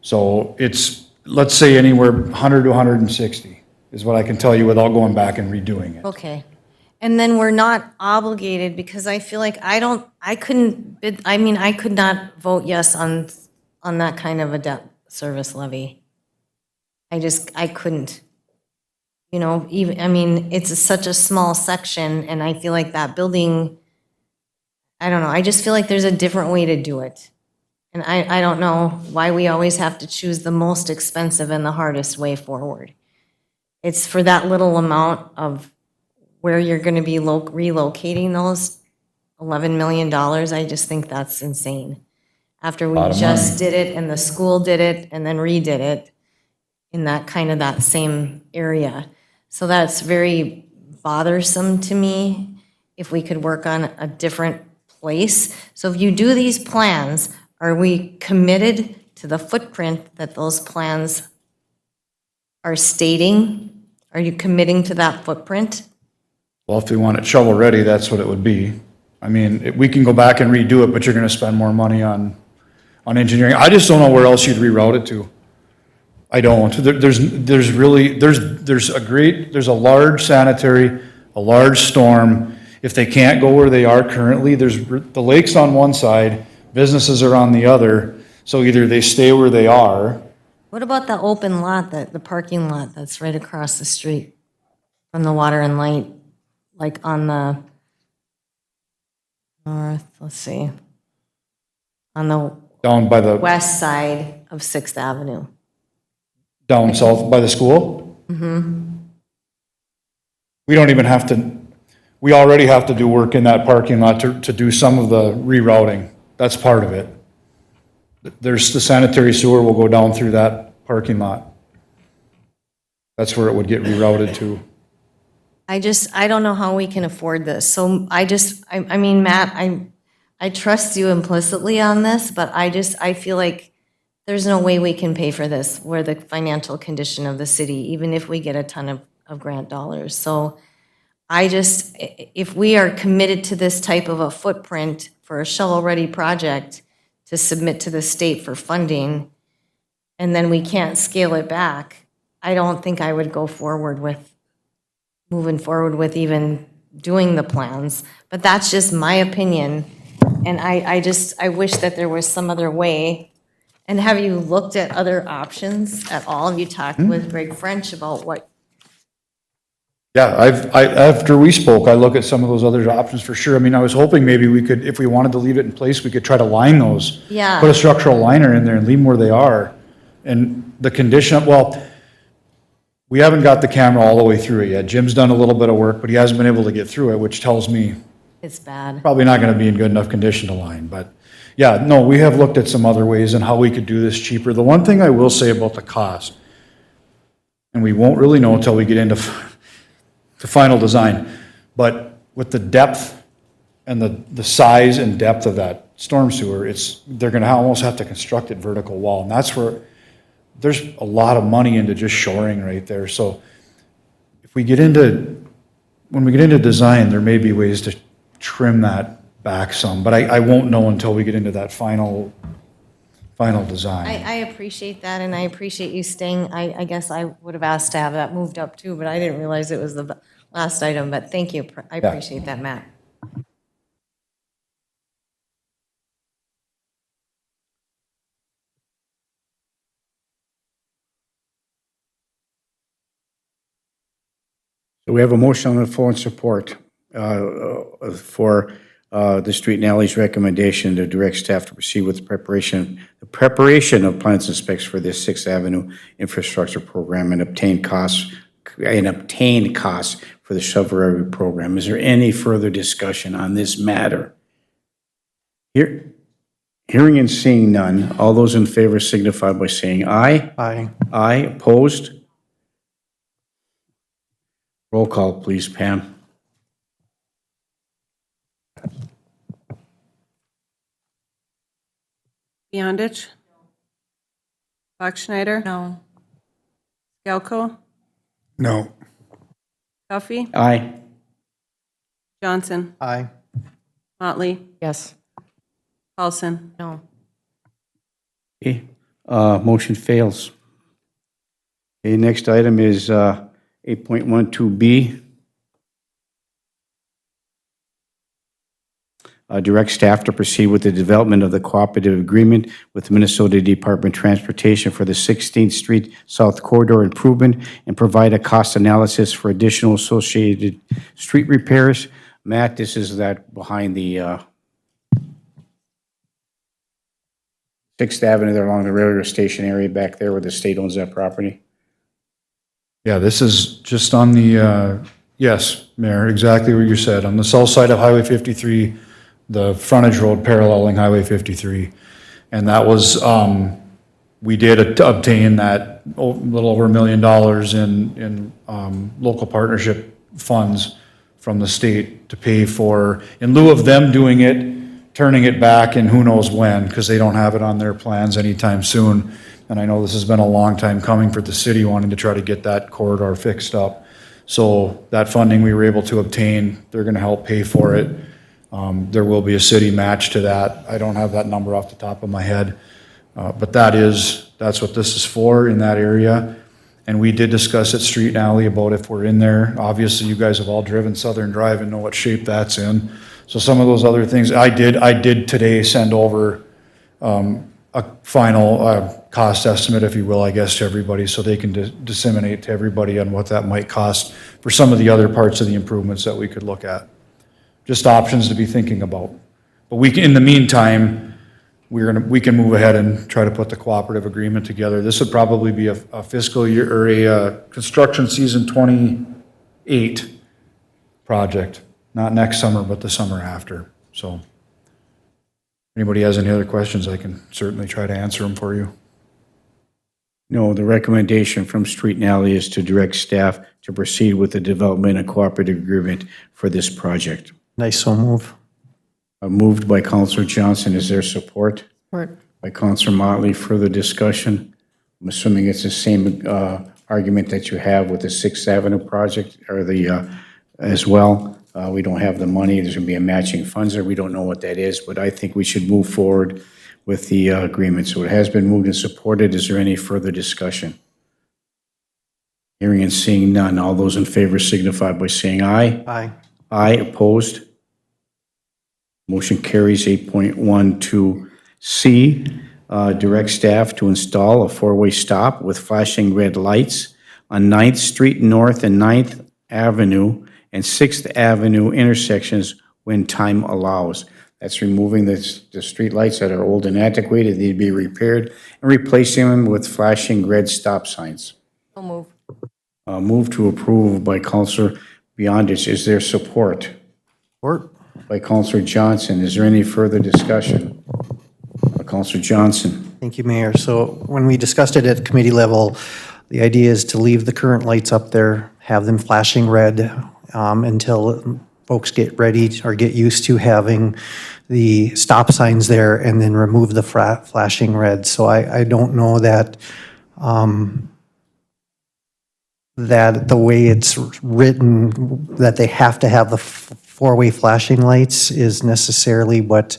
Speaker 12: So it's, let's say anywhere 100 to 160 is what I can tell you without going back and redoing it.
Speaker 1: Okay. And then we're not obligated, because I feel like I couldn't bid, I mean, I could not vote yes on that kind of a debt service levy. I couldn't. You know, even, I mean, it's such a small section, and I feel like that building, I don't know, I just feel like there's a different way to do it. And I don't know why we always have to choose the most expensive and the hardest way forward. It's for that little amount of where you're gonna be relocating those $11 million, I just think that's insane. After we just did it and the school did it and then redid it in that kind of that same area. So that's very bothersome to me, if we could work on a different place. So if you do these plans, are we committed to the footprint that those plans are stating? Are you committing to that footprint?
Speaker 12: Well, if we want it shovel-ready, that's what it would be. I mean, we can go back and redo it, but you're gonna spend more money on engineering. I just don't know where else you'd reroute it to. I don't. There's really, there's a large sanitary, a large storm. If they can't go where they are currently, the lake's on one side, businesses are on the other, so either they stay where they are.
Speaker 1: What about the open lot, the parking lot that's right across the street from the Water and Light, like on the north, let's see, on the
Speaker 12: Down by the,
Speaker 1: west side of Sixth Avenue?
Speaker 12: down south by the school? Mm-hmm. We don't even have to, we already have to do work in that parking lot to do some of the rerouting. That's part of it. There's the sanitary sewer will go down through that parking lot. That's where it would get rerouted to.
Speaker 1: I don't know how we can afford this. So I mean, Matt, I trust you implicitly on this, but I feel like there's no way we can pay for this, where the financial condition of the city, even if we get a ton of grant dollars. So if we are committed to this type of a footprint for a shovel-ready project to submit to the state for funding, and then we can't scale it back, I don't think I would go moving forward with even doing the plans. But that's just my opinion. And I wish that there was some other way. And have you looked at other options at all? Have you talked with Greg French about what?
Speaker 12: Yeah, after we spoke, I look at some of those other options for sure. I mean, I was hoping maybe we could, if we wanted to leave it in place, we could try to line those.
Speaker 1: Yeah.
Speaker 12: Put a structural liner in there and leave them where they are. And the condition, well, we haven't got the camera all the way through it yet. Jim's done a little bit of work, but he hasn't been able to get through it, which tells me
Speaker 1: It's bad.
Speaker 12: probably not gonna be in good enough condition to line. But yeah, no, we have looked at some other ways and how we could do this cheaper. The one thing I will say about the cost, and we won't really know until we get into the final design, but with the depth and the size and depth of that storm sewer, they're gonna almost have to construct it vertical wall, and that's where there's a lot of money into just shoring right there. So if we get into, when we get into design, there may be ways to trim that back some, but I won't know until we get into that final design.
Speaker 1: I appreciate that, and I appreciate you staying. I guess I would have asked to have that moved up too, but I didn't realize it was the last item, but thank you. I appreciate that, Matt.
Speaker 3: So we have a motion on the floor and support for the Street and Alleys recommendation to direct staff to proceed with the preparation of plans and specs for this Sixth Avenue infrastructure program and obtain costs for the shovel-ready program. Is there any further discussion on this matter? Hearing and seeing none, all those in favor signify by saying aye.
Speaker 7: Aye.
Speaker 3: Aye, opposed? Roll call, please, Pam.
Speaker 4: Beyondich? Bachschnider? No. Scalco?
Speaker 10: No.
Speaker 4: Duffy?
Speaker 3: Aye.
Speaker 4: Johnson?
Speaker 7: Aye.
Speaker 4: Motley?
Speaker 8: Yes.
Speaker 4: Paulson?
Speaker 1: No.
Speaker 3: Okay, motion fails. Okay, next item is 8.12B. Direct staff to proceed with the development of the cooperative agreement with the Minnesota Department of Transportation for the 16th Street South Corridor improvement and provide a cost analysis for additional associated street repairs. Matt, this is that behind the Sixth Avenue there along the railroad station area back there where the state owns that property?
Speaker 12: Yeah, this is just on the, yes, Mayor, exactly what you said. On the south side of Highway 53, the frontage road paralleling Highway 53. And that was, we did obtain that little over $1 million in local partnership funds from the state to pay for, in lieu of them doing it, turning it back in who knows when, because they don't have it on their plans anytime soon. And I know this has been a long time coming for the city wanting to try to get that corridor fixed up. So that funding we were able to obtain, they're gonna help pay for it. There will be a city match to that. I don't have that number off the top of my head. But that's what this is for in that area. And we did discuss at Street and Alley about if we're in there. Obviously, you guys have all driven Southern Drive and know what shape that's in. So some of those other things, I did today send over a final cost estimate, if you will, I guess, to everybody, so they can disseminate to everybody on what that might cost for some of the other parts of the improvements that we could look at. Just options to be thinking about. But we can, in the meantime, we can move ahead and try to put the cooperative agreement together. This would probably be a fiscal year or a construction season 28 project, not next summer, but the summer after. So if anybody has any other questions, I can certainly try to answer them for you.
Speaker 3: No, the recommendation from Street and Alley is to direct staff to proceed with the development and cooperative agreement for this project.
Speaker 7: Nice, so move.
Speaker 3: Moved by Counselor Johnson. Is there support?
Speaker 8: Support.
Speaker 3: By Counselor Motley. Further discussion? I'm assuming it's the same argument that you have with the Sixth Avenue project or the, as well. We don't have the money. There's going to be a matching funds there. We don't know what that is, but I think we should move forward with the agreement. So it has been moved and supported. Is there any further discussion? Hearing and seeing none. All those in favor signify by saying aye.
Speaker 7: Aye.
Speaker 3: Aye. Opposed? Motion carries. 8.12C, direct staff to install a four-way stop with flashing red lights on 9th Street North and 9th Avenue and 6th Avenue intersections when time allows. That's removing the street lights that are old and antiquated, need to be repaired, and replacing them with flashing red stop signs.
Speaker 14: So move.
Speaker 3: Move to approve by Counselor Beyondich. Is there support?
Speaker 7: Support.
Speaker 3: By Counselor Johnson. Is there any further discussion? Counselor Johnson.
Speaker 7: Thank you, Mayor. So when we discussed it at committee level, the idea is to leave the current lights up there, have them flashing red until folks get ready or get used to having the stop signs there, and then remove the flashing red. So I don't know that that the way it's written, that they have to have the four-way flashing lights is necessarily what,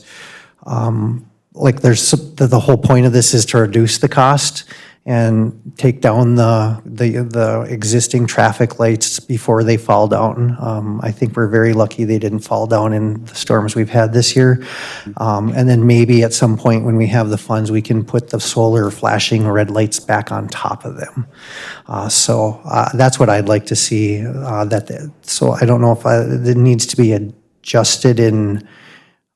Speaker 7: like there's, the whole point of this is to reduce the cost and take down the existing traffic lights before they fall down. I think we're very lucky they didn't fall down in the storms we've had this year. And then maybe at some point when we have the funds, we can put the solar flashing red lights back on top of them. So that's what I'd like to see. So I don't know if it needs to be adjusted in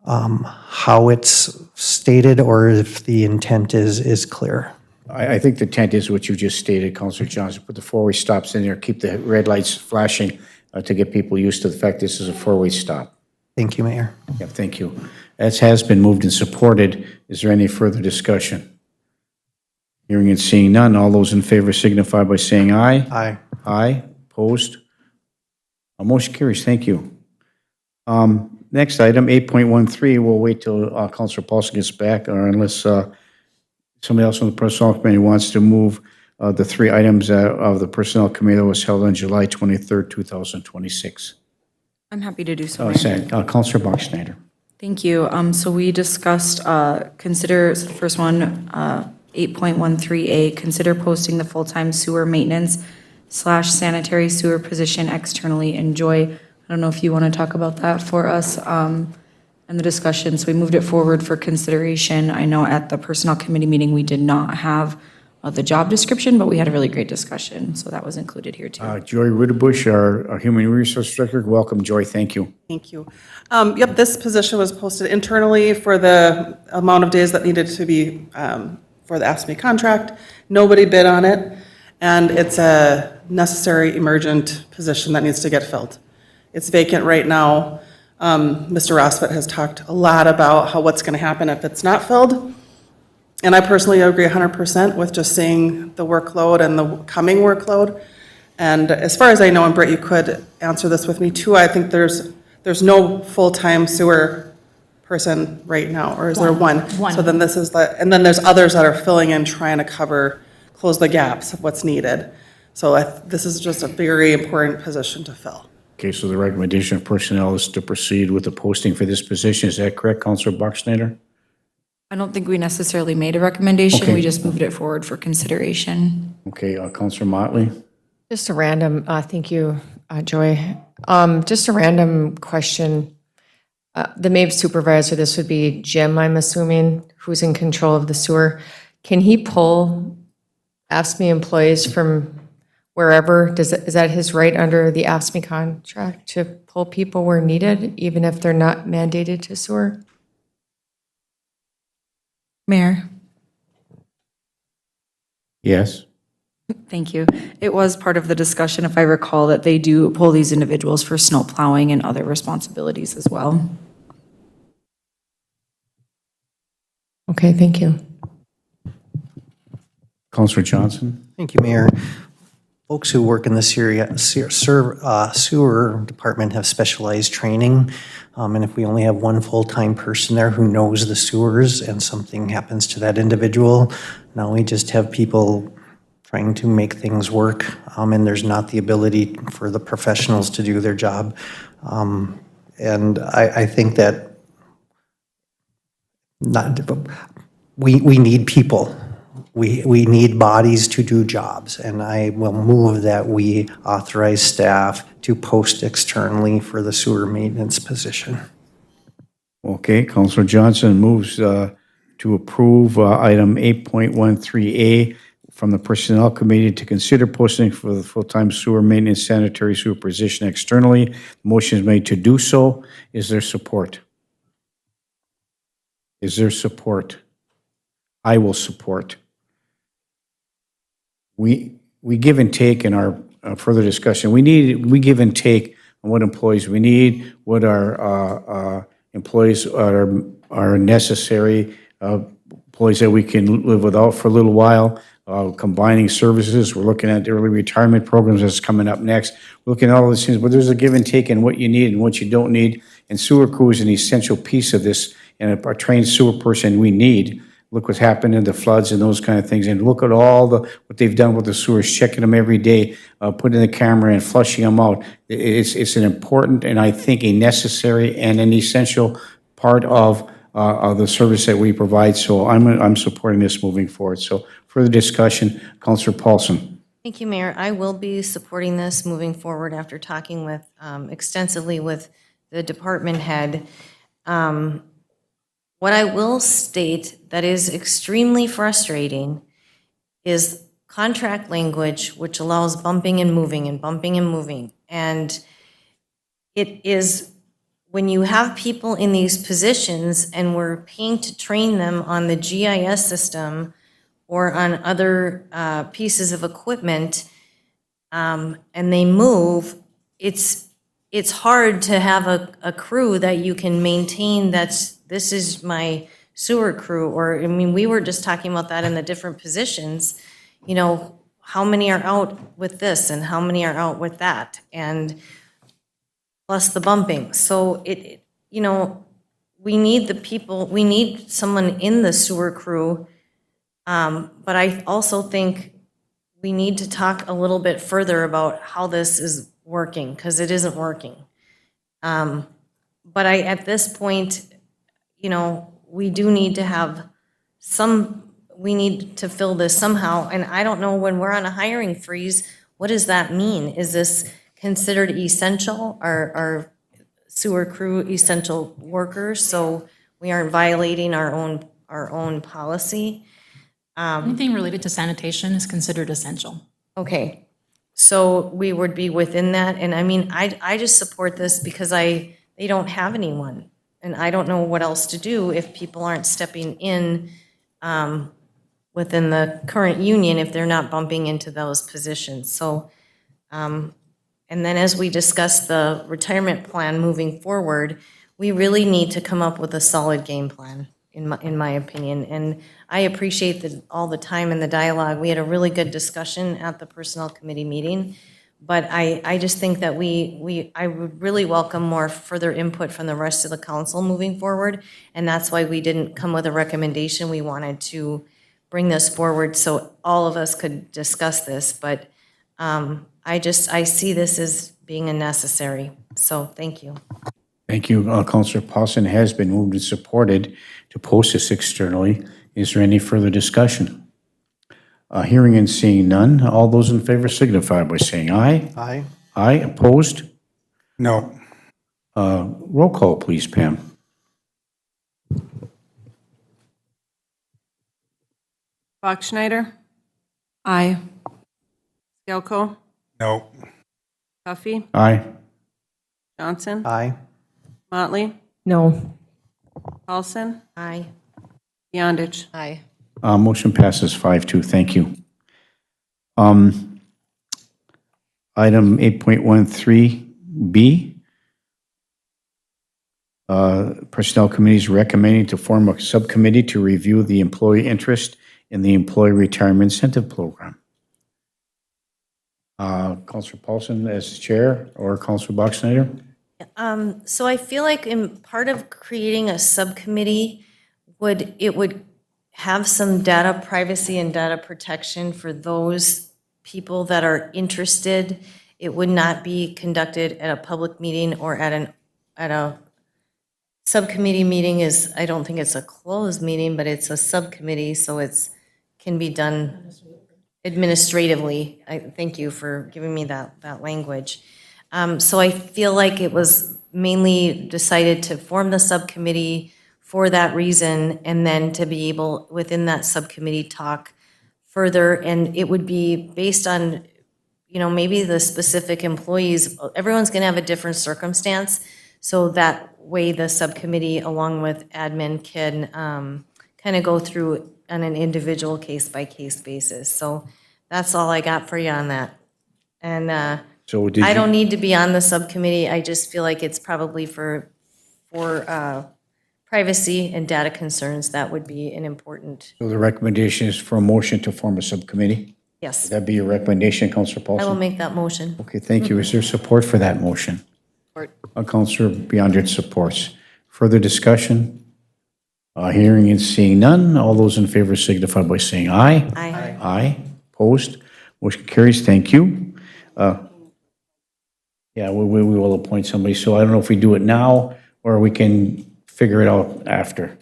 Speaker 7: how it's stated, or if the intent is clear.
Speaker 3: I think the intent is what you just stated, Counselor Johnson. Put the four-way stops in there, keep the red lights flashing to get people used to the fact this is a four-way stop.
Speaker 7: Thank you, Mayor.
Speaker 3: Yeah, thank you. That has been moved and supported. Is there any further discussion? Hearing and seeing none, all those in favor signify by saying aye.
Speaker 7: Aye.
Speaker 3: Aye. Opposed? Motion carries. Thank you. Next item, 8.13, we'll wait till Counselor Paulson gets back, or unless somebody else on the Personnel Committee wants to move the three items of the Personnel Committee that was held on July 23rd, 2026.
Speaker 6: I'm happy to do so, Mayor.
Speaker 3: Counselor Bachschneider.
Speaker 6: Thank you. So we discussed, so the first one, 8.13A, consider posting the full-time sewer maintenance / sanitary sewer position externally. And Joy, I don't know if you want to talk about that for us and the discussion. So we moved it forward for consideration. I know at the Personnel Committee meeting, we did not have the job description, but we had a really great discussion, so that was included here too.
Speaker 3: Joy Ritterbusch, our Human Resource Director. Welcome, Joy. Thank you.
Speaker 17: Thank you. Yep, this position was posted internally for the amount of days that needed to be for the AFSCME contract. Nobody bid on it, and it's a necessary emergent position that needs to get filled. It's vacant right now. Mr. Rosfett has talked a lot about what's going to happen if it's not filled. And I personally agree 100% with just seeing the workload and the coming workload. And as far as I know, and Britt, you could answer this with me too, I think there's no full-time sewer person right now, or is there one?
Speaker 11: One.
Speaker 17: So then this is and then there's others that are filling in, trying to close the gaps of what's needed. So this is just a very important position to fill.
Speaker 3: Okay, so the recommendation of personnel is to proceed with the posting for this position. Is that correct, Counselor Buckschneider?
Speaker 6: I don't think we necessarily made a recommendation,
Speaker 3: Okay.
Speaker 6: we just moved it forward for consideration.
Speaker 3: Okay, Counselor Motley?
Speaker 8: Just a random, thank you, Joy. Just a random question. The MAVE supervisor, this would be Jim, I'm assuming, who's in control of the sewer. Can he pull AFSCME employees from wherever? Is that his right under the AFSCME contract to pull people where needed, even if they're not mandated to sewer?
Speaker 6: Mayor?
Speaker 3: Yes.
Speaker 6: Thank you. It was part of the discussion, if I recall, that they do pull these individuals for snow plowing and other responsibilities as well.
Speaker 8: Okay, thank you.
Speaker 3: Counselor Johnson?
Speaker 7: Thank you, Mayor. Folks who work in the sewer department have specialized training. And if we only have one full-time person there who knows the sewers and something happens to that individual, now we just have people trying to make things work, and there's not the ability for the professionals to do their job. And I think that we need people. We need bodies to do jobs, and I will move that we authorize staff to post externally for the sewer maintenance position.
Speaker 3: Okay, Counselor Johnson moves to approve item 8.13A from the Personnel Committee to consider posting for the full-time sewer maintenance sanitary sewer position externally. The motion is made to do so. Is there support? Is there support? I will support. We give and take in our further discussion. We give and take on what employees we need, what our employees are necessary, employees that we can live without for a little while, combining services. We're looking at the early retirement programs that's coming up next. We're looking at all these things, but there's a give and take in what you need and what you don't need. And sewer crew is an essential piece of this, and a trained sewer person we need. Look what's happened in the floods and those kind of things, and look at all what they've done with the sewers, checking them every day, putting the camera in, flushing them out. It's an important and I think a necessary and an essential part of the service that we provide. So I'm supporting this moving forward. So further discussion, Councillor Paulson.
Speaker 1: Thank you, Mayor. I will be supporting this moving forward after talking with extensively with the department head. What I will state that is extremely frustrating is contract language which allows bumping and moving and bumping and moving. And it is when you have people in these positions and we're paying to train them on the GIS system or on other pieces of equipment, and they move, it's hard to have a crew that you can maintain this is my sewer crew, or, I mean, we were just talking about that in the different positions, you know, how many are out with this and how many are out with that, and plus the bumping. So you know, we need the people, we need someone in the sewer crew, but I also think we need to talk a little bit further about how this is working, because it isn't working. But at this point, you know, we do need to have we need to fill this somehow, and I don't know, when we're on a hiring freeze, what does that mean? Is this considered essential? Are sewer crew essential workers, so we aren't violating our own policy?
Speaker 11: Anything related to sanitation is considered essential.
Speaker 1: Okay, so we would be within that, and I mean, I just support this because they don't have anyone. And I don't know what else to do if people aren't stepping in within the current union, if they're not bumping into those positions. So, and then as we discuss the retirement plan moving forward, we really need to come up with a solid game plan, in my opinion. And I appreciate all the time and the dialogue. We had a really good discussion at the Personnel Committee meeting. But I just think that I would really welcome more further input from the rest of the council moving forward. And that's why we didn't come with a recommendation. We wanted to bring this forward so all of us could discuss this. But I see this as being a necessary. So thank you.
Speaker 3: Thank you, Counselor Paulson. It has been moved and supported to post this externally. Is there any further discussion? Hearing and seeing none, all those in favor signify by saying aye.
Speaker 7: Aye.
Speaker 3: Aye, opposed?
Speaker 10: No.
Speaker 3: Roll call, please, Pam.
Speaker 4: Bachschnider,
Speaker 6: Aye.
Speaker 4: Stelco,
Speaker 10: No.
Speaker 4: Huffy,
Speaker 3: Aye.
Speaker 4: Johnson,
Speaker 7: Aye.
Speaker 4: Motley,
Speaker 8: No.
Speaker 4: Paulson,
Speaker 1: Aye.
Speaker 4: Beyondich.
Speaker 14: Aye.
Speaker 3: Motion passes 5-2. Thank you. Item 8.13B. Personnel Committee is recommending to form a subcommittee to review the employee interest in the Employee Retirement Incentive Program. Counselor Paulson as chair, or Counselor Bachschnider?
Speaker 1: So I feel like in part of creating a subcommittee would have some data privacy and data protection for those people that are interested. It would not be conducted at a public meeting or at a subcommittee meeting. I don't think it's a closed meeting, but it's a subcommittee, so can be done administratively. Thank you for giving me that language. So I feel like it was mainly decided to form the subcommittee for that reason, and then to be able, within that subcommittee, talk further. And it would be based on, maybe the specific employees. Everyone's going to have a different circumstance. So that way the subcommittee, along with admin, can kind of go through on an individual case-by-case basis. So that's all I got for you on that. And
Speaker 3: So did
Speaker 1: I
Speaker 3: you-
Speaker 1: don't need to be on the subcommittee. I just feel like it's probably for privacy and data concerns. That would be an important,
Speaker 3: So the recommendation is for a motion to form a subcommittee?
Speaker 1: yes.
Speaker 3: Would that be your recommendation, Counselor
Speaker 1: I will
Speaker 3: Paulson?
Speaker 1: make that motion.
Speaker 3: Okay, thank you. Is there support for that motion?
Speaker 14: Support.
Speaker 3: Counselor Beyondich supports. Further discussion? Hearing and seeing none, all those in favor signify by saying aye.
Speaker 1: Aye.
Speaker 3: Aye. Opposed? Motion carries. Thank you. Yeah, we will appoint somebody. So I don't know if we do it now or we can figure it out after.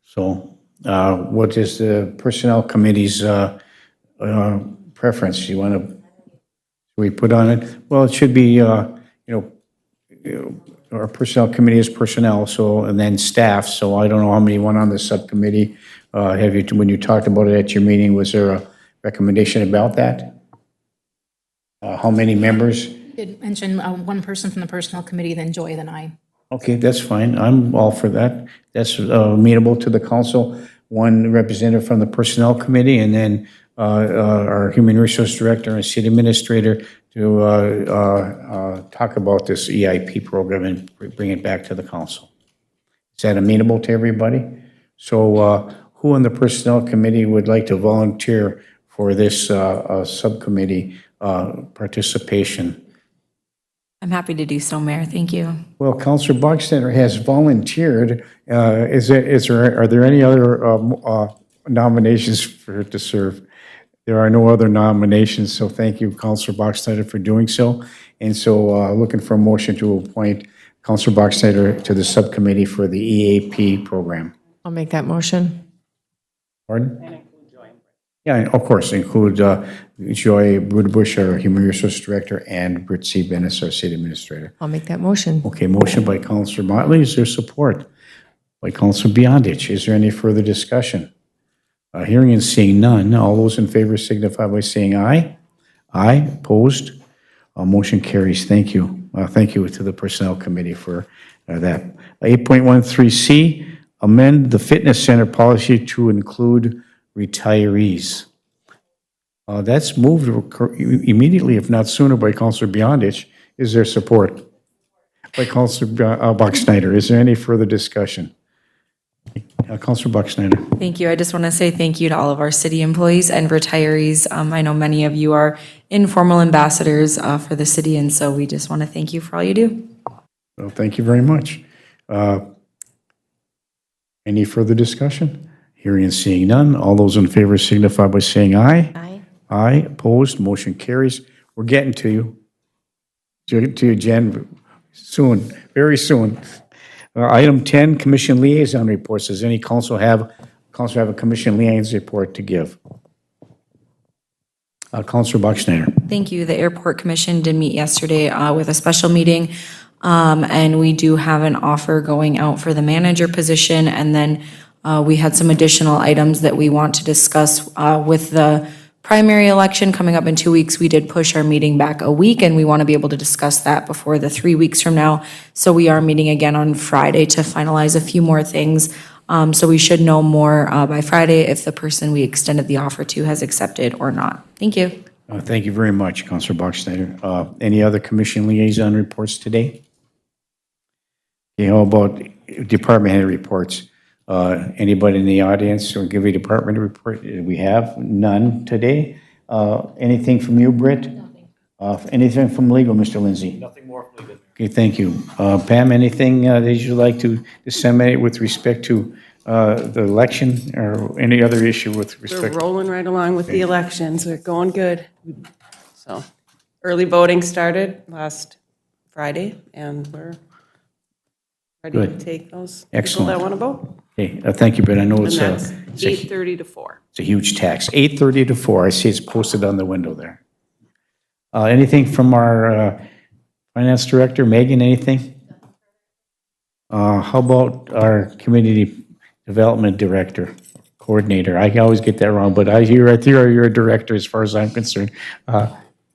Speaker 3: So what is the Personnel Committee's preference? You want to, we put on it? Well, it should be, our Personnel Committee is personnel, so, and then staff. So I don't know how many went on the subcommittee. When you talked about it at your meeting, was there a recommendation about that? How many members?
Speaker 11: Did mention one person from the Personnel Committee, then Joy, then I.
Speaker 3: Okay, that's fine. I'm all for that. That's amenable to the council. One representative from the Personnel Committee, and then our Human Resource Director and City Administrator to talk about this EIP program and bring it back to the council. Is that amenable to everybody? So who on the Personnel Committee would like to volunteer for this subcommittee participation?
Speaker 6: I'm happy to do so, Mayor. Thank you.
Speaker 3: Well, Counselor Bachschnider has volunteered. Are there any other nominations for her to serve? There are no other nominations, so thank you, Counselor Bachschnider, for doing so. And so looking for a motion to appoint Counselor Bachschnider to the subcommittee for the EAP program.
Speaker 8: I'll make that motion.
Speaker 3: Pardon? Yeah, of course, include Joy Brudebush, our Human Resource Director, and Britt C. Bennis, our City Administrator.
Speaker 8: I'll make that motion.
Speaker 3: Okay, motion by Counselor Motley. Is there support? By Counselor Beyondich. Is there any further discussion? Hearing and seeing none, all those in favor signify by saying aye. Aye, opposed? Motion carries. Thank you. Thank you to the Personnel Committee for that. 8.13C, amend the fitness center policy to include retirees. That's moved immediately, if not sooner, by Counselor Beyondich. Is there support? By Counselor Bach-Schneider. Is there any further discussion? Counselor Bach-Schneider.
Speaker 6: Thank you. I just want to say thank you to all of our city employees and retirees. I know many of you are informal ambassadors for the city, and so we just want to thank you for all you do.
Speaker 3: Well, thank you very much. Any further discussion? Hearing and seeing none, all those in favor signify by saying aye.
Speaker 1: Aye.
Speaker 3: Aye, opposed, motion carries. We're getting to you. To you, Jen, soon, very soon. Item 10, Commission Liaison Reports. Does any council have a Commission Liaison Report to give? Counselor Bach-Schneider.
Speaker 6: Thank you. The Airport Commission did meet yesterday with a special meeting, and we do have an offer going out for the manager position, and then we had some additional items that we want to discuss with the primary election coming up in 2 weeks. We did push our meeting back a week, and we want to be able to discuss that before the 3 weeks from now. So we are meeting again on Friday to finalize a few more things. So we should know more by Friday if the person we extended the offer to has accepted or not. Thank you.
Speaker 3: Thank you very much, Counselor Bach-Schneider. Any other Commission Liaison Reports today? Okay, how about Department Head Reports? Anybody in the audience or give a department report? We have none today. Anything from you, Britt? Nothing. Anything from legal, Mr. Lindsay? Nothing more from legal. Okay, thank you. Pam, anything that you'd like to disseminate with respect to the election or any other issue with
Speaker 4: We're
Speaker 3: respect?
Speaker 4: rolling right along with the elections. We're going good. So early voting started last Friday, and we're ready to
Speaker 3: Good.
Speaker 4: take those people
Speaker 3: Excellent.
Speaker 4: that want to vote.
Speaker 3: Okay, thank you, Britt. I know
Speaker 4: And
Speaker 3: it's
Speaker 4: that's
Speaker 3: a
Speaker 4: 8:30 to 4.
Speaker 3: it's a huge tax. 8:30 to 4. I see it's posted on the window there. Anything from our Finance Director, Megan, anything? How about our Community Development Director, Coordinator? I always get that wrong, but you're a director as far as I'm concerned.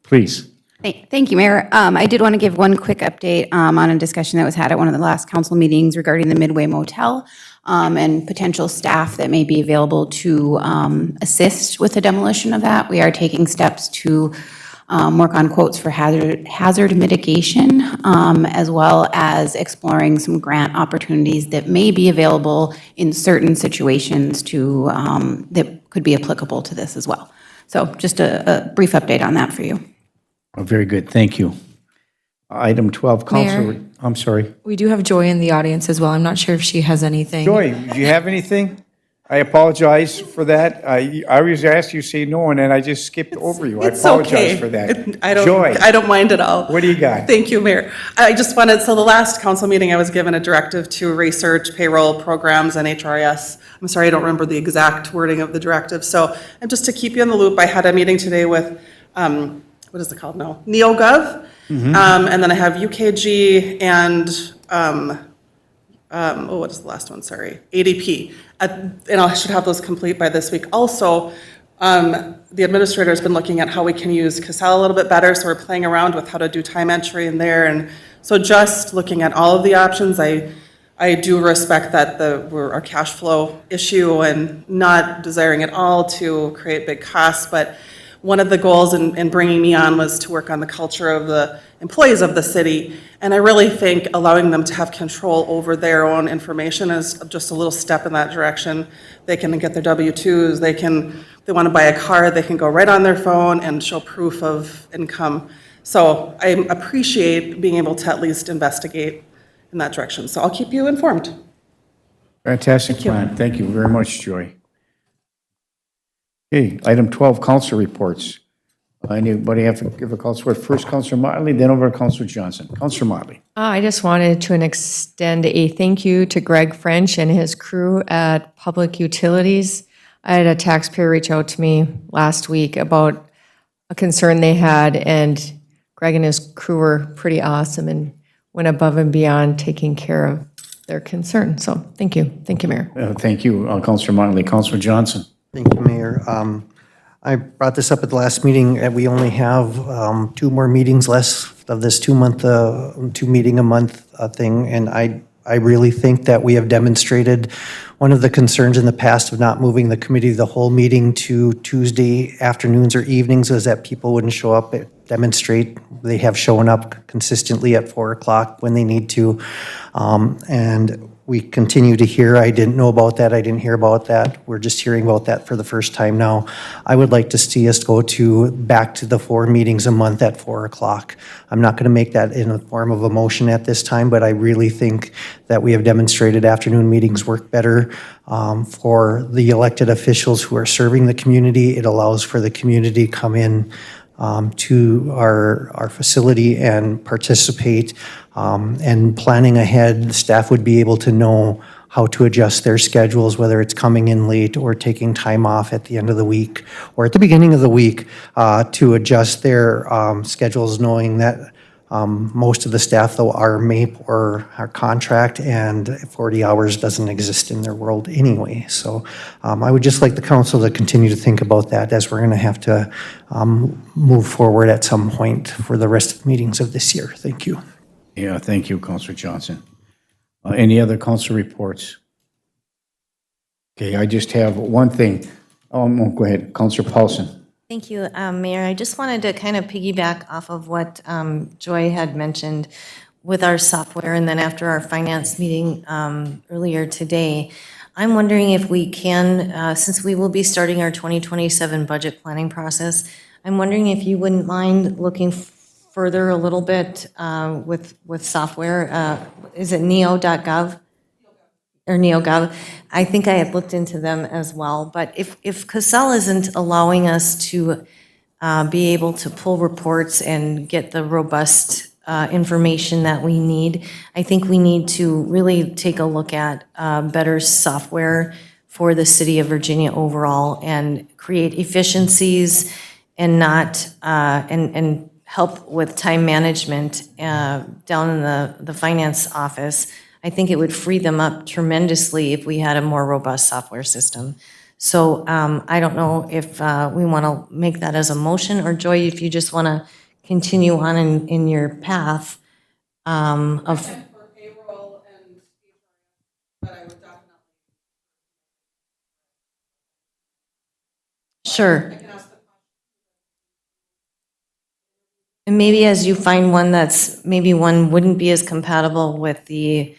Speaker 3: Please.
Speaker 13: Thank you, Mayor. I did want to give one quick update on a discussion that was had at one of the last council meetings regarding the Midway Motel and potential staff that may be available to assist with the demolition of that. We are taking steps to work on quotes for hazard mitigation, as well as exploring some grant opportunities that may be available in certain situations to that could be applicable to this as well. So just a brief update on that for you.
Speaker 3: Oh, very good, thank you. Item 12, Counselor,
Speaker 6: Mayor?
Speaker 3: I'm sorry.
Speaker 6: We do have Joy in the audience as well. I'm not sure if she has anything.
Speaker 3: Joy, do you have anything? I apologize for that. I always ask you, say no, and then I just skipped over you. I
Speaker 17: It's
Speaker 3: apologize
Speaker 17: okay.
Speaker 3: for that.
Speaker 17: I
Speaker 3: Joy,
Speaker 17: don't mind at all.
Speaker 3: what do you got?
Speaker 17: Thank you, Mayor. I just wanted, so the last council meeting, I was given a directive to research payroll programs and HRIS. I'm sorry, I don't remember the exact wording of the directive. So, and just to keep you in the loop, I had a meeting today with, what is it called now? NeoGov. And then I have UKG and, what is the last one? Sorry, ADP. And I should have those complete by this week. Also, the administrator has been looking at how we can use Casella a little bit better, so we're playing around with how to do time entry in there. And so just looking at all of the options, I do respect that we're a cash flow issue and not desiring at all to create big costs, but one of the goals in bringing me on was to work on the culture of the employees of the city. And I really think allowing them to have control over their own information is just a little step in that direction. They can get their W-2s, if they want to buy a car, they can go right on their phone and show proof of income. So I appreciate being able to at least investigate in that direction. So I'll keep you informed.
Speaker 3: Fantastic plan. Thank you very much, Joy. Okay, item 12, council reports. Anybody have to give a council report? First, Councilor Motley, then over to Councilor Johnson. Councilor Motley.
Speaker 8: I just wanted to extend a thank you to Greg French and his crew at Public Utilities. I had a taxpayer reach out to me last week about a concern they had, and Greg and his crew were pretty awesome and went above and beyond taking care of their concern. So thank you. Thank you, Mayor.
Speaker 3: Thank you, Councilor Motley. Councilor Johnson.
Speaker 7: Thank you, Mayor. I brought this up at the last meeting, and we only have 2 more meetings left of this 2 meeting a month thing, and I really think that we have demonstrated one of the concerns in the past of not moving the committee of the whole meeting to Tuesday afternoons or evenings is that people wouldn't show up. Demonstrate they have shown up consistently at 4 o'clock when they need to. And we continue to hear, I didn't know about that, I didn't hear about that. We're just hearing about that for the first time now. I would like to see us go back to the 4 meetings a month at 4 o'clock. I'm not going to make that in a form of a motion at this time, but I really think that we have demonstrated afternoon meetings work better for the elected officials who are serving the community. It allows for the community to come in to our facility and participate. And planning ahead, the staff would be able to know how to adjust their schedules, whether it's coming in late or taking time off at the end of the week or at the beginning of the week to adjust their schedules, knowing that most of the staff, though, are MAPE or our contract, and 40 hours doesn't exist in their world anyway. So I would just like the council to continue to think about that as we're going to have to move forward at some point for the rest of the meetings of this year. Thank you.
Speaker 3: Yeah, thank you, Councilor Johnson. Any other council reports? Okay, I just have one thing. Go ahead, Councilor Paulson.
Speaker 1: Thank you, Mayor. I just wanted to kind of piggyback off of what Joy had mentioned with our software, and then after our finance meeting earlier today, I'm wondering if we can, since we will be starting our 2027 budget planning process, I'm wondering if you wouldn't mind looking further a little bit with software. Is it neo.gov? Or NeoGov. I think I had looked into them as well, but if CASEL isn't allowing us to be able to pull reports and get the robust information that we need, I think we need to really take a look at better software for the city of Virginia overall and create efficiencies and not, and help with time management down in the finance office. I think it would free them up tremendously if we had a more robust software system. So I don't know if we want to make that as a motion, or Joy, if you just want to continue on in your path of. Sure. And maybe as you find one that's, maybe one wouldn't be as compatible with the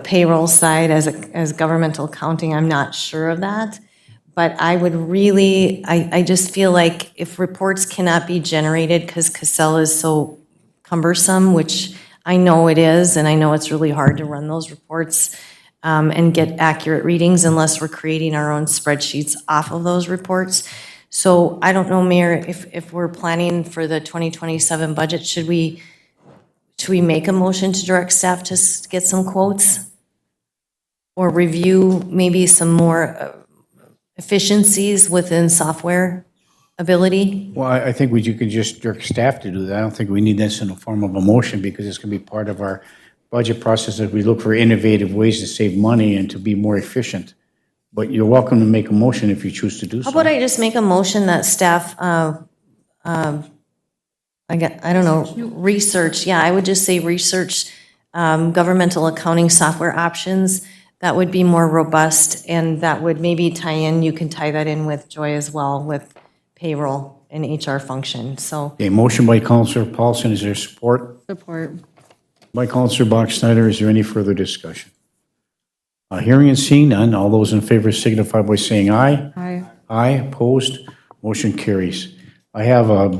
Speaker 1: payroll side as governmental accounting, I'm not sure of that. But I would really, I just feel like if reports cannot be generated because CASEL is so cumbersome, which I know it is, and I know it's really hard to run those reports and get accurate readings unless we're creating our own spreadsheets off of those reports. So I don't know, Mayor, if we're planning for the 2027 budget, should we make a motion to direct staff to get some quotes? Or review maybe some more efficiencies within software ability?
Speaker 3: Well, I think you could just direct staff to do that. I don't think we need this in the form of a motion because it's going to be part of our budget process as we look for innovative ways to save money and to be more efficient. But you're welcome to make a motion if you choose to do so.
Speaker 1: How about I just make a motion that staff, research, I would just say research governmental accounting software options that would be more robust, and that would maybe tie in, you can tie that in with Joy as well, with payroll and HR function, so.
Speaker 3: A motion by Councilor Paulson, is there support?
Speaker 6: Support.
Speaker 3: By Councilor Bachschnider, is there any further discussion? Hearing and seeing none, all those in favor signify by saying aye.
Speaker 6: Aye.
Speaker 3: Aye, opposed, motion carries. I have a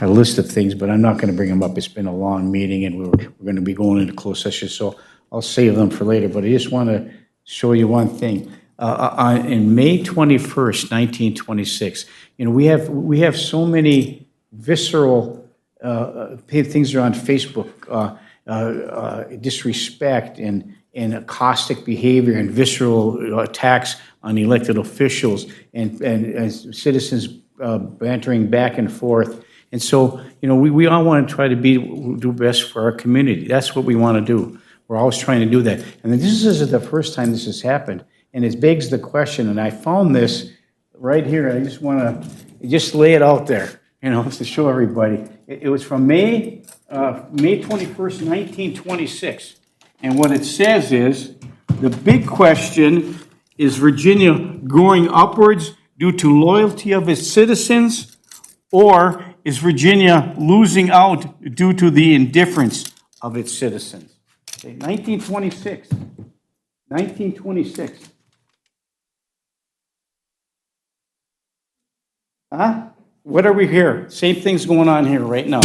Speaker 3: list of things, but I'm not going to bring them up. It's been a long meeting, and we're going to be going into closed session, so I'll save them for later. But I just want to show you one thing. In May 21st, 1926, we have so many visceral things are on Facebook, disrespect and caustic behavior and visceral attacks on elected officials and citizens bantering back and forth. And so, we all want to try to do best for our community. That's what we want to do. We're always trying to do that. And this isn't the first time this has happened. and it begs the question, and I found this right here, I just want to just lay it out there, to show everybody. It was from May 21st, 1926. And what it says is, the big question, is Virginia going upwards due to loyalty of its citizens, or is Virginia losing out due to the indifference of its citizens? Okay, 1926. 1926. Huh? What are we here? Same thing's going on here right now.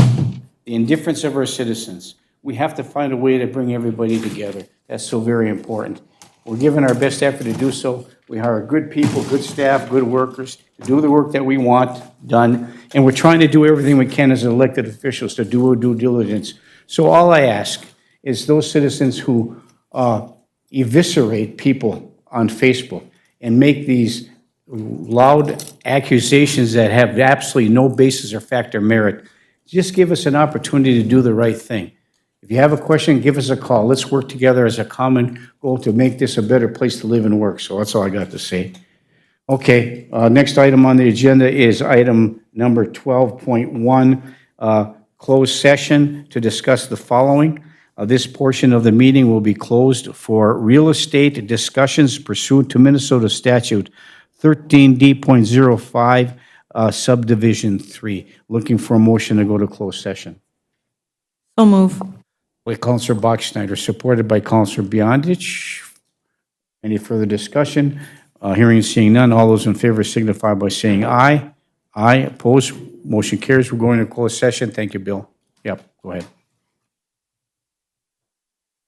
Speaker 3: The indifference of our citizens. We have to find a way to bring everybody together. That's so very important. We're giving our best effort to do so. We hire good people, good staff, good workers to do the work that we want done. And we're trying to do everything we can as elected officials to do our due diligence. So all I ask is those citizens who eviscerate people on Facebook and make these loud accusations that have absolutely no basis or fact or merit, just give us an opportunity to do the right thing. If you have a question, give us a call. Let's work together as a common goal to make this a better place to live and work. So that's all I got to say. Okay, next item on the agenda is item number 12.1, closed session to discuss the following. This portion of the meeting will be closed for real estate discussions pursuant to Minnesota Statute 13D.05, subdivision 3. Looking for a motion to go to closed session.
Speaker 6: So move.
Speaker 3: By Counselor Bachschnider, supported by Counselor Beyondich. Any further discussion? Hearing and seeing none, all those in favor signify by saying aye. Aye, opposed, motion carries. We're going to closed session. Thank you, Bill. Yep, go ahead.